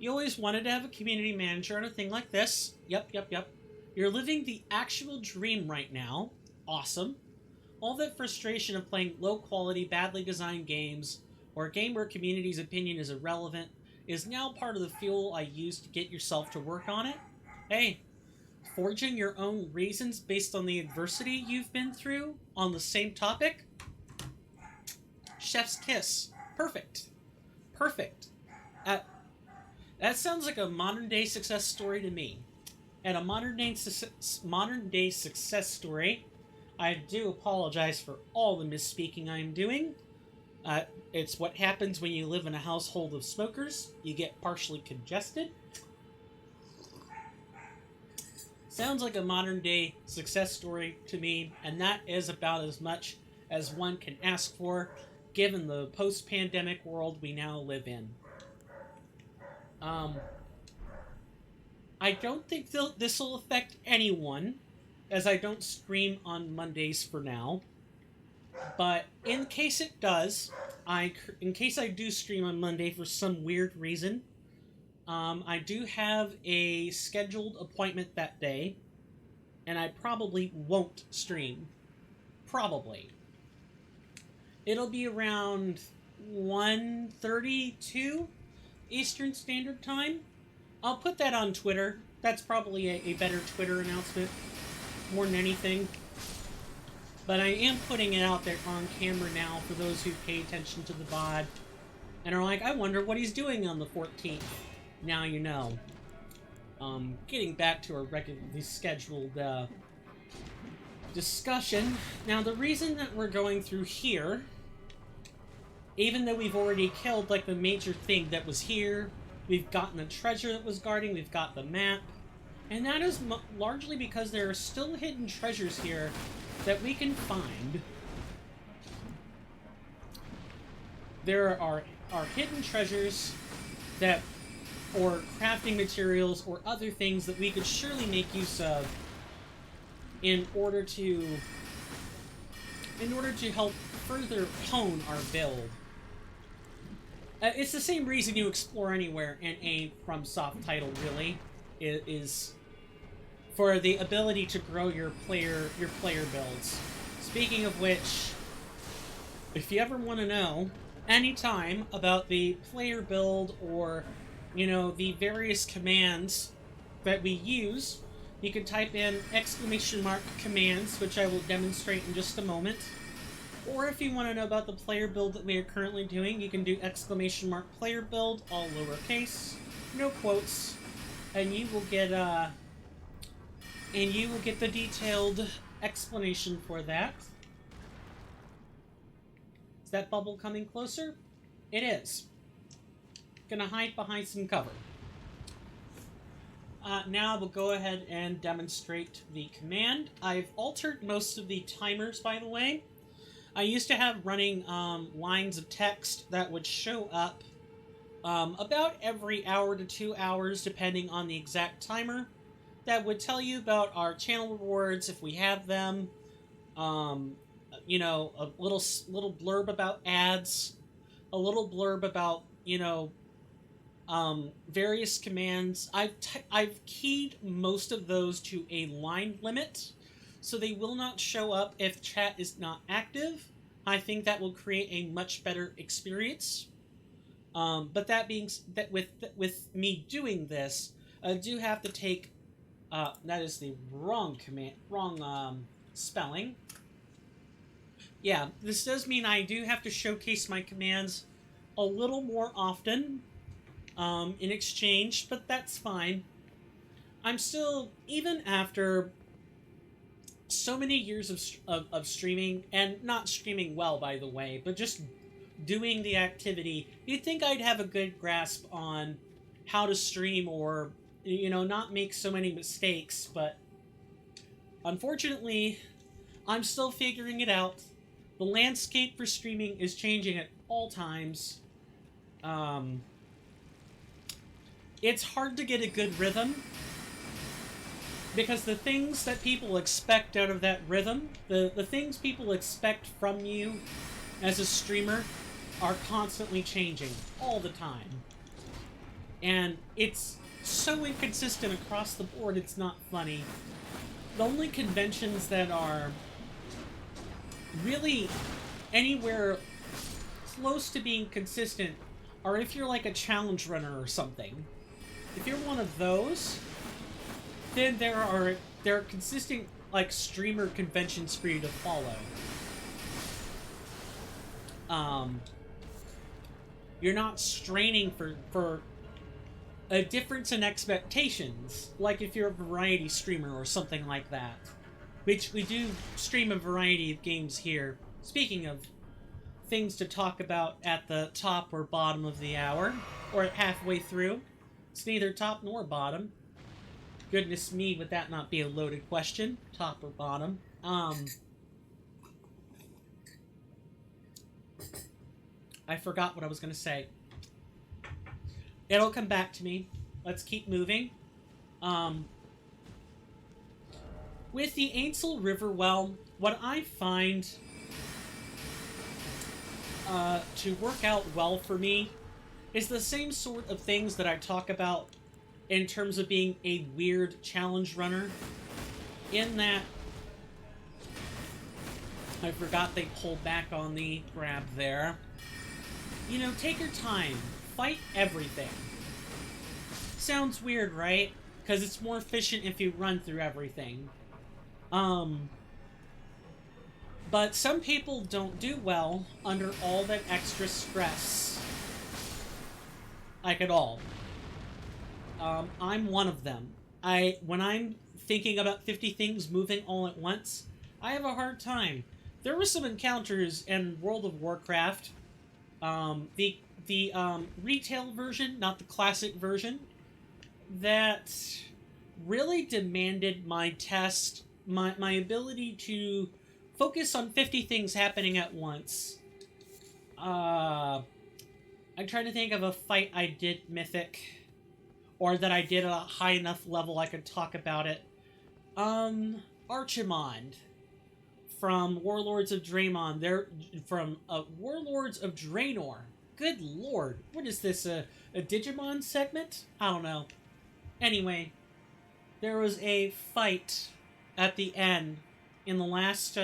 You always wanted to have a community manager on a thing like this. Yep. You're living the actual dream right now. Awesome. All that frustration of playing low-quality, badly designed games, or a game where community's opinion is irrelevant, is now part of the fuel I use to get yourself to work on it. Hey, forging your own reasons based on the adversity you've been through on the same topic? Chef's kiss. Perfect. That sounds like a modern-day success story to me. And a modern-day success story, I do apologize for all the misspeaking I'm doing. It's what happens when you live in a household of smokers. You get partially congested. Sounds like a modern-day success story to me, and that is about as much as one can ask for, given the post-pandemic world we now live in. I don't think this will affect anyone, as I don't stream on Mondays for now. But in case it does, in case I do stream on Monday for some weird reason, I do have a scheduled appointment that day, and I probably won't stream. Probably. It'll be around 1:32 Eastern Standard Time. I'll put that on Twitter. That's probably a better Twitter announcement, more than anything. But I am putting it out there on camera now for those who pay attention to the VOD and are like, I wonder what he's doing on the 14th. Now you know. Getting back to our regularly scheduled discussion. Now, the reason that we're going through here, even though we've already killed, like, the major thing that was here, we've gotten the treasure that was guarding, we've got the map, and that is largely because there are still hidden treasures here that we can find. There are hidden treasures that, or crafting materials, or other things that we could surely make use of in order to help further hone our build. It's the same reason you explore anywhere in a FromSoft title, really, is for the ability to grow your player builds. Speaking of which, if you ever want to know anytime about the player build or, you know, the various commands that we use, you can type in !commands, which I will demonstrate in just a moment. Or if you want to know about the player build that we are currently doing, you can do !player build, all lowercase, no quotes, and you will get the detailed explanation for that. Is that bubble coming closer? It is. Gonna hide behind some cover. Now we'll go ahead and demonstrate the command. I've altered most of the timers, by the way. I used to have running lines of text that would show up about every hour to 2 hours, depending on the exact timer, that would tell you about our channel rewards, if we have them, you know, a little blurb about ads, a little blurb about, you know, various commands. I've keyed most of those to a line limit, so they will not show up if chat is not active. I think that will create a much better experience. But that being that, with me doing this, I do have to take. That is the wrong spelling. Yeah, this does mean I do have to showcase my commands a little more often in exchange, but that's fine. I'm still, even after so many years of streaming, and not streaming well, by the way, but just doing the activity, you'd think I'd have a good grasp on how to stream or, not make so many mistakes, but unfortunately, I'm still figuring it out. The landscape for streaming is changing at all times. It's hard to get a good rhythm because the things that people expect out of that rhythm, the things people expect from you as a streamer, are constantly changing all the time. And it's so inconsistent across the board, it's not funny. The only conventions that are really anywhere close to being consistent are if you're like a challenge runner or something. If you're one of those, then there are consistent like streamer conventions for you to follow. You're not straining for a difference in expectations, like if you're a variety streamer or something like that. Which we do stream a variety of games here. Speaking of things to talk about at the top or bottom of the hour, or halfway through, it's neither top nor bottom. Goodness me, would that not be a loaded question? Top or bottom? I forgot what I was going to say. It'll come back to me. Let's keep moving. With the Ainsel River well, what I find to work out well for me is the same sort of things that I talk about in terms of being a weird challenge runner. In that, I forgot they pulled back on the grab there. Take your time. Fight everything. Sounds weird, right? Because it's more efficient if you run through everything. But some people don't do well under all that extra stress. Like at all. I'm one of them. When I'm thinking about 50 things moving all at once, I have a hard time. There were some encounters in World of Warcraft, the retail version, not the classic version, that really demanded my my ability to focus on 50 things happening at once. I'm trying to think of a fight I did Mythic, or that I did at a high enough level I could talk about it. Archimond from Warlords of Draymond. They're from Warlords of Draenor. Good lord, what is this, a Digimon segment? I don't know. Anyway, there was a fight at the end in the last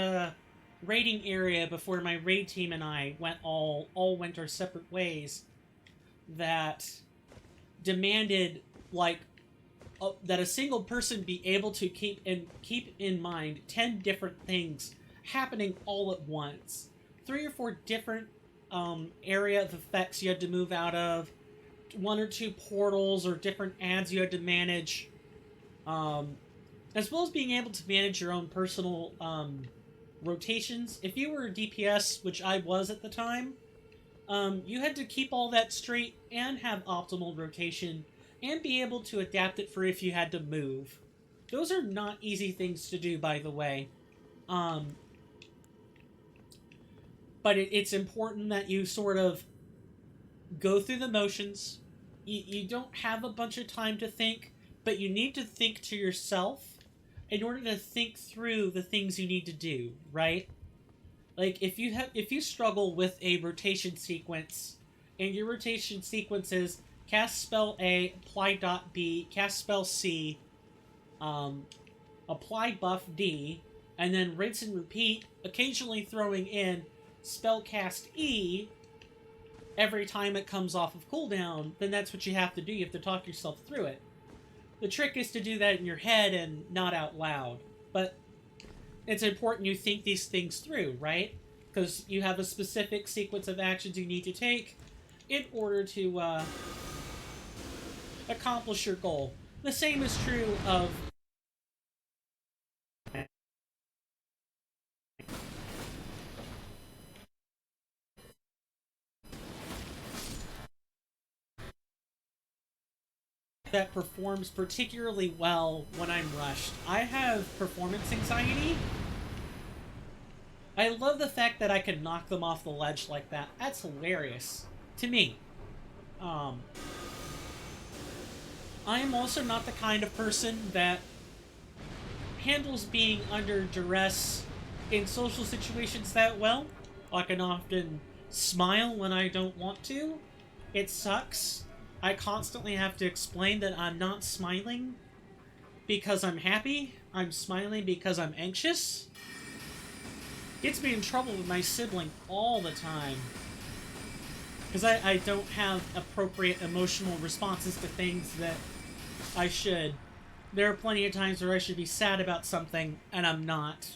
raiding area before my raid team and I all went our separate ways, that demanded that a single person be able to keep in mind 10 different things happening all at once. 3 or 4 different area of effects you had to move out of, 1 or 2 portals or different ads you had to manage, as well as being able to manage your own personal rotations. If you were a DPS, which I was at the time, you had to keep all that straight and have optimal rotation and be able to adapt it for if you had to move. Those are not easy things to do, by the way. But it's important that you sort of go through the motions. You don't have a bunch of time to think, but you need to think to yourself in order to think through the things you need to do, right? Like, if you struggle with a rotation sequence, and your rotation sequence is cast spell A, apply dot B, cast spell C, apply buff D, and then rinse and repeat, occasionally throwing in spell cast E every time it comes off of cooldown, then that's what you have to do. You have to talk yourself through it. The trick is to do that in your head and not out loud. But it's important you think these things through, right? Because you have a specific sequence of actions you need to take, in order to accomplish your goal. The same is true of that performs particularly well when I'm rushed. I have performance anxiety. I love the fact that I can knock them off the ledge like that. That's hilarious to me. Um, I am also not the kind of person that handles being under duress in social situations that well. I can often smile when I don't want to. It sucks. I constantly have to explain that I'm not smiling because I'm happy. I'm smiling because I'm anxious. Gets me in trouble with my sibling all the time. Because I don't have appropriate emotional responses to things that I should. There are plenty of times where I should be sad about something, and I'm not.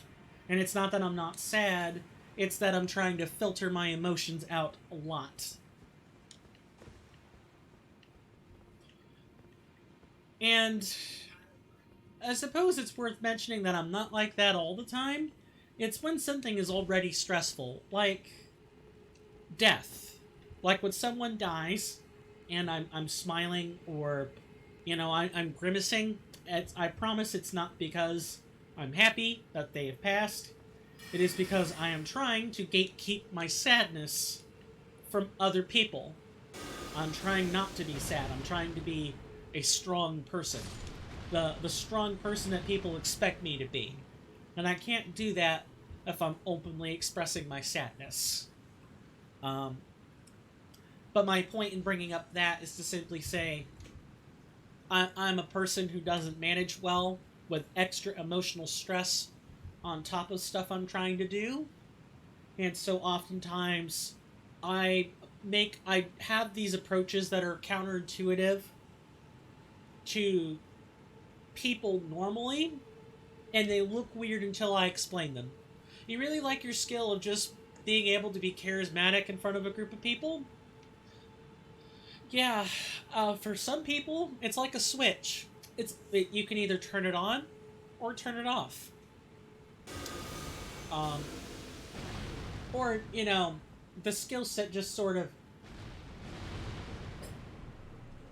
And it's not that I'm not sad, it's that I'm trying to filter my emotions out a lot. And I suppose it's worth mentioning that I'm not like that all the time. It's when something is already stressful, like death. Like when someone dies, and I'm smiling, or, I'm grimacing. I promise it's not because I'm happy that they have passed. It is because I am trying to gatekeep my sadness from other people. I'm trying not to be sad. I'm trying to be a strong person. The strong person that people expect me to be. And I can't do that if I'm openly expressing my sadness. But my point in bringing up that is to simply say I'm a person who doesn't manage well with extra emotional stress on top of stuff I'm trying to do. And so oftentimes I have these approaches that are counterintuitive to people normally, and they look weird until I explain them. You really like your skill of just being able to be charismatic in front of a group of people? Yeah, for some people, it's like a switch. You can either turn it on or turn it off. Um, or, the skill set just sort of...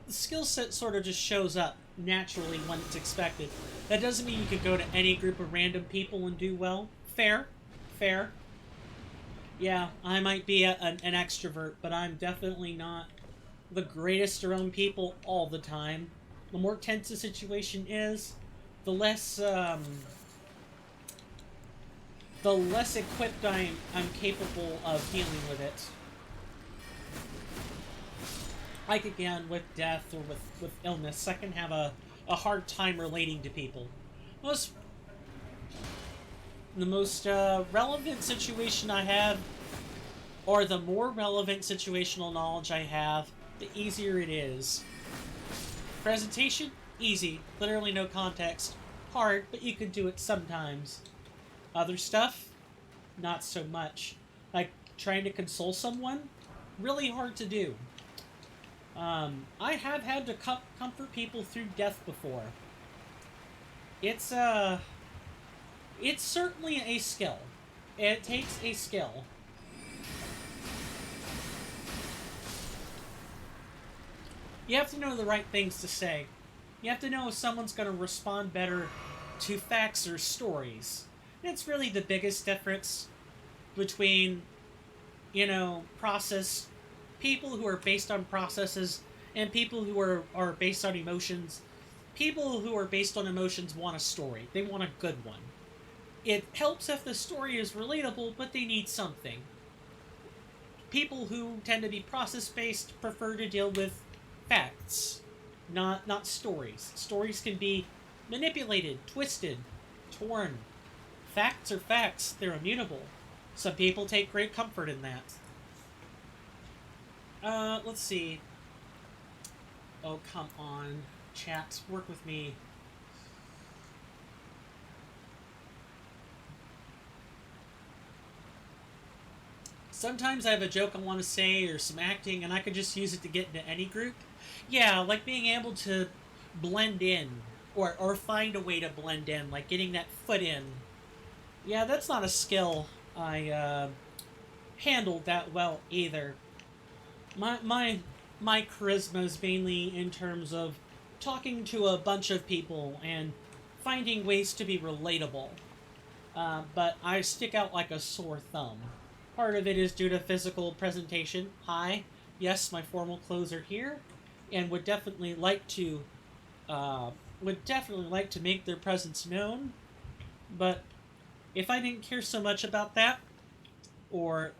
The skill set sort of just shows up naturally when it's expected. That doesn't mean you could go to any group of random people and do well. Fair. Fair. Yeah, I might be an extrovert, but I'm definitely not the greatest around people all the time. The more tense the situation is, the less equipped I'm capable of dealing with it. Like again, with death or with illness, I can have a hard time relating to people. The most relevant situation I have, or the more relevant situational knowledge I have, the easier it is. Presentation? Easy. Literally no context. Hard, but you can do it sometimes. Other stuff? Not so much. Like trying to console someone? Really hard to do. I have had to comfort people through death before. It's certainly a skill. It takes a skill. You have to know the right things to say. You have to know if someone's going to respond better to facts or stories. And it's really the biggest difference between, people who are based on processes and people who are based on emotions. People who are based on emotions want a story. They want a good one. It helps if the story is relatable, but they need something. People who tend to be process-based prefer to deal with facts, not stories. Stories can be manipulated, twisted, torn. Facts are facts. They're immutable. Some people take great comfort in that. Let's see. Oh, come on. Chat, work with me. Sometimes I have a joke I want to say or some acting, and I could just use it to get into any group. Yeah, like being able to blend in, or find a way to blend in, like getting that foot in. Yeah, that's not a skill I handled that well either. My charisma is mainly in terms of talking to a bunch of people and finding ways to be relatable. But I stick out like a sore thumb. Part of it is due to physical presentation. Hi, yes, my formal clothes are here, and would definitely like to make their presence known. But if I didn't care so much about that, or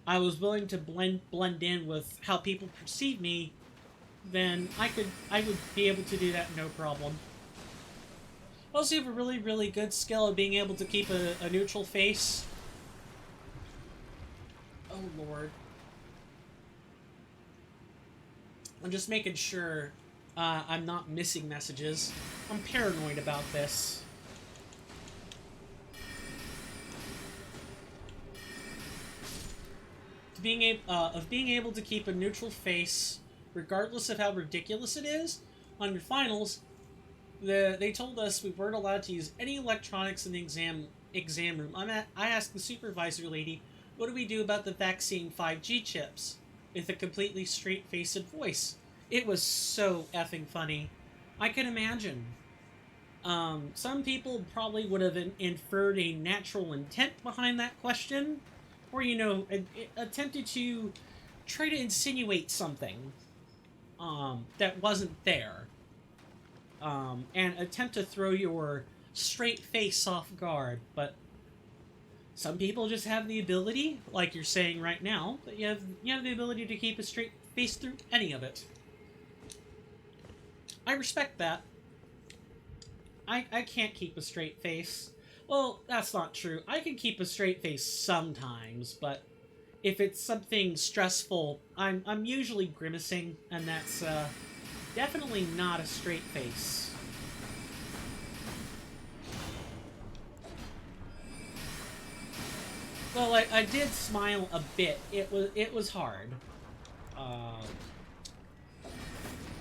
I was willing to blend in with how people perceive me, then I would be able to do that no problem. I also have a really good skill of being able to keep a neutral face. Oh lord. I'm just making sure I'm not missing messages. I'm paranoid about this. Being able to keep a neutral face, regardless of how ridiculous it is, on your finals, they told us we weren't allowed to use any electronics in the exam room. I asked the supervisor lady, what do we do about the vaccine 5G chips? With a completely straight-faced voice. It was so effing funny. I can imagine. Some people probably would have inferred a natural intent behind that question, or, you know, attempted to try to insinuate something that wasn't there, and attempt to throw your straight face off guard. But some people just have the ability, like you're saying right now, that you have the ability to keep a straight face through any of it. I respect that. I can't keep a straight face. Well, that's not true. I can keep a straight face sometimes, but if it's something stressful, I'm usually grimacing, and that's definitely not a straight face. Well, I did smile a bit. It was hard.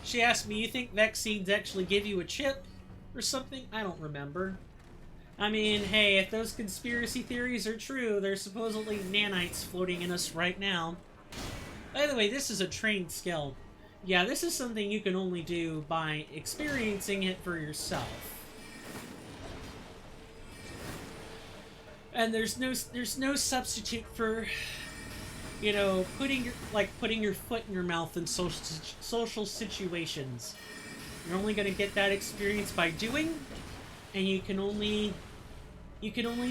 She asked me, you think vaccines actually give you a chip or something? I don't remember. I mean, hey, if those conspiracy theories are true, there's supposedly nanites floating in us right now. By the way, this is a trained skill. Yeah, this is something you can only do by experiencing it for yourself. And there's no substitute for, you know, putting your foot in your mouth in social situations. You're only gonna get that experience by doing, and you can only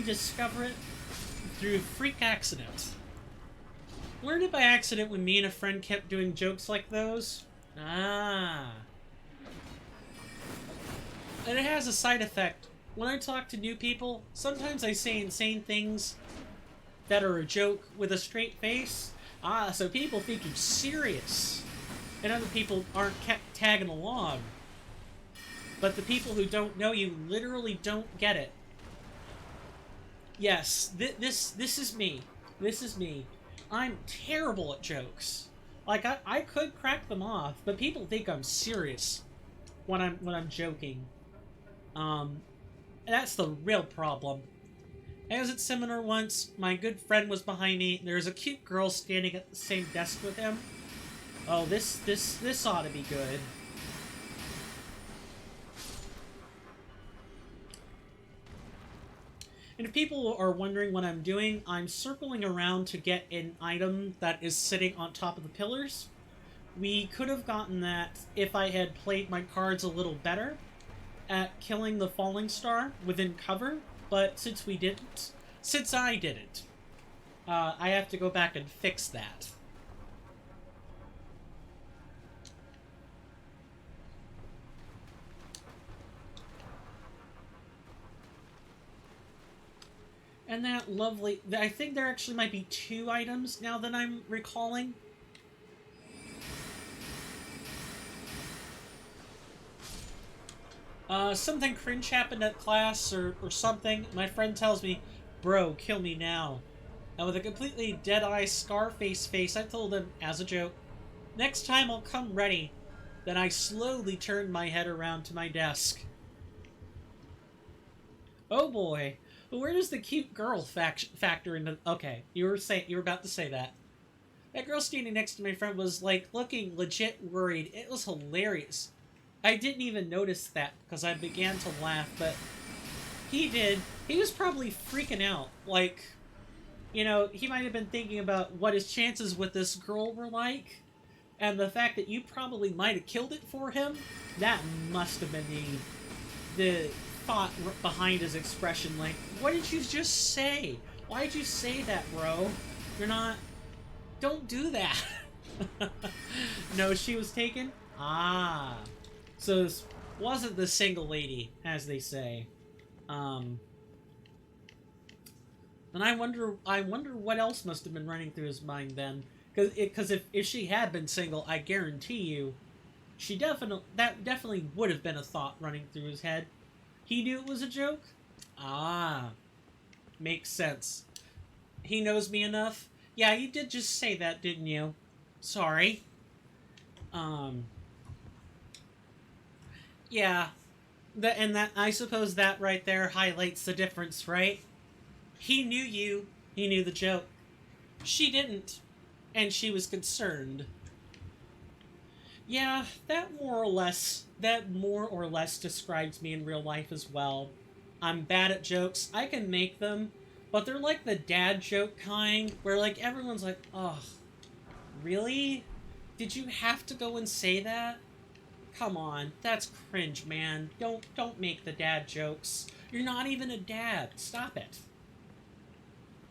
discover it through freak accident. Learned it by accident when me and a friend kept doing jokes like those. Ah. And it has a side effect. When I talk to new people, sometimes I say insane things that are a joke with a straight face. Ah, so people think you're serious. And other people aren't kept tagging along. But the people who don't know you literally don't get it. Yes, this is me. This is me. I'm terrible at jokes. Like, I could crack them off, but people think I'm serious when I'm joking. That's the real problem. I was at seminar once, my good friend was behind me, there was a cute girl standing at the same desk with him. Oh, this ought to be good. And if people are wondering what I'm doing, I'm circling around to get an item that is sitting on top of the pillars. We could have gotten that if I had played my cards a little better at killing the falling star within cover, but since I didn't, I have to go back and fix that. And that lovely... I think there actually might be 2 items now that I'm recalling. Something cringe happened at class or something. My friend tells me, bro, kill me now. And with a completely dead-eye Scarface face, I told him, as a joke, "Next time I'll come ready." Then I slowly turned my head around to my desk. Oh boy. Where does the cute girl factor into... Okay, you were about to say that. That girl standing next to my friend was, like, looking legit worried. It was hilarious. I didn't even notice that because I began to laugh, but he did. He was probably freaking out. Like, you know, he might have been thinking about what his chances with this girl were like, and the fact that you probably might have killed it for him, that must have been the thought behind his expression. Like, what did you just say? Why did you say that, bro? You're not... Don't do that. No, she was taken? Ah. So this wasn't the single lady, as they say. And I wonder what else must have been running through his mind then. Because if she had been single, I guarantee you, that definitely would have been a thought running through his head. He knew it was a joke? Ah. Makes sense. He knows me enough? Yeah, you did just say that, didn't you? Sorry. Yeah. I suppose that right there highlights the difference, right? He knew you. He knew the joke. She didn't. And she was concerned. Yeah, that more or less describes me in real life as well. I'm bad at jokes. I can make them, but they're like the dad joke kind, where like everyone's like, "Ugh, really? Did you have to go and say that? Come on, that's cringe, man. Don't make the dad jokes. You're not even a dad. Stop it."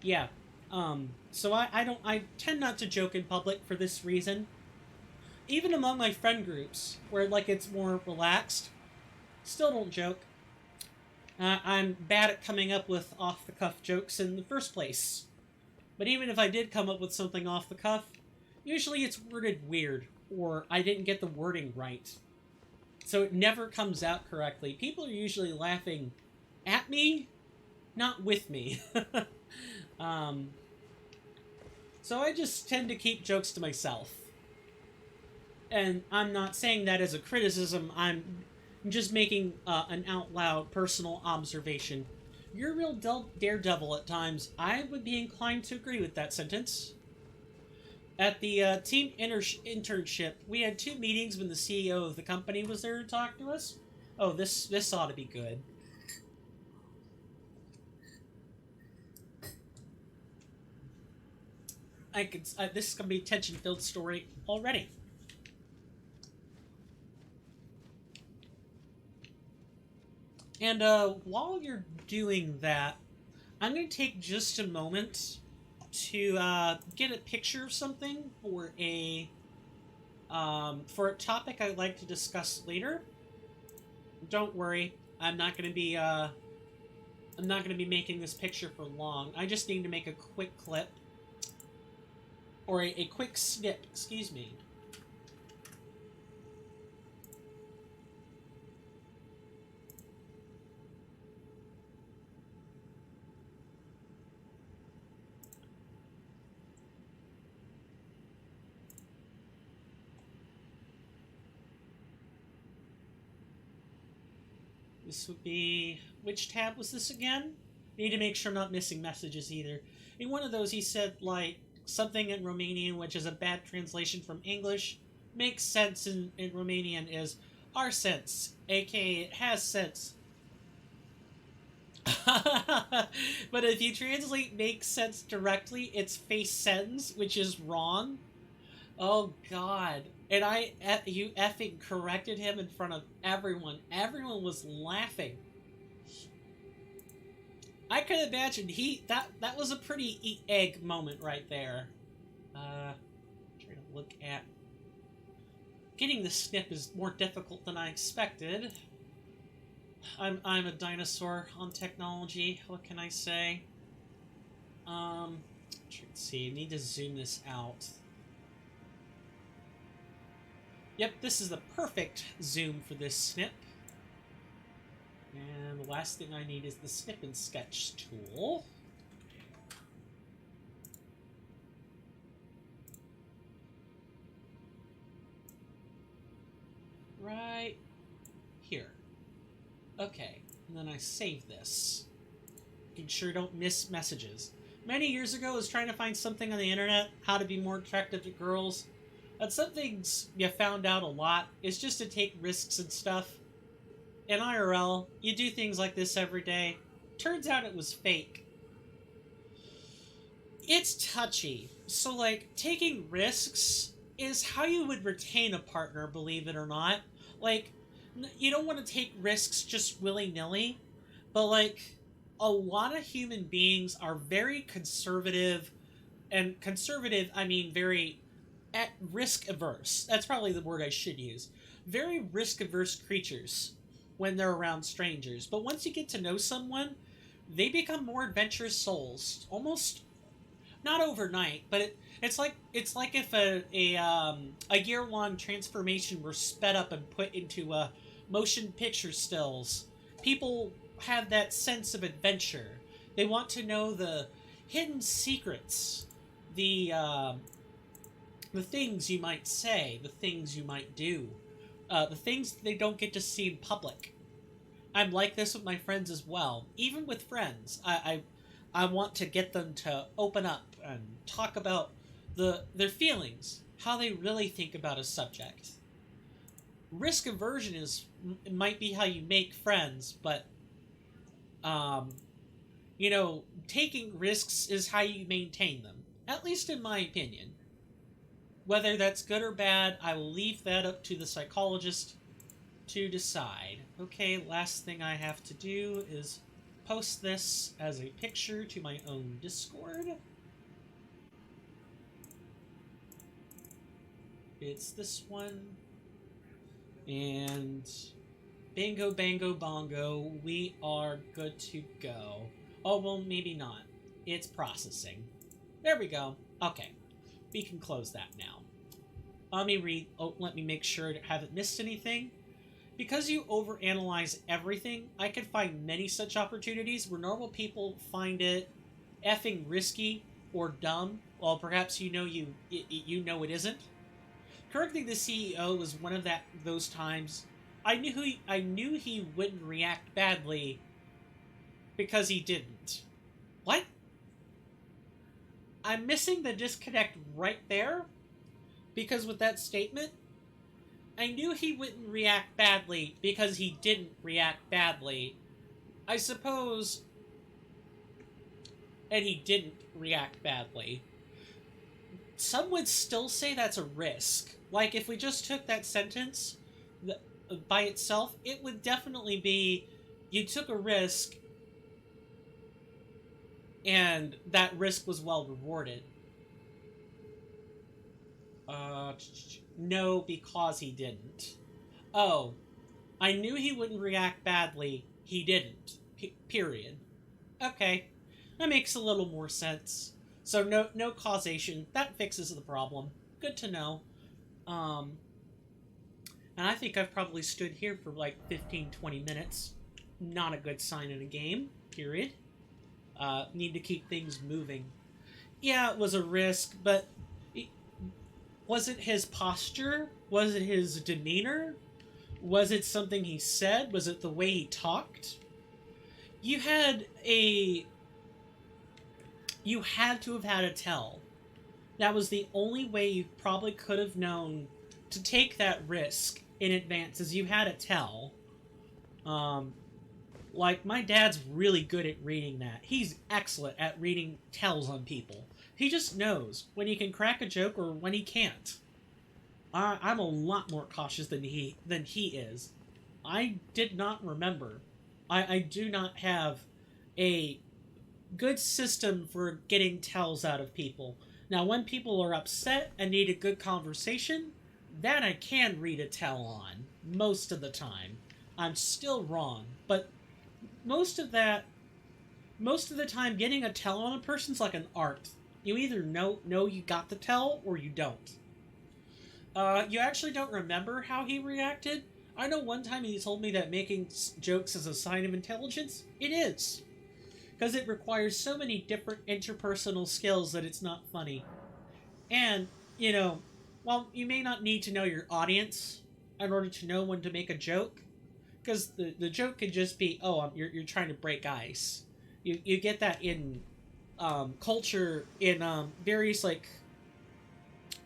Yeah. So I tend not to joke in public for this reason. Even among my friend groups, where like it's more relaxed, still don't joke. I'm bad at coming up with off-the-cuff jokes in the first place. But even if I did come up with something off the cuff, usually it's worded weird, or I didn't get the wording right. So it never comes out correctly. People are usually laughing at me, not with me. So I just tend to keep jokes to myself. And I'm not saying that as a criticism, I'm just making an out-loud personal observation. You're a real daredevil at times. I would be inclined to agree with that sentence. At the team internship, we had 2 meetings when the CEO of the company was there to talk to us. Oh, this ought to be good. This is gonna be a tension-filled story already. And while you're doing that, I'm going to take just a moment to get a picture of something for a topic I'd like to discuss later. Don't worry, I'm not going to be making this picture for long. I just need to make a quick clip, or a quick snip. Excuse me. This would be... Which tab was this again? Need to make sure I'm not missing messages either. In one of those he said, like, something in Romanian, which is a bad translation from English. Makes sense in Romanian is our sense, aka it has sense. But if you translate makes sense directly, it's face sentence, which is wrong. Oh god. And you effing corrected him in front of everyone. Everyone was laughing. I could imagine that was a pretty eat egg moment right there. Trying to look at... Getting the snip is more difficult than I expected. I'm a dinosaur on technology. What can I say? Let's see. I need to zoom this out. Yep, this is the perfect zoom for this snip. And the last thing I need is the snip and sketch tool. Okay, and then I save this. Making sure I don't miss messages. Many years ago, I was trying to find something on the internet, how to be more attractive to girls. And some things you found out a lot is just to take risks and stuff. In IRL, you do things like this every day. Turns out it was fake. It's touchy. So, like, taking risks is how you would retain a partner, believe it or not. Like, you don't want to take risks just willy-nilly, but, like, a lot of human beings are very conservative, and conservative, I mean very at risk averse. That's probably the word I should use. Very risk averse creatures when they're around strangers. But once you get to know someone, they become more adventurous souls. Almost not overnight, but it's like if a year long transformation were sped up and put into motion picture stills. People have that sense of adventure. They want to know the hidden secrets, the things you might say, the things you might do, the things they don't get to see in public. I'm like this with my friends as well. Even with friends, I want to get them to open up and talk about their feelings, how they really think about a subject. Risk aversion might be how you make friends, but um, taking risks is how you maintain them. At least in my opinion. Whether that's good or bad, I will leave that up to the psychologist to decide. Okay, last thing I have to do is post this as a picture to my own Discord. It's this one. And bingo, bango, bongo, we are good to go. Oh, well, maybe not. It's processing. There we go. Okay. We can close that now. Let me make sure I haven't missed anything. Because you overanalyze everything, I could find many such opportunities where normal people find it effing risky or dumb. Well, perhaps you know it isn't. Correcting the CEO was one of those times. I knew he wouldn't react badly because he didn't. What? I'm missing the disconnect right there, because with that statement, I knew he wouldn't react badly because he didn't react badly. I suppose, and he didn't react badly. Some would still say that's a risk. Like, if we just took that sentence by itself, it would definitely be, you took a risk, and that risk was well rewarded. No, because he didn't. Oh, I knew he wouldn't react badly. He didn't. Period. Okay, that makes a little more sense. So no causation. That fixes the problem. Good to know. And I think I've probably stood here for like 15-20 minutes. Not a good sign in a game. Period. Need to keep things moving. Yeah, it was a risk, but was it his posture? Was it his demeanor? Was it something he said? Was it the way he talked? You had to have had a tell. That was the only way you probably could have known to take that risk in advance, is you had a tell. Like, my dad's really good at reading that. He's excellent at reading tells on people. He just knows when he can crack a joke or when he can't. I'm a lot more cautious than he is. I did not remember. I do not have a good system for getting tells out of people. Now, when people are upset and need a good conversation, that I can read a tell on, most of the time. I'm still wrong, but most of the time, getting a tell on a person's like an art. You either know you got the tell, or you don't. You actually don't remember how he reacted? I know one time he told me that making jokes is a sign of intelligence. It is. Because it requires so many different interpersonal skills that it's not funny. And, while you may not need to know your audience in order to know when to make a joke, Because the joke could just be, oh, you're trying to break ice. You get that in culture, in various, like,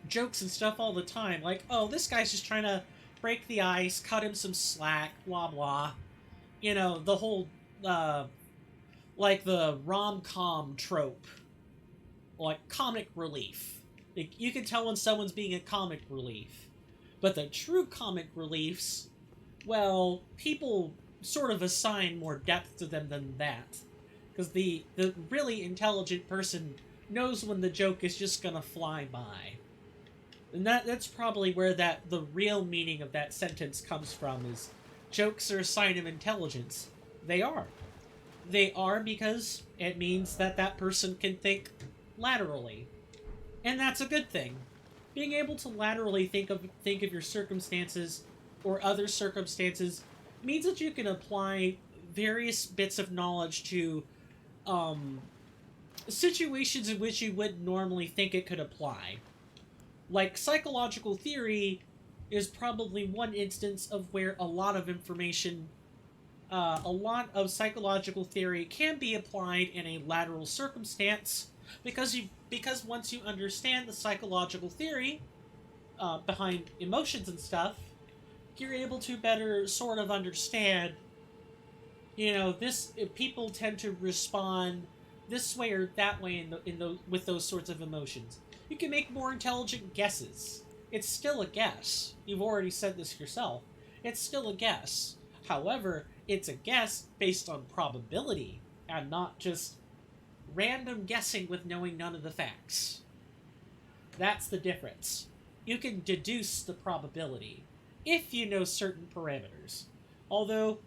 jokes and stuff all the time. Like, oh, this guy's just trying to break the ice, cut him some slack, blah, blah. You know, the whole, like, the rom-com trope. Like, comic relief. Like, you can tell when someone's being a comic relief. But the true comic reliefs, well, people sort of assign more depth to them than that. Because the really intelligent person knows when the joke is just gonna fly by. And that's probably where the real meaning of that sentence comes from, is jokes are a sign of intelligence. They are. They are because it means that person can think laterally. And that's a good thing. Being able to laterally think of your circumstances or other circumstances means that you can apply various bits of knowledge to situations in which you wouldn't normally think it could apply. Like, psychological theory is probably one instance of where a lot of information, a lot of psychological theory can be applied in a lateral circumstance, because once you understand the psychological theory behind emotions and stuff, you're able to better sort of understand, you know, people tend to respond this way or that way with those sorts of emotions. You can make more intelligent guesses. It's still a guess. You've already said this yourself. It's still a guess. However, it's a guess based on probability and not just random guessing with knowing none of the facts. That's the difference. You can deduce the probability if you know certain parameters. Although,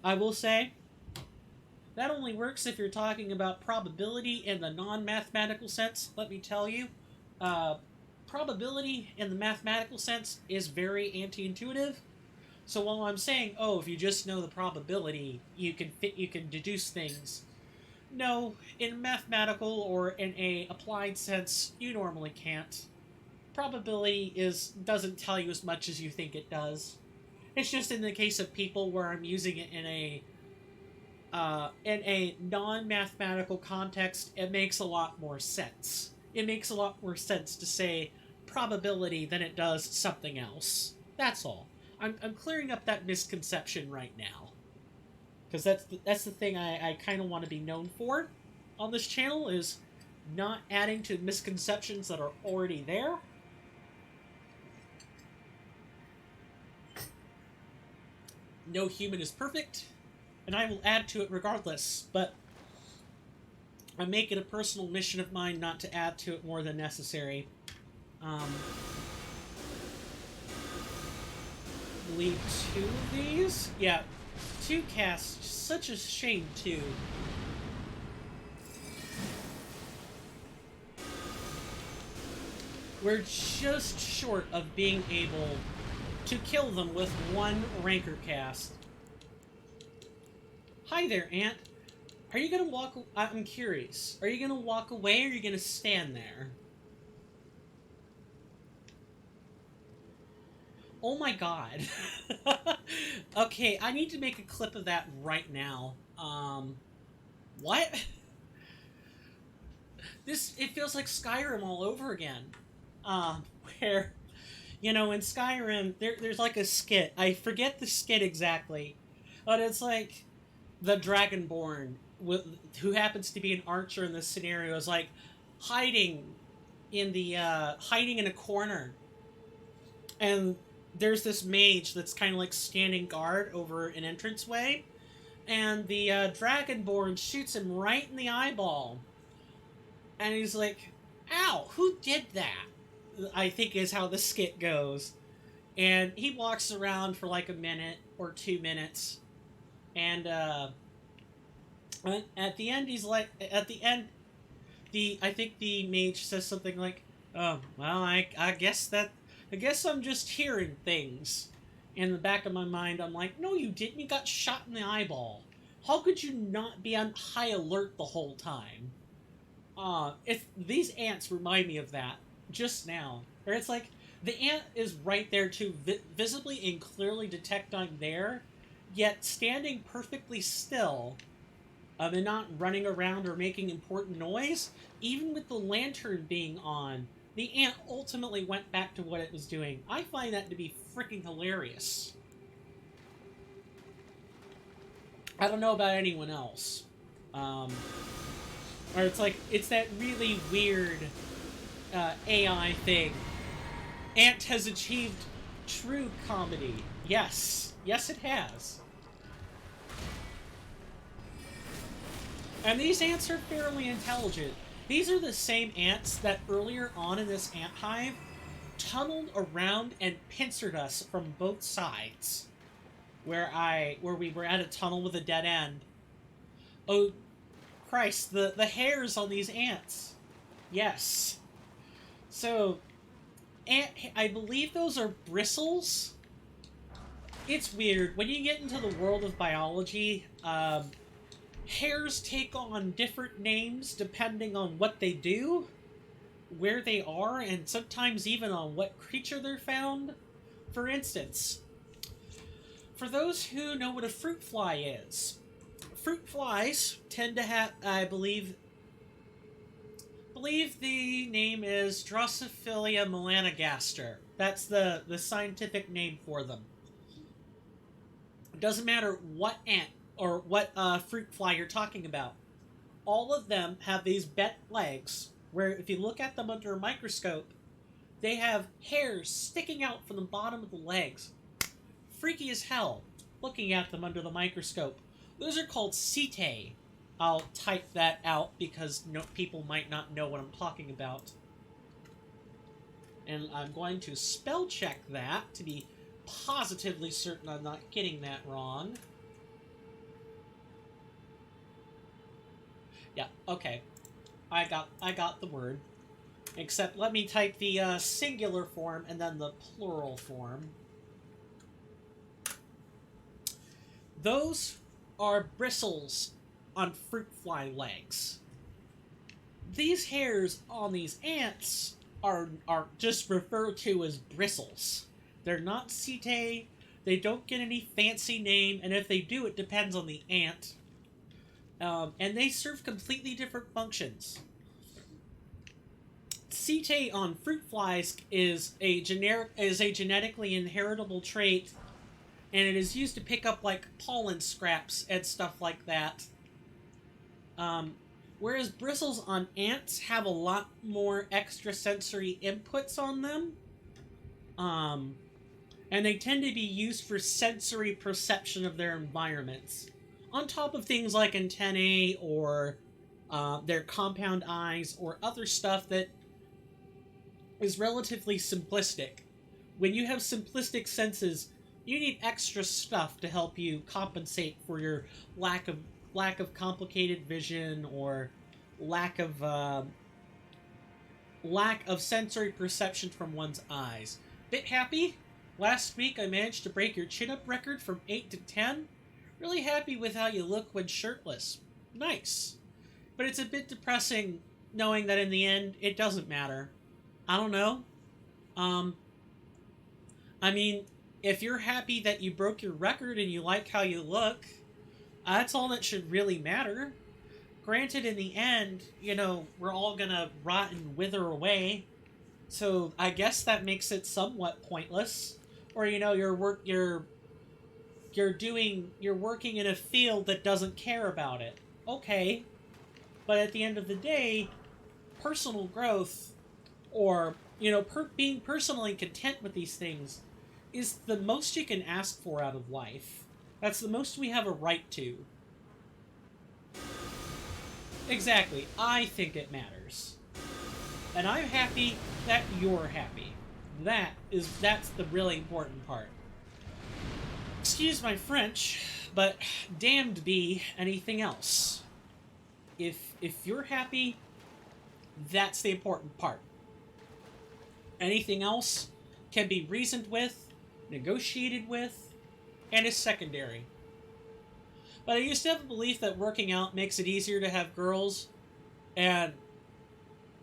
I will say, that only works if you're talking about probability in the non-mathematical sense. Let me tell you, probability in the mathematical sense is very anti-intuitive. So while I'm saying, oh, if you just know the probability, you can deduce things. No, in mathematical or in a applied sense, you normally can't. Probability doesn't tell you as much as you think it does. It's just in the case of people where I'm using it in a non-mathematical context, it makes a lot more sense. It makes a lot more sense to say probability than it does something else. That's all. I'm clearing up that misconception right now. Because that's the thing I kind of want to be known for on this channel, is not adding to misconceptions that are already there. No human is perfect, and I will add to it regardless, but I make it a personal mission of mine not to add to it more than necessary. Believe 2 of these? Yeah, 2 casts. Such a shame, too. We're just short of being able to kill them with 1 Ranker cast. Hi there, Ant. Are you gonna walk... I'm curious. Are you gonna walk away, or are you gonna stand there? Oh my god. Okay, I need to make a clip of that right now. What? It feels like Skyrim all over again. Where, you know, in Skyrim, there's like a skit. I forget the skit exactly, but it's like the Dragonborn, who happens to be an archer in this scenario, is like hiding in a corner, and there's this mage that's kind of like standing guard over an entranceway, and the Dragonborn shoots him right in the eyeball, and he's like, "Ow! Who did that?" I think is how the skit goes. And he walks around for like a minute or 2 minutes, and at the end he's like, I think the mage says something like, "Oh, well, I guess I'm just hearing things." In the back of my mind, I'm like, no, you didn't. You got shot in the eyeball. How could you not be on high alert the whole time? These ants remind me of that just now. Where it's like, the ant is right there to visibly and clearly detect I'm there, yet standing perfectly still, and not running around or making important noise, even with the lantern being on, the ant ultimately went back to what it was doing. I find that to be freaking hilarious. I don't know about anyone else. Or it's that really weird AI thing. Ant has achieved true comedy. Yes. Yes, it has. And these ants are fairly intelligent. These are the same ants that earlier on in this ant hive tunneled around and pincered us from both sides. Where we were at a tunnel with a dead end. Oh, Christ, the hairs on these ants. Yes. So, I believe those are bristles. It's weird. When you get into the world of biology, hairs take on different names depending on what they do, where they are, and sometimes even on what creature they're found. For instance, for those who know what a fruit fly is, fruit flies tend to have, I believe the name is Drosophila melanogaster. That's the scientific name for them. It doesn't matter what ant or what fruit fly you're talking about. All of them have these bent legs where if you look at them under a microscope, they have hairs sticking out from the bottom of the legs. Freaky as hell looking at them under the microscope. Those are called setae. I'll type that out because people might not know what I'm talking about. And I'm going to spell check that to be positively certain I'm not getting that wrong. Yeah, okay. I got the word. Except let me type the singular form and then the plural form. Those are bristles on fruit fly legs. These hairs on these ants are just referred to as bristles. They're not setae. They don't get any fancy name, and if they do, it depends on the ant. And they serve completely different functions. Setae on fruit flies is a genetically inheritable trait, and it is used to pick up like pollen scraps and stuff like that. Whereas bristles on ants have a lot more extrasensory inputs on them. And they tend to be used for sensory perception of their environments. On top of things like antennae or their compound eyes or other stuff that is relatively simplistic. When you have simplistic senses, you need extra stuff to help you compensate for your lack of complicated vision or lack of sensory perception from one's eyes. Bit happy? Last week I managed to break your chin-up record from 8 to 10. Really happy with how you look when shirtless. Nice. But it's a bit depressing knowing that in the end it doesn't matter. I don't know. I mean, if you're happy that you broke your record and you like how you look, that's all that should really matter. Granted, in the end, we're all gonna rot and wither away. So I guess that makes it somewhat pointless. Or you're working in a field that doesn't care about it. Okay. But at the end of the day, personal growth or being personally content with these things is the most you can ask for out of life. That's the most we have a right to. Exactly. I think it matters. And I'm happy that you're happy. That's the really important part. Excuse my French, but damned be anything else. If you're happy, that's the important part. Anything else can be reasoned with, negotiated with, and is secondary. But I used to have a belief that working out makes it easier to have girls, and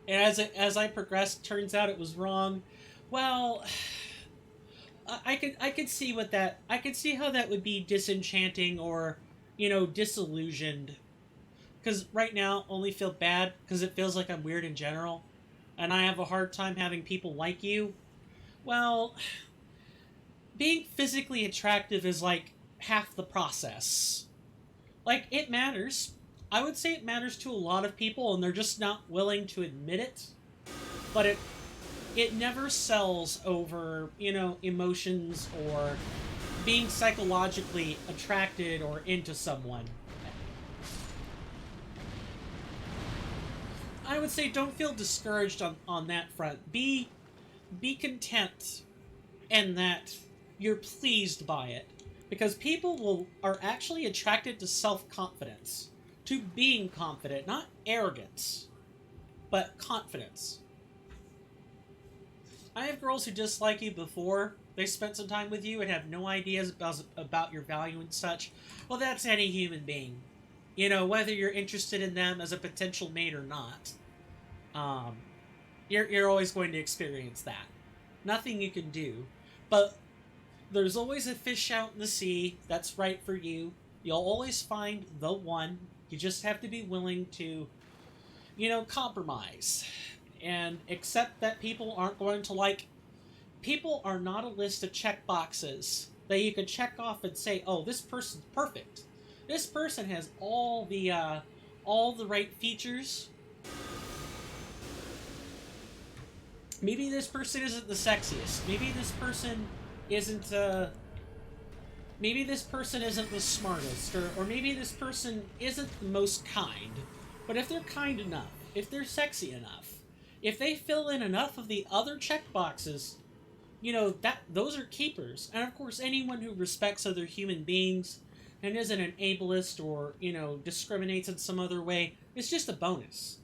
as I progressed, turns out it was wrong. Well, I could see what that I could see how that would be disenchanting or, you know, disillusioned. Because right now only feel bad because it feels like I'm weird in general, and I have a hard time having people like you. Well, being physically attractive is like half the process. Like, it matters. I would say it matters to a lot of people, and they're just not willing to admit it. But it never sells over, you know, emotions or being psychologically attracted or into someone. I would say don't feel discouraged on that front. Be content in that you're pleased by it. Because are actually attracted to self-confidence. To being confident, not arrogance, but confidence. I have girls who dislike you before they spent some time with you and have no ideas about your value and such. Well, that's any human being. You know, whether you're interested in them as a potential mate or not. You're always going to experience that. Nothing you can do. But there's always a fish out in the sea that's right for you. You'll always find the one. You just have to be willing to, you know, compromise. And accept that people aren't going to like... People are not a list of check boxes that you can check off and say, oh, this person's perfect. This person has all the right features. Maybe this person isn't the sexiest. Maybe this person isn't maybe this person isn't the smartest, or maybe this person isn't the most kind. But if they're kind enough, if they're sexy enough, if they fill in enough of the other checkboxes, you know, those are keepers. And of course, anyone who respects other human beings and isn't an ableist or, you know, discriminates in some other way, it's just a bonus.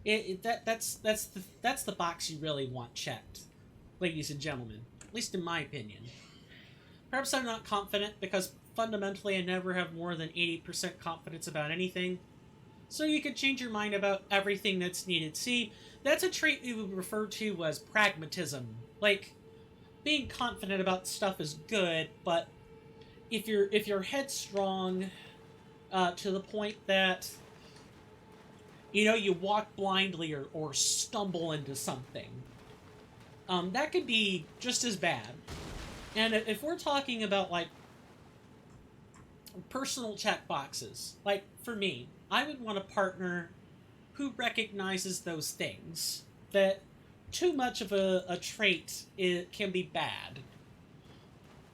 That's the box you really want checked, ladies and gentlemen. At least in my opinion. Perhaps I'm not confident because fundamentally I never have more than 80% confidence about anything. So you could change your mind about everything that's needed. See, that's a trait we would refer to as pragmatism. Like, being confident about stuff is good, but if you're headstrong to the point that, you know, you walk blindly or stumble into something, that could be just as bad. And if we're talking about, like, personal checkboxes, like, for me, I would want a partner who recognizes those things. That too much of a trait can be bad.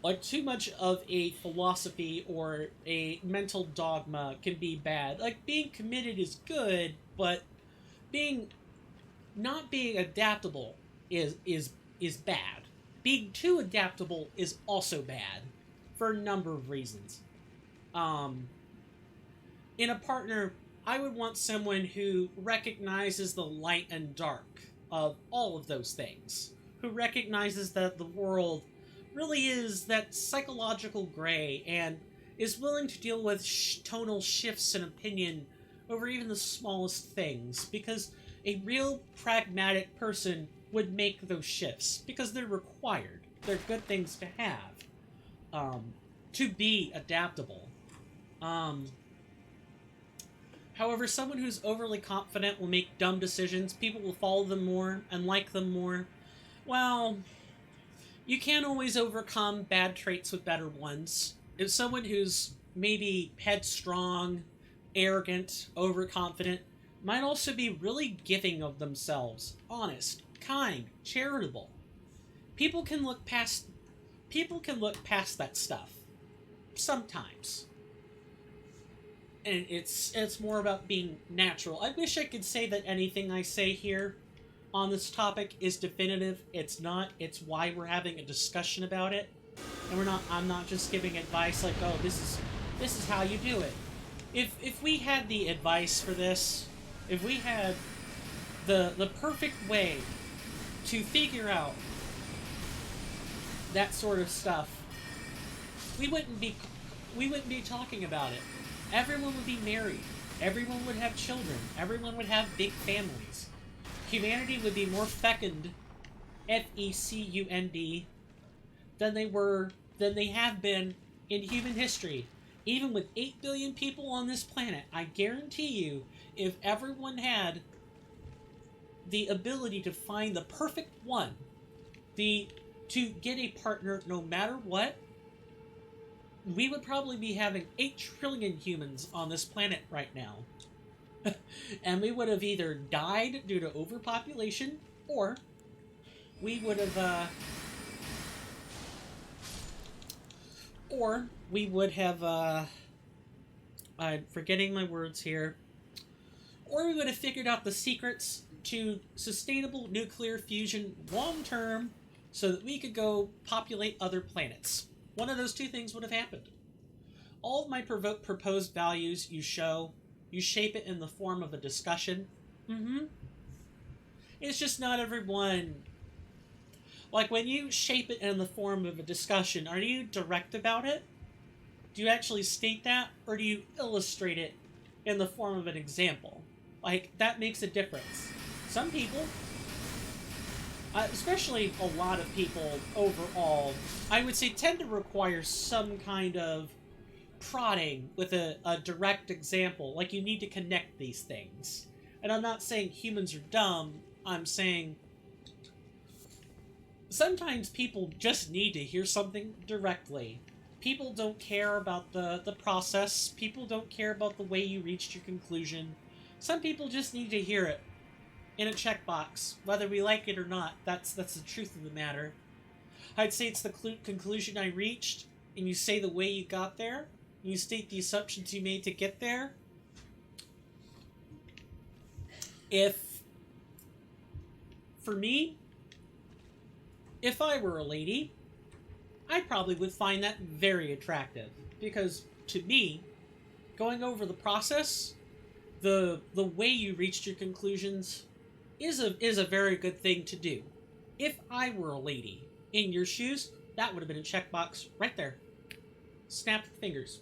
Like, too much of a philosophy or a mental dogma can be bad. Like, being committed is good, but not being adaptable is bad. Being too adaptable is also bad, for a number of reasons. In a partner, I would want someone who recognizes the light and dark of all of those things. Who recognizes that the world really is that psychological gray and is willing to deal with tonal shifts in opinion over even the smallest things. Because a real pragmatic person would make those shifts because they're required. They're good things to have. To be adaptable. However, someone who's overly confident will make dumb decisions. People will follow them more and like them more. Well, you can't always overcome bad traits with better ones. If someone who's maybe headstrong, arrogant, overconfident, might also be really giving of themselves, honest, kind, charitable. People can look past that stuff. Sometimes. And it's more about being natural. I wish I could say that anything I say here on this topic is definitive. It's not. It's why we're having a discussion about it. And I'm not just giving advice like, oh, this is how you do it. If we had the advice for this, if we had the perfect way to figure out that sort of stuff, we wouldn't be talking about it. Everyone would be married. Everyone would have children. Everyone would have big families. Humanity would be more fecund, Fecund, than they have been in human history. Even with 8 billion people on this planet, I guarantee you, if everyone had the ability to find the perfect one, to get a partner no matter what, we would probably be having 8 trillion humans on this planet right now. And we would have either died due to overpopulation, or we would have, I'm forgetting my words here, or we would have figured out the secrets to sustainable nuclear fusion long term so that we could go populate other planets. One of those two things would have happened. All of my proposed values you shape it in the form of a discussion. It's just not everyone. Like, when you shape it in the form of a discussion, are you direct about it? Do you actually state that, or do you illustrate it in the form of an example? Like, that makes a difference. Some people, especially a lot of people overall, I would say tend to require some kind of prodding with a direct example. Like, you need to connect these things. And I'm not saying humans are dumb, I'm saying sometimes people just need to hear something directly. People don't care about the process. People don't care about the way you reached your conclusion. Some people just need to hear it in a checkbox, whether we like it or not. That's the truth of the matter. I'd say it's the conclusion I reached, and you say the way you got there, and you state the assumptions you made to get there. For me, if I were a lady, I probably would find that very attractive. Because, to me, going over the process, the way you reached your conclusions, is a very good thing to do. If I were a lady in your shoes, that would have been a checkbox right there. Snap the fingers.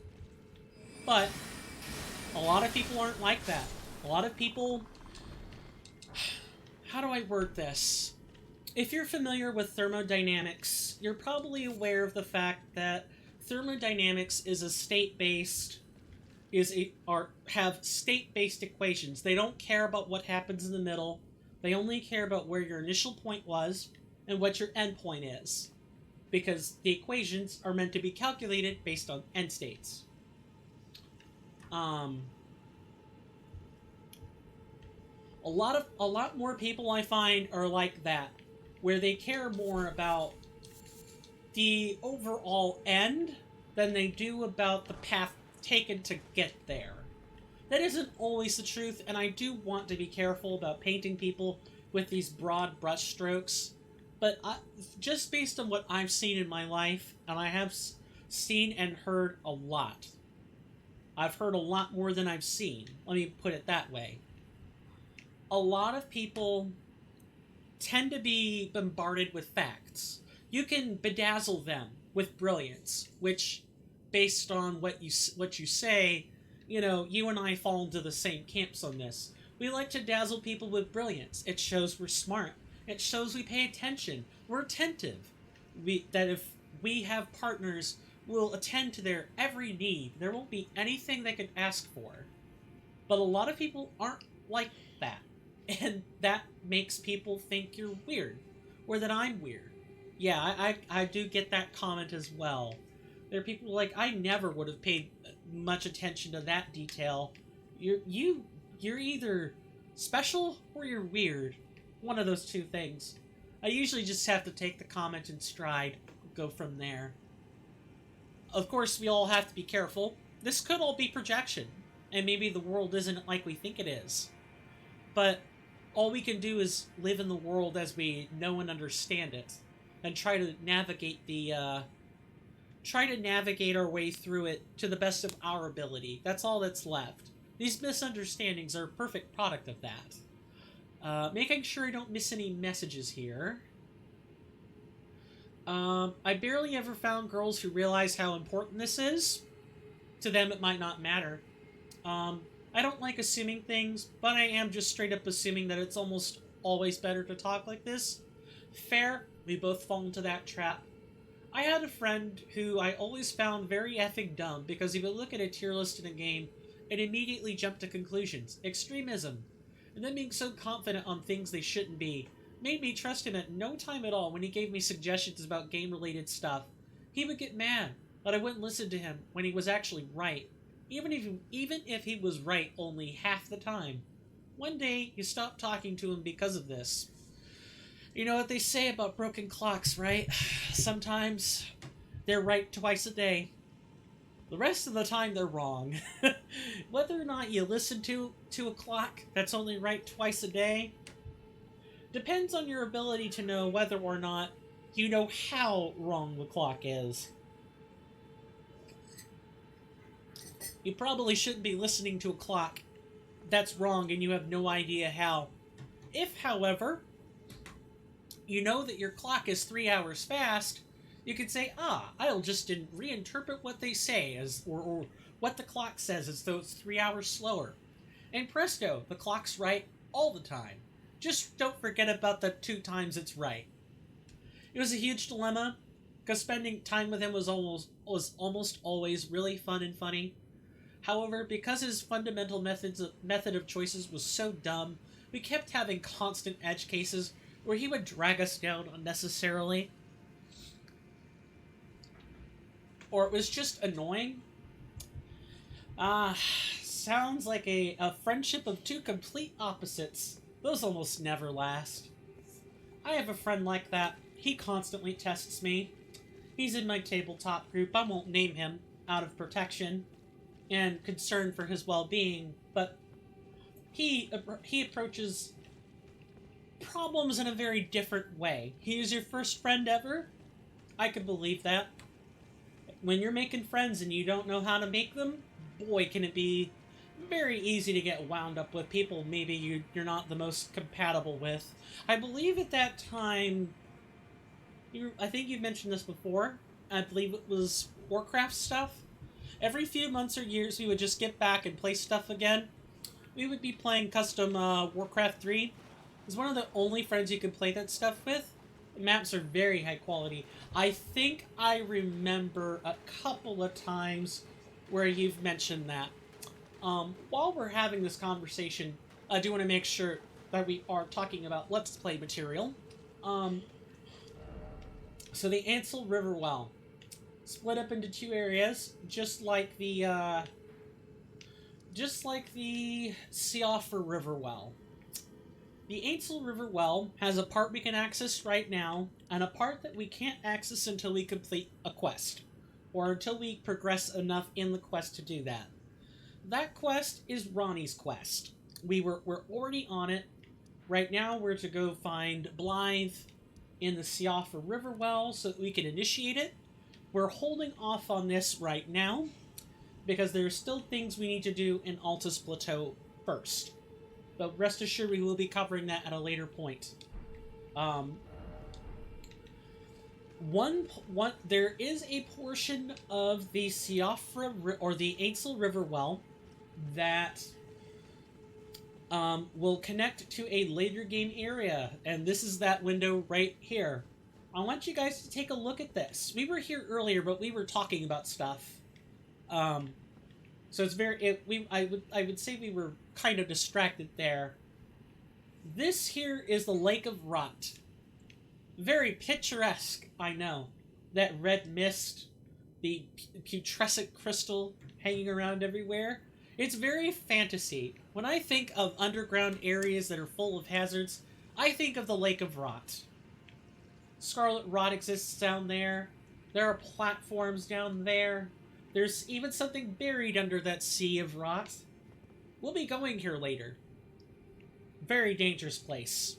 But a lot of people aren't like that. A lot of people... How do I word this? If you're familiar with thermodynamics, you're probably aware of the fact that thermodynamics is a state-based... have state-based equations. They don't care about what happens in the middle. They only care about where your initial point was and what your end point is. Because the equations are meant to be calculated based on end states. A lot more people I find are like that, where they care more about the overall end than they do about the path taken to get there. That isn't always the truth, and I do want to be careful about painting people with these broad brushstrokes, but just based on what I've seen in my life, and I have seen and heard a lot. I've heard a lot more than I've seen. Let me put it that way. A lot of people tend to be bombarded with facts. You can bedazzle them with brilliance, which, based on what you say, you and I fall into the same camps on this. We like to dazzle people with brilliance. It shows we're smart. It shows we pay attention. We're attentive. That if we have partners, we'll attend to their every need. There won't be anything they could ask for. But a lot of people aren't like that. And that makes people think you're weird. Or that I'm weird. Yeah, I do get that comment as well. There are people like, I never would have paid much attention to that detail. You're either special or you're weird. One of those two things. I usually just have to take the comment in stride, go from there. Of course, we all have to be careful. This could all be projection, and maybe the world isn't like we think it is. But all we can do is live in the world as we know and understand it, and try to navigate our way through it to the best of our ability. That's all that's left. These misunderstandings are a perfect product of that. Making sure I don't miss any messages here. I barely ever found girls who realize how important this is. To them, it might not matter. I don't like assuming things, but I am just straight up assuming that it's almost always better to talk like this. Fair, we both fall into that trap. I had a friend who I always found very effing dumb because he would look at a tier list in a game and immediately jump to conclusions. Extremism. And then being so confident on things they shouldn't be made me trust him at no time at all when he gave me suggestions about game-related stuff. He would get mad that I wouldn't listen to him when he was actually right, even if he was right only half the time. One day, he stopped talking to him because of this. You know what they say about broken clocks, right? Sometimes they're right twice a day. The rest of the time, they're wrong. Whether or not you listen to a clock that's only right twice a day depends on your ability to know whether or not you know how wrong the clock is. You probably shouldn't be listening to a clock that's wrong and you have no idea how. If, however, you know that your clock is 3 hours fast, you could say, I'll just reinterpret what they say or what the clock says as though it's 3 hours slower. And presto, the clock's right all the time. Just don't forget about the 2 times it's right. It was a huge dilemma, because spending time with him was almost always really fun and funny. However, because his fundamental method of choices was so dumb, we kept having constant edge cases where he would drag us down unnecessarily. Or it was just annoying. Sounds like a friendship of 2 complete opposites. Those almost never last. I have a friend like that. He constantly tests me. He's in my tabletop group. I won't name him out of protection and concern for his well-being, but he approaches problems in a very different way. He is your first friend ever? I can believe that. When you're making friends and you don't know how to make them, boy, can it be very easy to get wound up with people maybe you're not the most compatible with. I believe at that time, I think you've mentioned this before, I believe it was Warcraft stuff. Every few months or years we would just get back and play stuff again. We would be playing custom Warcraft 3. It's one of the only friends you can play that stuff with. The maps are very high quality. I think I remember a couple of times where you've mentioned that. While we're having this conversation, I do want to make sure that we are talking about Let's Play material. So the Ansel River Well, split up into 2 areas, just like the Siofra River Well. The Ansel River Well has a part we can access right now, and a part that we can't access until we complete a quest, or until we progress enough in the quest to do that. That quest is Ronnie's quest. We're already on it. Right now we're to go find Blythe in the Siofra River Well so that we can initiate it. We're holding off on this right now because there are still things we need to do in Altus Plateau first. But rest assured we will be covering that at a later point. There is a portion of the Siofra or the Ansel River Well that will connect to a later game area, and this is that window right here. I want you guys to take a look at this. We were here earlier, but we were talking about stuff. So it's I would say we were kind of distracted there. This here is the Lake of Rot. Very picturesque, I know. That red mist, the putrescent crystal hanging around everywhere. It's very fantasy. When I think of underground areas that are full of hazards, I think of the Lake of Rot. Scarlet Rot exists down there. There are platforms down there. There's even something buried under that sea of rot. We'll be going here later. Very dangerous place.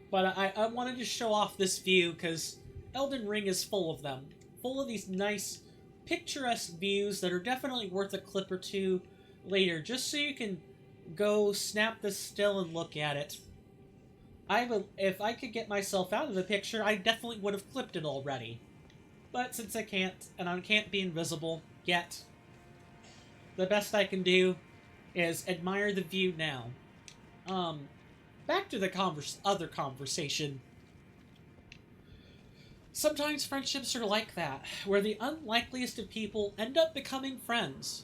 But I wanted to show off this view because Elden Ring is full of them. Full of these nice, picturesque views that are definitely worth a clip or 2 later, just so you can go snap this still and look at it. If I could get myself out of the picture, I definitely would have clipped it already. But since I can't, and I can't be invisible yet, the best I can do is admire the view now. Back to the other conversation. Sometimes friendships are like that, where the unlikeliest of people end up becoming friends.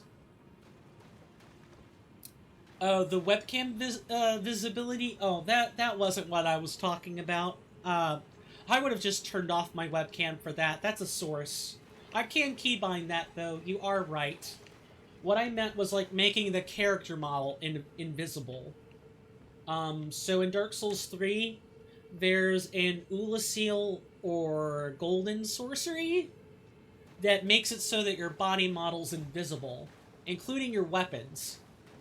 Oh, the webcam visibility? Oh, that wasn't what I was talking about. I would have just turned off my webcam for that. That's a source. I can keybind that, though. You are right. What I meant was, like, making the character model invisible. So in Dark Souls 3, there's an Ulasil or Golden Sorcery that makes it so that your body model's invisible, including your weapons.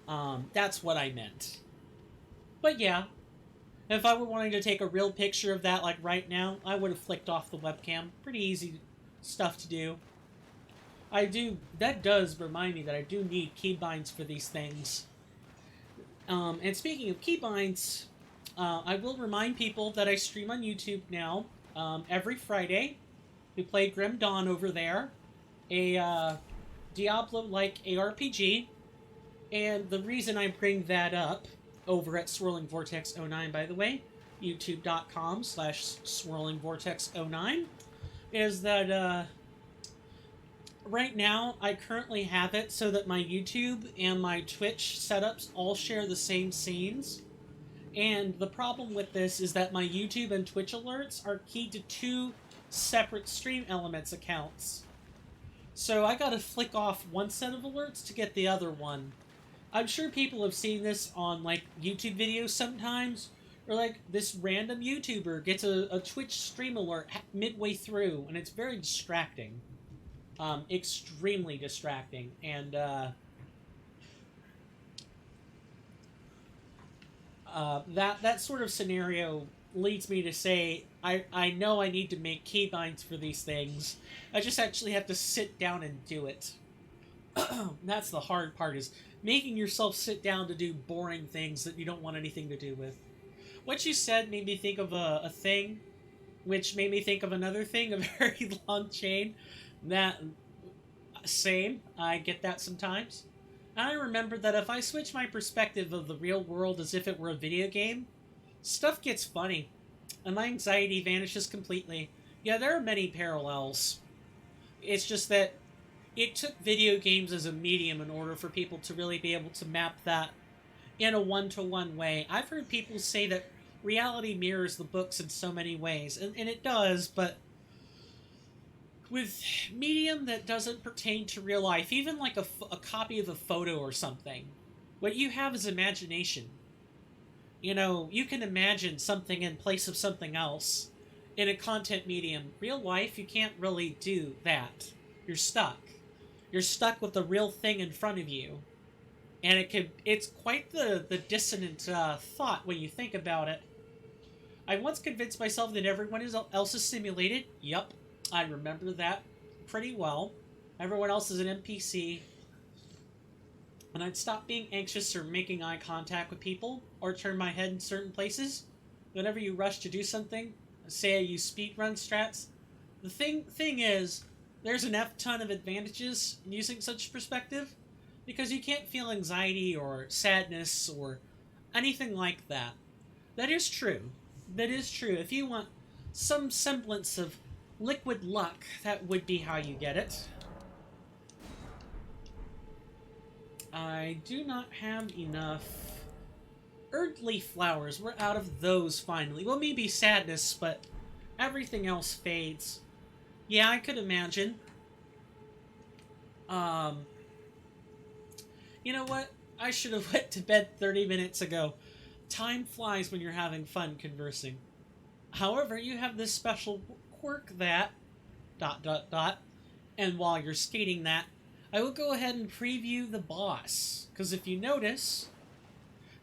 That's what I meant. But yeah, if I were wanting to take a real picture of that, like right now, I would have flicked off the webcam. Pretty easy stuff to do. That does remind me that I do need keybinds for these things. And speaking of keybinds, I will remind people that I stream on YouTube now, every Friday. We play Grim Dawn over there, a Diablo-like ARPG. And the reason I bring that up over at Swirling Vortex 09, by the way, youtube.com/Swirling Vortex 09, is that right now I currently have it so that my YouTube and my Twitch setups all share the same scenes. And the problem with this is that my YouTube and Twitch alerts are keyed to two separate Stream Elements accounts. So I gotta flick off one set of alerts to get the other one. I'm sure people have seen this on, like, YouTube videos sometimes, or, like, this random YouTuber gets a Twitch stream alert midway through, and it's very distracting. Extremely distracting, and, that sort of scenario leads me to say, I know I need to make keybinds for these things. I just actually have to sit down and do it. That's the hard part, is making yourself sit down to do boring things that you don't want anything to do with. What you said made me think of a thing, which made me think of another thing, a very long chain. That, same, I get that sometimes. And I remember that if I switch my perspective of the real world as if it were a video game, stuff gets funny, and my anxiety vanishes completely. Yeah, there are many parallels. It's just that it took video games as a medium in order for people to really be able to map that in a one-to-one way. I've heard people say that reality mirrors the books in so many ways, and it does, but with medium that doesn't pertain to real life, even like a copy of a photo or something, what you have is imagination. You know, you can imagine something in place of something else in a content medium. Real life, you can't really do that. You're stuck. You're stuck with the real thing in front of you. And it's quite the dissonant thought when you think about it. I once convinced myself that everyone else is simulated. Yup, I remember that pretty well. Everyone else is an NPC. And I'd stop being anxious or making eye contact with people, or turn my head in certain places. Whenever you rush to do something, say I use speedrun strats, the thing is, there's an F-ton of advantages in using such perspective, because you can't feel anxiety or sadness or anything like that. That is true. That is true. If you want some semblance of liquid luck, that would be how you get it. I do not have enough earthly flowers. We're out of those finally. Well, maybe sadness, but everything else fades. Yeah, I could imagine. You know what? I should have went to bed 30 minutes ago. Time flies when you're having fun conversing. However, you have this special quirk that... ... And while you're stating that, I will go ahead and preview the boss. Because if you notice,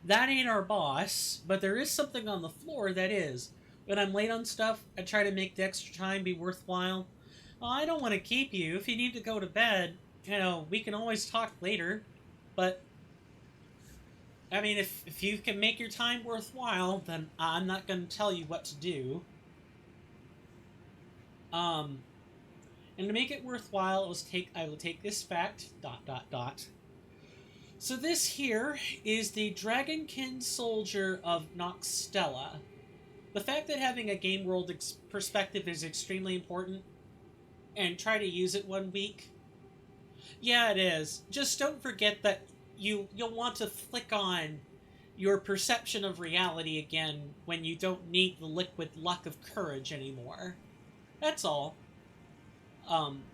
that ain't our boss, but there is something on the floor that is. When I'm late on stuff, I try to make the extra time be worthwhile. Well, I don't want to keep you. If you need to go to bed, you know, we can always talk later. But, I mean, if you can make your time worthwhile, then I'm not going to tell you what to do. And to make it worthwhile, I will take this fact, ... So this here is the Dragonkin Soldier of Noxtella. The fact that having a game world perspective is extremely important, and try to use it one week. Yeah, it is. Just don't forget that you'll want to flick on your perception of reality again when you don't need the liquid luck of courage anymore. That's all.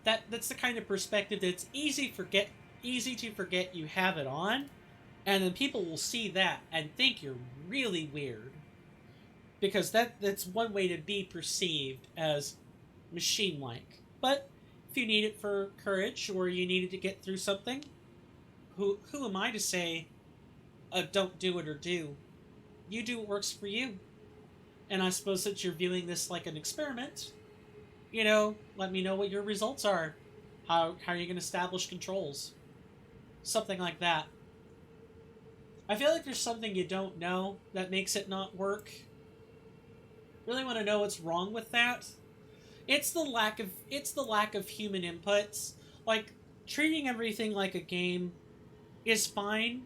That's the kind of perspective that's easy to forget you have it on, and then people will see that and think you're really weird. Because that's one way to be perceived as machine-like. But if you need it for courage or you needed to get through something, who am I to say don't do it or do? You do what works for you. And I suppose since you're viewing this like an experiment, let me know what your results are. How are you going to establish controls? Something like that. I feel like there's something you don't know that makes it not work. Really want to know what's wrong with that? It's the lack of human inputs. Like, treating everything like a game is fine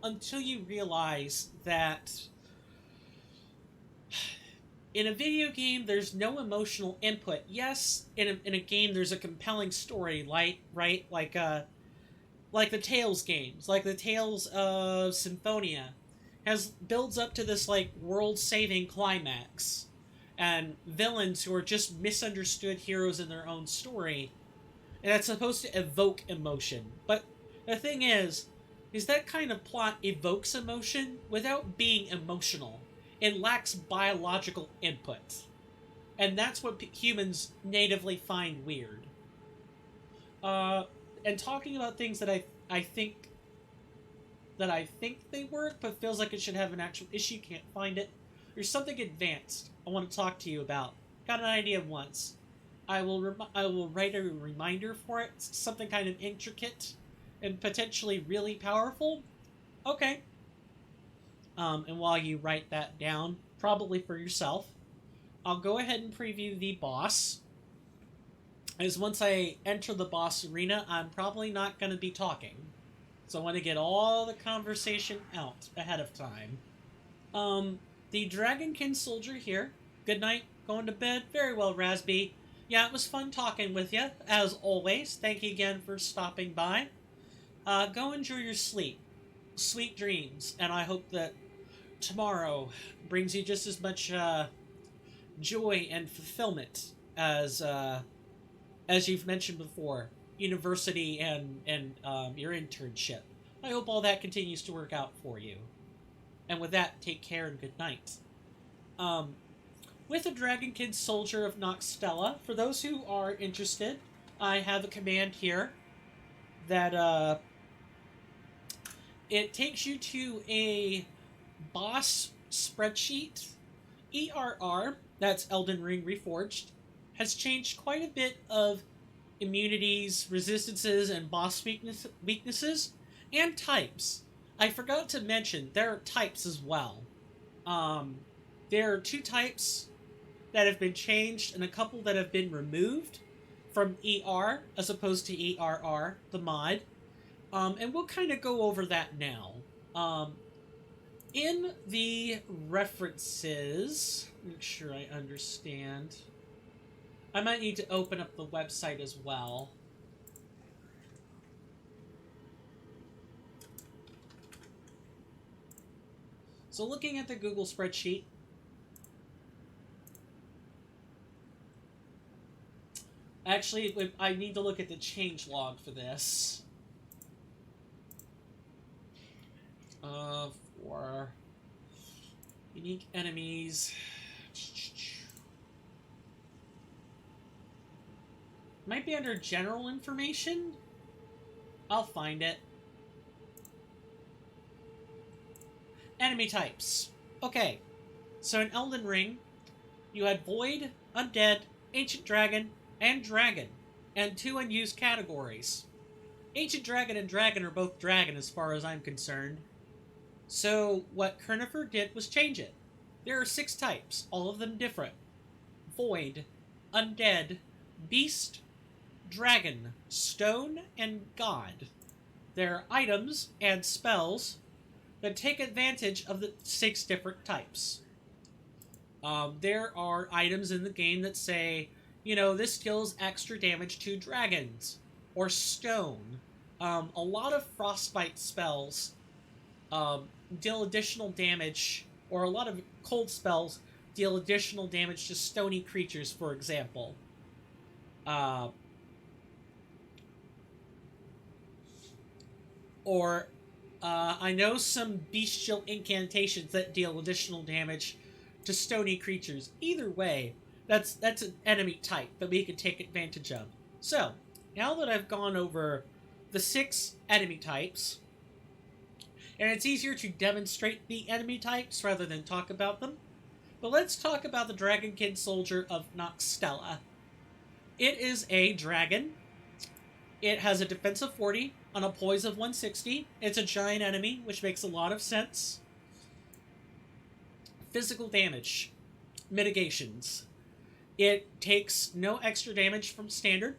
until you realize that in a video game there's no emotional input. Yes, in a game there's a compelling story, right? Like the Tales games, like the Tales of Symphonia builds up to this like world-saving climax. And villains who are just misunderstood heroes in their own story. And that's supposed to evoke emotion. But the thing is that kind of plot evokes emotion without being emotional. It lacks biological input. And that's what humans natively find weird. And talking about things that I think they work, but feels like it should have an actual issue, can't find it. There's something advanced I want to talk to you about. Got an idea once. I will write a reminder for it. Something kind of intricate and potentially really powerful. Okay. And while you write that down, probably for yourself, I'll go ahead and preview the boss. As once I enter the boss arena, I'm probably not going to be talking. So I want to get all the conversation out ahead of time. The Dragonkin soldier here. Good night. Going to bed? Very well, Rasby. Yeah, it was fun talking with you, as always. Thank you again for stopping by. Go enjoy your sleep. Sweet dreams. And I hope that tomorrow brings you just as much joy and fulfillment as you've mentioned before. University and your internship. I hope all that continues to work out for you. And with that, take care and good night. With a Dragonkin Soldier of Noxtella, for those who are interested, I have a command here that it takes you to a boss spreadsheet. ERR, that's Elden Ring Reforged, has changed quite a bit of immunities, resistances, and boss weaknesses, and types. I forgot to mention, there are types as well. There are 2 types that have been changed and a couple that have been removed from ER as opposed to ERR, the mod. And we'll kind of go over that now. In the references, make sure I understand. I might need to open up the website as well. So looking at the Google spreadsheet, actually, I need to look at the changelog for this. For unique enemies. Might be under general information. I'll find it. Enemy types. Okay, so in Elden Ring, you had Void, Undead, Ancient Dragon, and Dragon, and 2 unused categories. Ancient Dragon and Dragon are both Dragon as far as I'm concerned. So what Kernifer did was change it. There are 6 types, all of them different. Void, Undead, Beast, Dragon, Stone, and God. There are items and spells that take advantage of the 6 different types. There are items in the game that say, you know, this deals extra damage to dragons or stone. A lot of frostbite spells deal additional damage, or a lot of cold spells deal additional damage to stony creatures, for example. Uh, or I know some bestial incantations that deal additional damage to stony creatures. Either way, that's an enemy type that we can take advantage of. So, now that I've gone over the 6 enemy types, and it's easier to demonstrate the enemy types rather than talk about them, but let's talk about the Dragonkin Soldier of Noxtella. It is a dragon. It has a defense of 40 on a poise of 160. It's a giant enemy, which makes a lot of sense. Physical damage. Mitigations. It takes no extra damage from standard.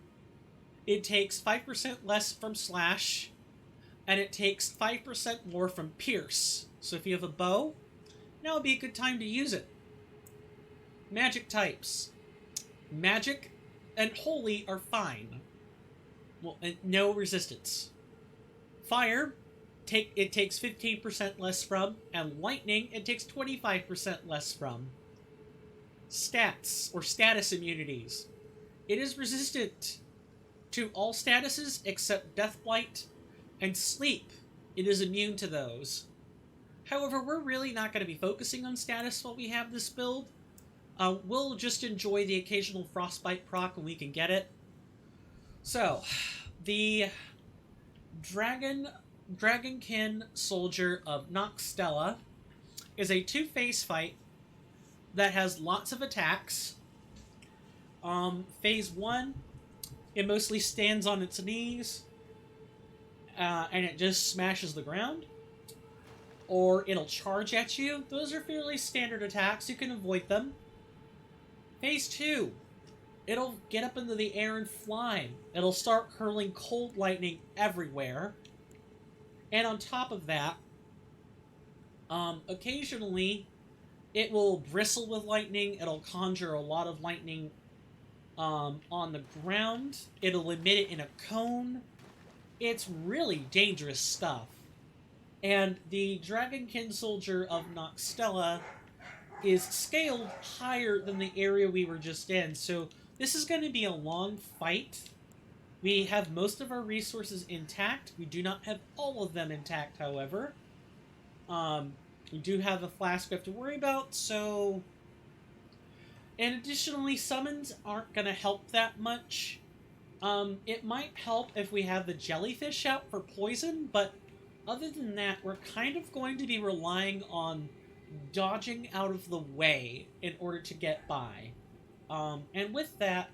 It takes 5% less from slash. And it takes 5% more from pierce. So if you have a bow, now would be a good time to use it. Magic types. Magic and holy are fine. Well, no resistance. Fire, it takes 15% less from, and lightning, it takes 25% less from. Stats, or status immunities. It is resistant to all statuses except Deathblight and Sleep. It is immune to those. However, we're really not going to be focusing on status while we have this build. We'll just enjoy the occasional Frostbite proc when we can get it. So, the Dragonkin Soldier of Noxtella is a 2-phase fight that has lots of attacks. Phase 1, it mostly stands on its knees, and it just smashes the ground. Or it'll charge at you. Those are fairly standard attacks, you can avoid them. Phase 2, it'll get up into the air and fly. It'll start hurling cold lightning everywhere. And on top of that, occasionally, it will bristle with lightning. It'll conjure a lot of lightning on the ground. It'll emit it in a cone. It's really dangerous stuff. And the Dragonkin Soldier of Noxtella is scaled higher than the area we were just in, so this is going to be a long fight. We have most of our resources intact. We do not have all of them intact, however. We do have a flask we have to worry about, so... And additionally, summons aren't going to help that much. It might help if we have the jellyfish out for poison, but other than that, we're kind of going to be relying on dodging out of the way in order to get by. And with that,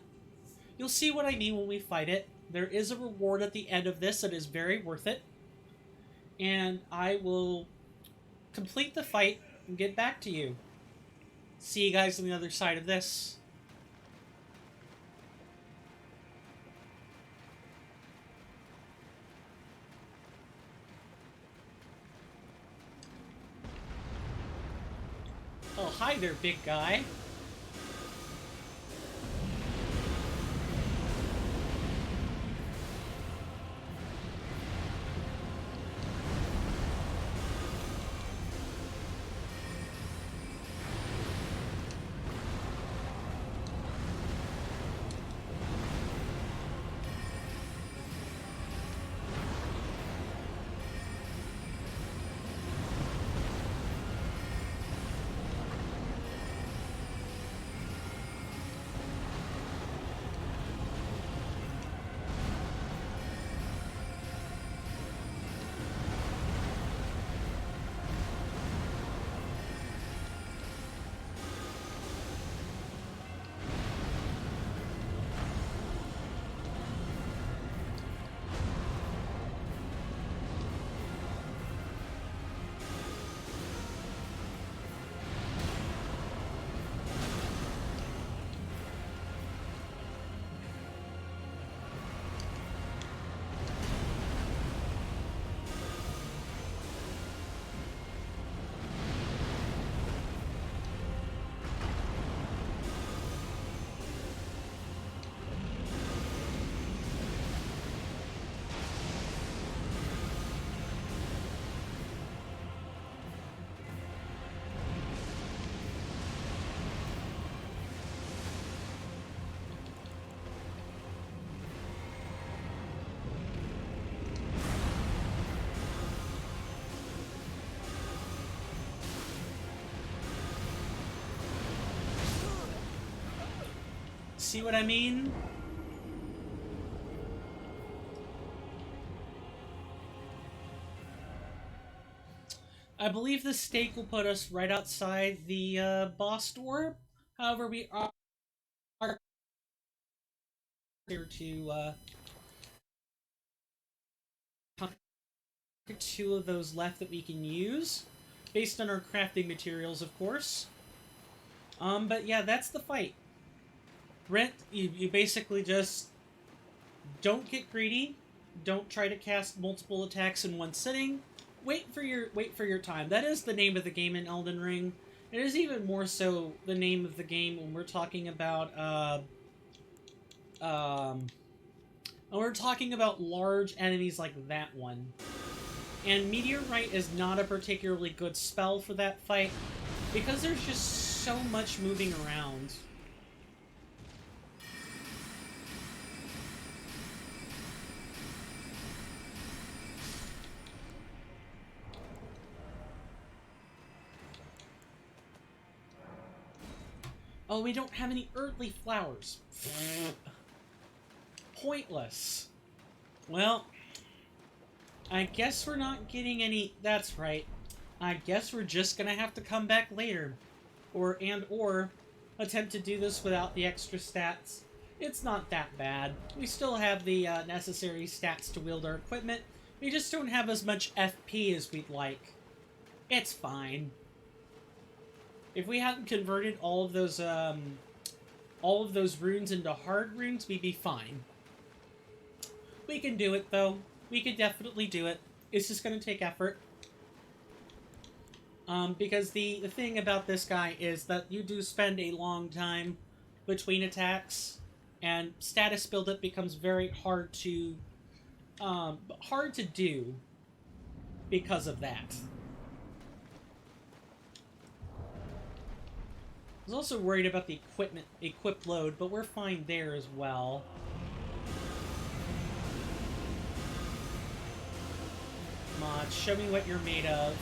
you'll see what I mean when we fight it. There is a reward at the end of this that is very worth it. And I will complete the fight and get back to you. See you guys on the other side of this. Oh, hi there, big guy. See what I mean? I believe the stake will put us right outside the boss door. However, we are here to two of those left that we can use, based on our crafting materials, of course. But yeah, that's the fight. Brent, you basically just don't get greedy. Don't try to cast multiple attacks in one sitting. Wait for your time. That is the name of the game in Elden Ring. It is even more so the name of the game when we're talking about when we're talking about large enemies like that one. And Meteorite is not a particularly good spell for that fight because there's just so much moving around. Oh, we don't have any earthly flowers. Pointless. Well, I guess we're not getting any... That's right. I guess we're just gonna have to come back later. Or attempt to do this without the extra stats. It's not that bad. We still have the necessary stats to wield our equipment. We just don't have as much FP as we'd like. It's fine. If we hadn't converted all of those runes into hard runes, we'd be fine. We can do it, though. We can definitely do it. It's just going to take effort. Because the thing about this guy is that you do spend a long time between attacks, and status buildup becomes very hard to do because of that. I was also worried about the equip load, but we're fine there as well. Come on, show me what you're made of.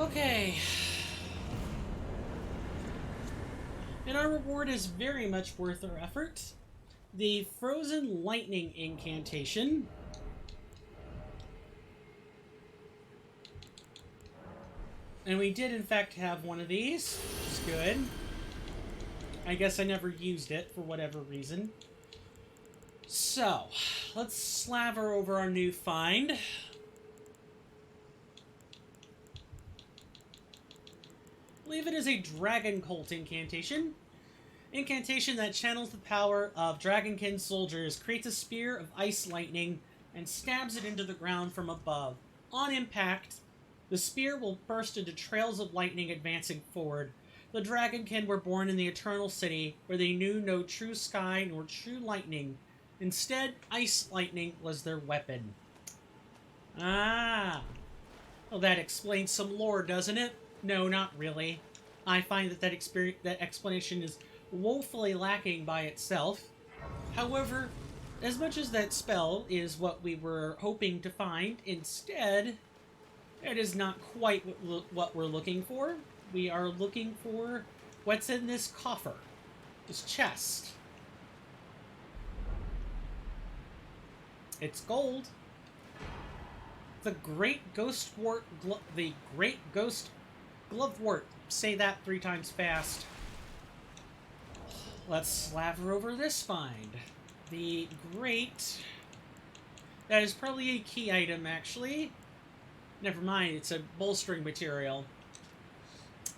Okay. And our reward is very much worth our effort. The Frozen Lightning Incantation. And we did, in fact, have one of these, which is good. I guess I never used it for whatever reason. So, let's slaver over our new find. I believe it is a Dragon Cult incantation. Incantation that channels the power of Dragonkin soldiers, creates a spear of ice lightning, and stabs it into the ground from above. On impact, the spear will burst into trails of lightning advancing forward. The Dragonkin were born in the Eternal City, where they knew no true sky nor true lightning. Instead, ice lightning was their weapon. Ah. Well, that explains some lore, doesn't it? No, not really. I find that that explanation is woefully lacking by itself. However, as much as that spell is what we were hoping to find, instead, it is not quite what we're looking for. We are looking for what's in this coffer, this chest. It's gold. The Great Ghostwort, the Great Ghost Glovewort. Say that 3 times fast. Let's slaver over this find. The Great... That is probably a key item, actually. Never mind, it's a bolstering material.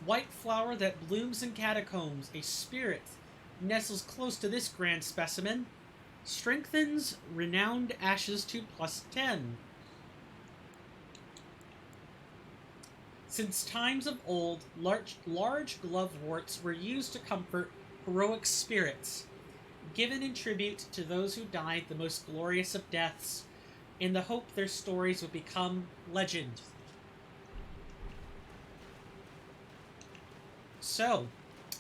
White flower that blooms in catacombs. A spirit nestles close to this grand specimen. Strengthens renowned ashes to +10. Since times of old, large gloveworts were used to comfort heroic spirits, given in tribute to those who died the most glorious of deaths, in the hope their stories would become legend. So,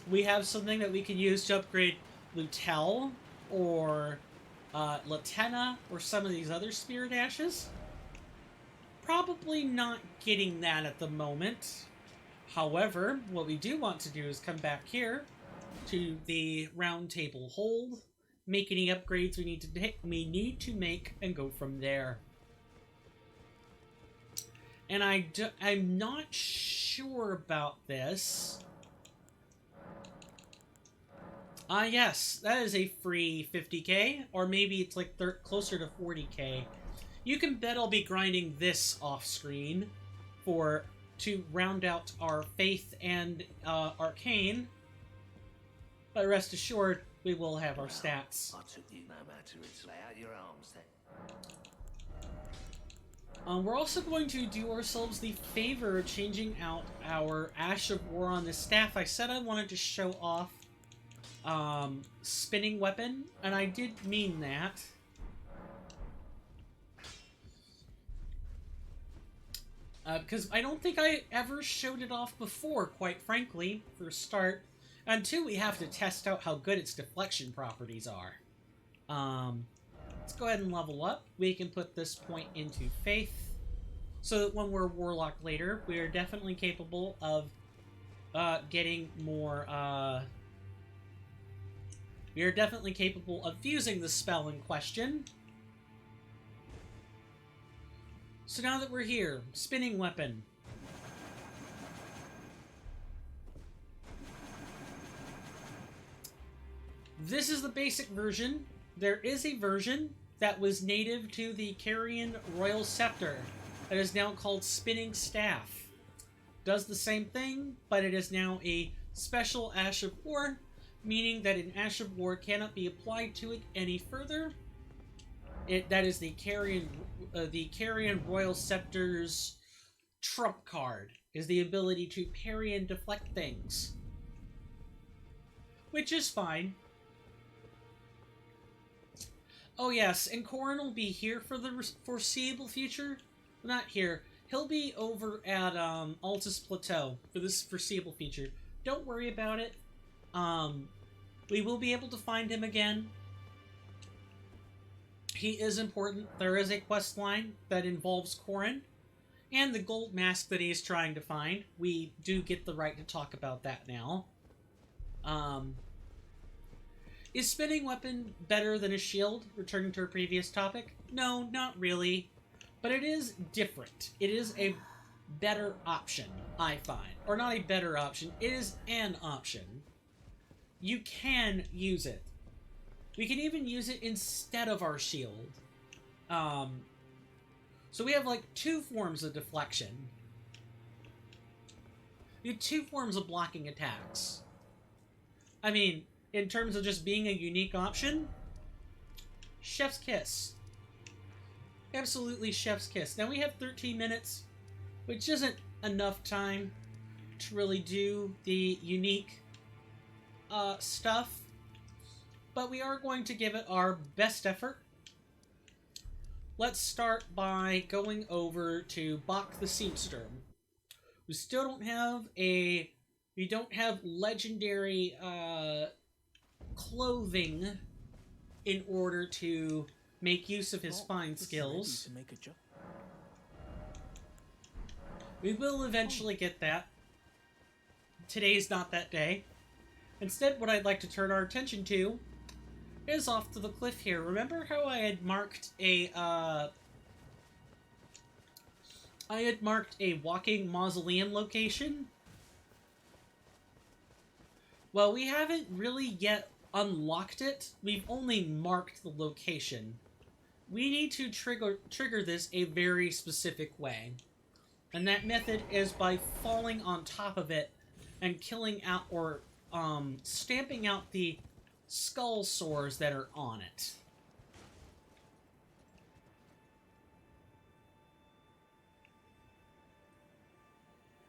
we have something that we can use to upgrade Lutel, or Latena, or some of these other spirit ashes. Probably not getting that at the moment. However, what we do want to do is come back here to the round table hold, make any upgrades we need to make, and go from there. And I'm not sure about this. Yes, that is a free 50k, or maybe it's like closer to 40k. You can bet I'll be grinding this off screen to round out our Faith and Arcane. But rest assured, we will have our stats. I took you no matter it's lay out your arms then. We're also going to do ourselves the favor of changing out our Ash of War on this staff. I said I wanted to show off spinning weapon, and I did mean that. Because I don't think I ever showed it off before, quite frankly, for a start. And 2, we have to test out how good its deflection properties are. Let's go ahead and level up. We can put this point into Faith, so that when we're Warlock later, we are definitely capable of getting more... we are definitely capable of fusing the spell in question. So now that we're here, spinning weapon. This is the basic version. There is a version that was native to the Carian Royal Scepter that is now called Spinning Staff. Does the same thing, but it is now a special Ash of War, meaning that an Ash of War cannot be applied to it any further. That is the Carian Royal Scepter's trump card, is the ability to parry and deflect things. Which is fine. Oh yes, and Corrin will be here for the foreseeable future. Not here. He'll be over at Altus Plateau for this foreseeable future. Don't worry about it. We will be able to find him again. He is important. There is a quest line that involves Corrin. and the gold mask that he's trying to find. We do get the right to talk about that now. Is spinning weapon better than a shield? Returning to our previous topic. No, not really. But it is different. It is a better option, I find. Or not a better option. It is an option. You can use it. We can even use it instead of our shield. So we have like two forms of deflection. We have two forms of blocking attacks. I mean, in terms of just being a unique option, chef's kiss. Absolutely chef's kiss. Now we have 13 minutes, which isn't enough time to really do the unique stuff, but we are going to give it our best effort. Let's start by going over to Bach the Seamster. We still don't have we don't have legendary clothing in order to make use of his fine skills. We will eventually get that. Today's not that day. Instead, what I'd like to turn our attention to is off to the cliff here. Remember how I had marked a walking mausoleum location? Well, we haven't really yet unlocked it. We've only marked the location. We need to trigger this a very specific way. And that method is by falling on top of it and killing out or stamping out the skull sores that are on it.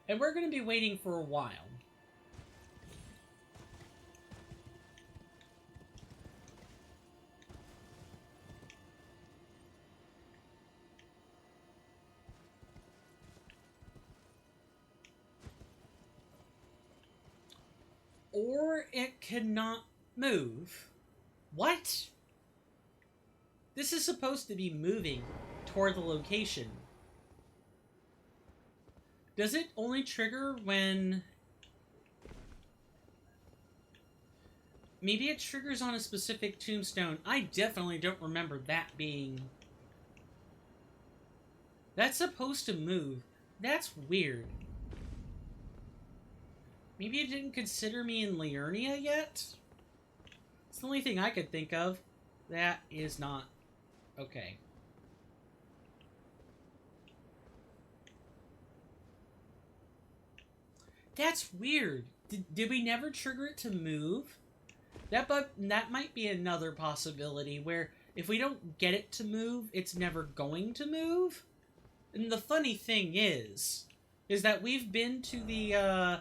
And we're going to be waiting for a while. Or it cannot move. What? This is supposed to be moving toward the location. Does it only trigger when... Maybe it triggers on a specific tombstone. I definitely don't remember that being... That's supposed to move. That's weird. Maybe it didn't consider me in Liurnia yet? It's the only thing I could think of. That is not... okay. That's weird. Did we never trigger it to move? That might be another possibility, where if we don't get it to move, it's never going to move? And the funny thing is that we've been to the,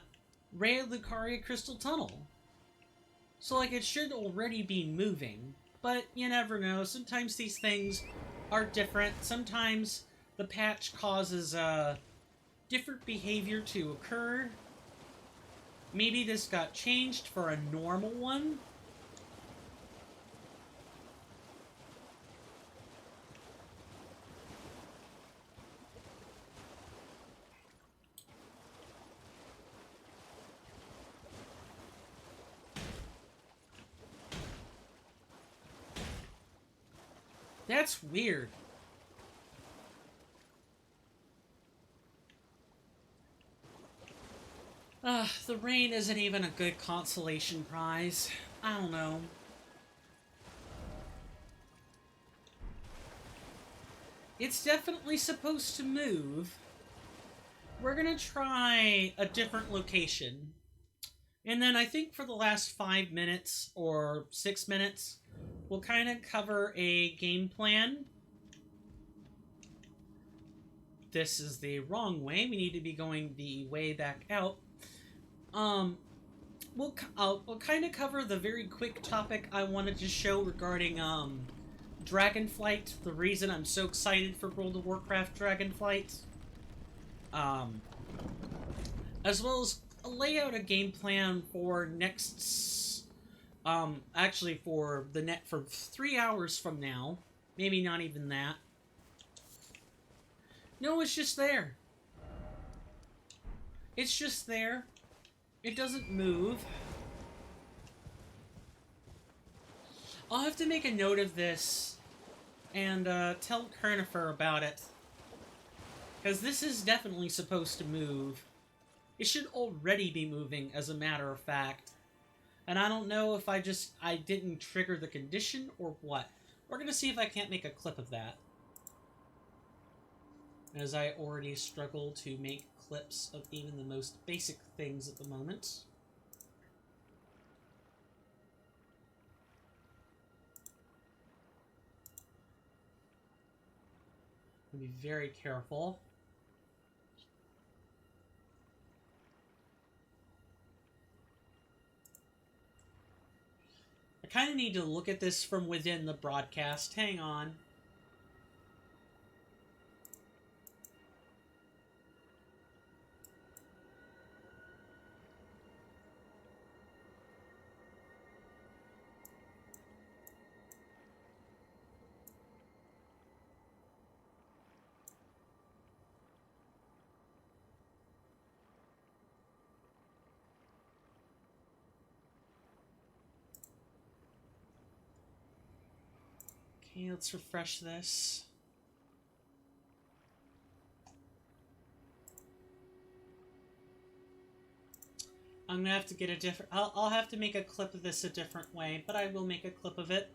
Ray Lucaria Crystal Tunnel. So, like, it should already be moving. But you never know. Sometimes these things are different. Sometimes the patch causes, different behavior to occur. Maybe this got changed for a normal one. That's weird. The rain isn't even a good consolation prize. I don't know. It's definitely supposed to move. We're gonna try a different location. And then I think for the last 5 minutes or 6 minutes, we'll kind of cover a game plan. This is the wrong way. We need to be going the way back out. We'll kind of cover the very quick topic I wanted to show regarding Dragonflight. The reason I'm so excited for World of Warcraft Dragonflight. As well as lay out a game plan for next, actually for 3 hours from now. Maybe not even that. No, it's just there. It's just there. It doesn't move. I'll have to make a note of this and tell Kernifer about it. Because this is definitely supposed to move. It should already be moving, as a matter of fact. And I don't know if I didn't trigger the condition or what. We're going to see if I can't make a clip of that. As I already struggle to make clips of even the most basic things at the moment. Be very careful. I kind of need to look at this from within the broadcast. Hang on. Okay, let's refresh this. I'm gonna have to get a different... I'll have to make a clip of this a different way, but I will make a clip of it.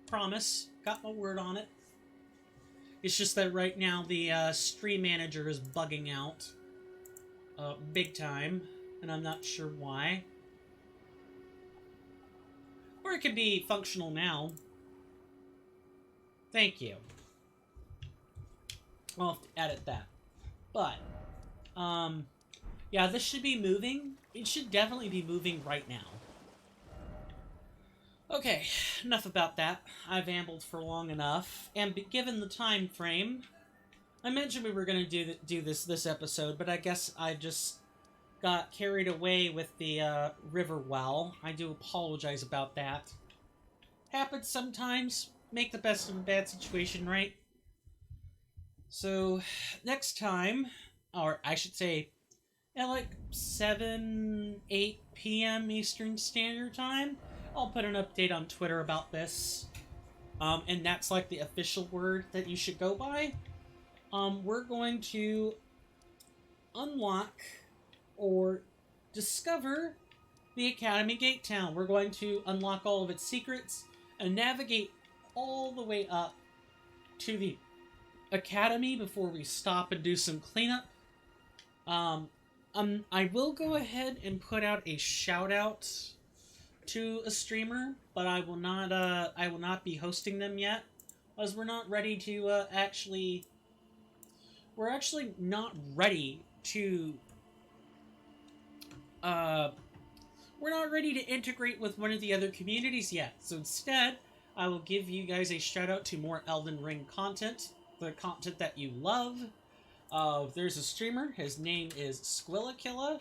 Promise. Got my word on it. It's just that right now the stream manager is bugging out. Big time. And I'm not sure why. Or it could be functional now. Thank you. I'll have to edit that. But, yeah, this should be moving. It should definitely be moving right now. Okay, enough about that. I've ambled for long enough. And given the time frame, I mentioned we were going to do this episode, but I guess I just got carried away with the river well. I do apologize about that. Happens sometimes. Make the best of a bad situation, right? So, next time, or I should say, at like 7, 8 p.m. Eastern Standard Time, I'll put an update on Twitter about this. And that's like the official word that you should go by. We're going to unlock or discover the Academy Gate Town. We're going to unlock all of its secrets and navigate all the way up to the Academy before we stop and do some cleanup. I will go ahead and put out a shout out to a streamer, but I will not be hosting them yet, as we're not ready to we're actually not ready to we're not ready to integrate with one of the other communities yet. So instead, I will give you guys a shout out to more Elden Ring content, the content that you love. There's a streamer, his name is Squillakilla.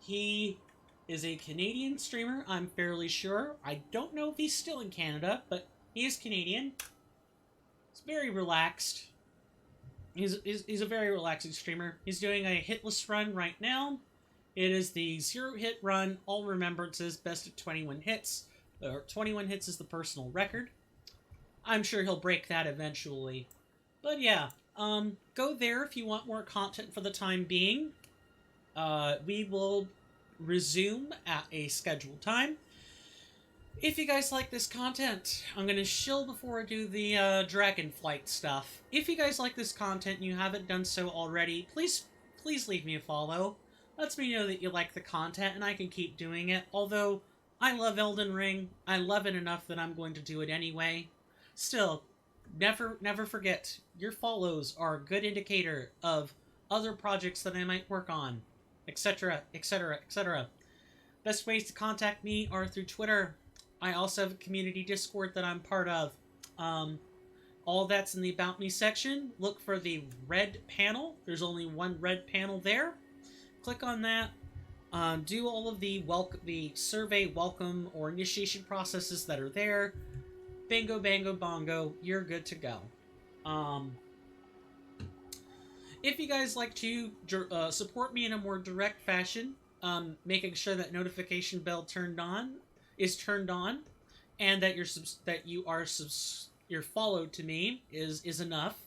He is a Canadian streamer, I'm fairly sure. I don't know if he's still in Canada, but he is Canadian. He's very relaxed. He's a very relaxing streamer. He's doing a hitless run right now. It is the 0-hit run, all remembrances, best of 21 hits. 21 hits is the personal record. I'm sure he'll break that eventually. But yeah, go there if you want more content for the time being. We will resume at a scheduled time. If you guys like this content, I'm going to shill before I do the Dragonflight stuff. If you guys like this content and you haven't done so already, please leave me a follow. Lets me know that you like the content and I can keep doing it. Although, I love Elden Ring. I love it enough that I'm going to do it anyway. Still, never forget, your follows are a good indicator of other projects that I might work on, etc., etc., etc. Best ways to contact me are through Twitter. I also have a community Discord that I'm part of. All that's in the About Me section. Look for the red panel. There's only one red panel there. Click on that. Do all of the survey, welcome, or initiation processes that are there. Bingo, bango, bongo. You're good to go. if you guys like to support me in a more direct fashion, making sure that notification bell is turned on, and that you're followed to me is enough.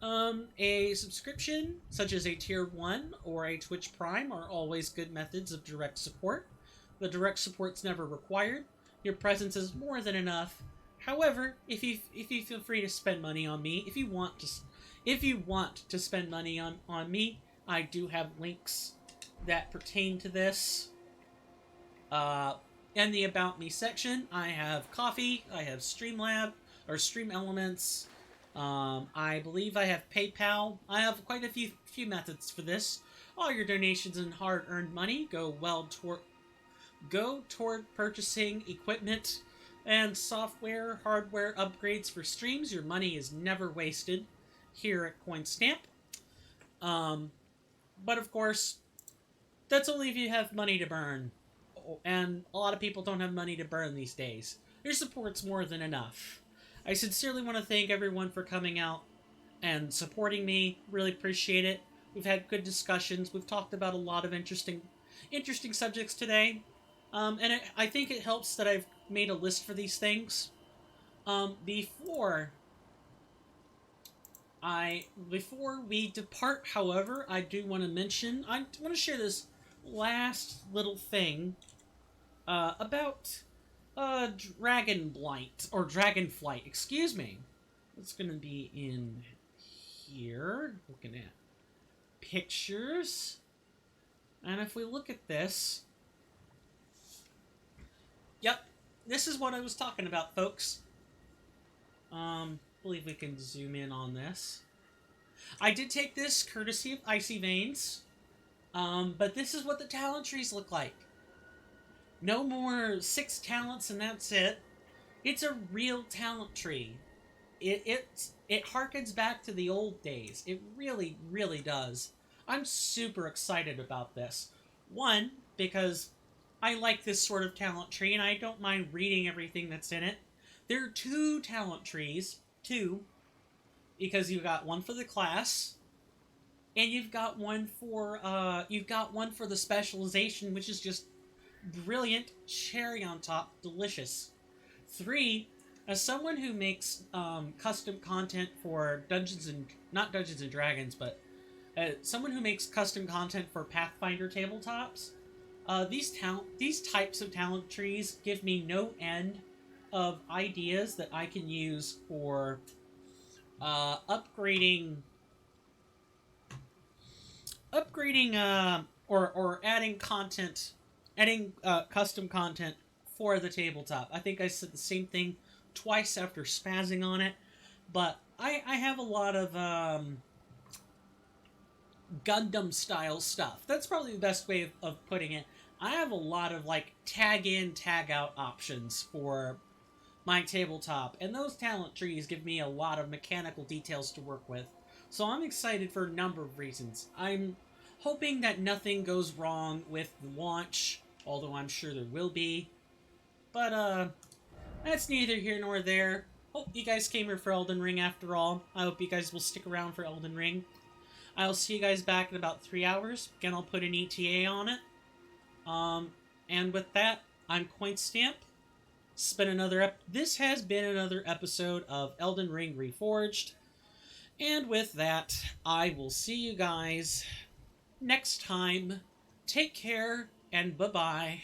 A subscription, such as a Tier 1 or a Twitch Prime, are always good methods of direct support. The direct support's never required. Your presence is more than enough. However, if you feel free to spend money on me, if you want to spend money on me, I do have links that pertain to this. In the About Me section, I have Coffee, I have Streamlab, or Stream Elements, I believe I have PayPal. I have quite a few methods for this. All your donations and hard-earned money go toward purchasing equipment and hardware upgrades for streams. Your money is never wasted here at CoinStamp. But of course, that's only if you have money to burn. And a lot of people don't have money to burn these days. Your support's more than enough. I sincerely want to thank everyone for coming out and supporting me. Really appreciate it. We've had good discussions. We've talked about a lot of interesting subjects today. I think it helps that I've made a list for these things. Before we depart, however, I do want to share this last little thing about Dragonflight, excuse me. It's gonna be in here, looking at pictures. And if we look at this, yep, this is what I was talking about, folks. Believe we can zoom in on this. I did take this courtesy of Icy Veins, but this is what the talent trees look like. No more 6 talents and that's it. It's a real talent tree. It harkens back to the old days. It really, really does. I'm super excited about this. One, because I like this sort of talent tree and I don't mind reading everything that's in it. There are 2 talent trees. 2. Because you've got one for the class, and you've got one for the specialization, which is just brilliant, cherry on top, delicious. 3, as someone who makes custom content for not Dungeons and Dragons, but someone who makes custom content for Pathfinder tabletops, these types of talent trees give me no end of ideas that I can use for upgrading or adding custom content for the tabletop. I think I said the same thing twice after spazzing on it, but I have a lot of Gundam style stuff. That's probably the best way of putting it. I have a lot of like tag in, tag out options for my tabletop, and those talent trees give me a lot of mechanical details to work with. So I'm excited for a number of reasons. I'm hoping that nothing goes wrong with the launch, although I'm sure there will be. But that's neither here nor there. Hope you guys came here for Elden Ring after all. I hope you guys will stick around for Elden Ring. I'll see you guys back in about 3 hours. Again, I'll put an ETA on it. And with that, I'm CoinStamp. This has been another episode of Elden Ring Reforged. And with that, I will see you guys next time. Take care, and bye-bye.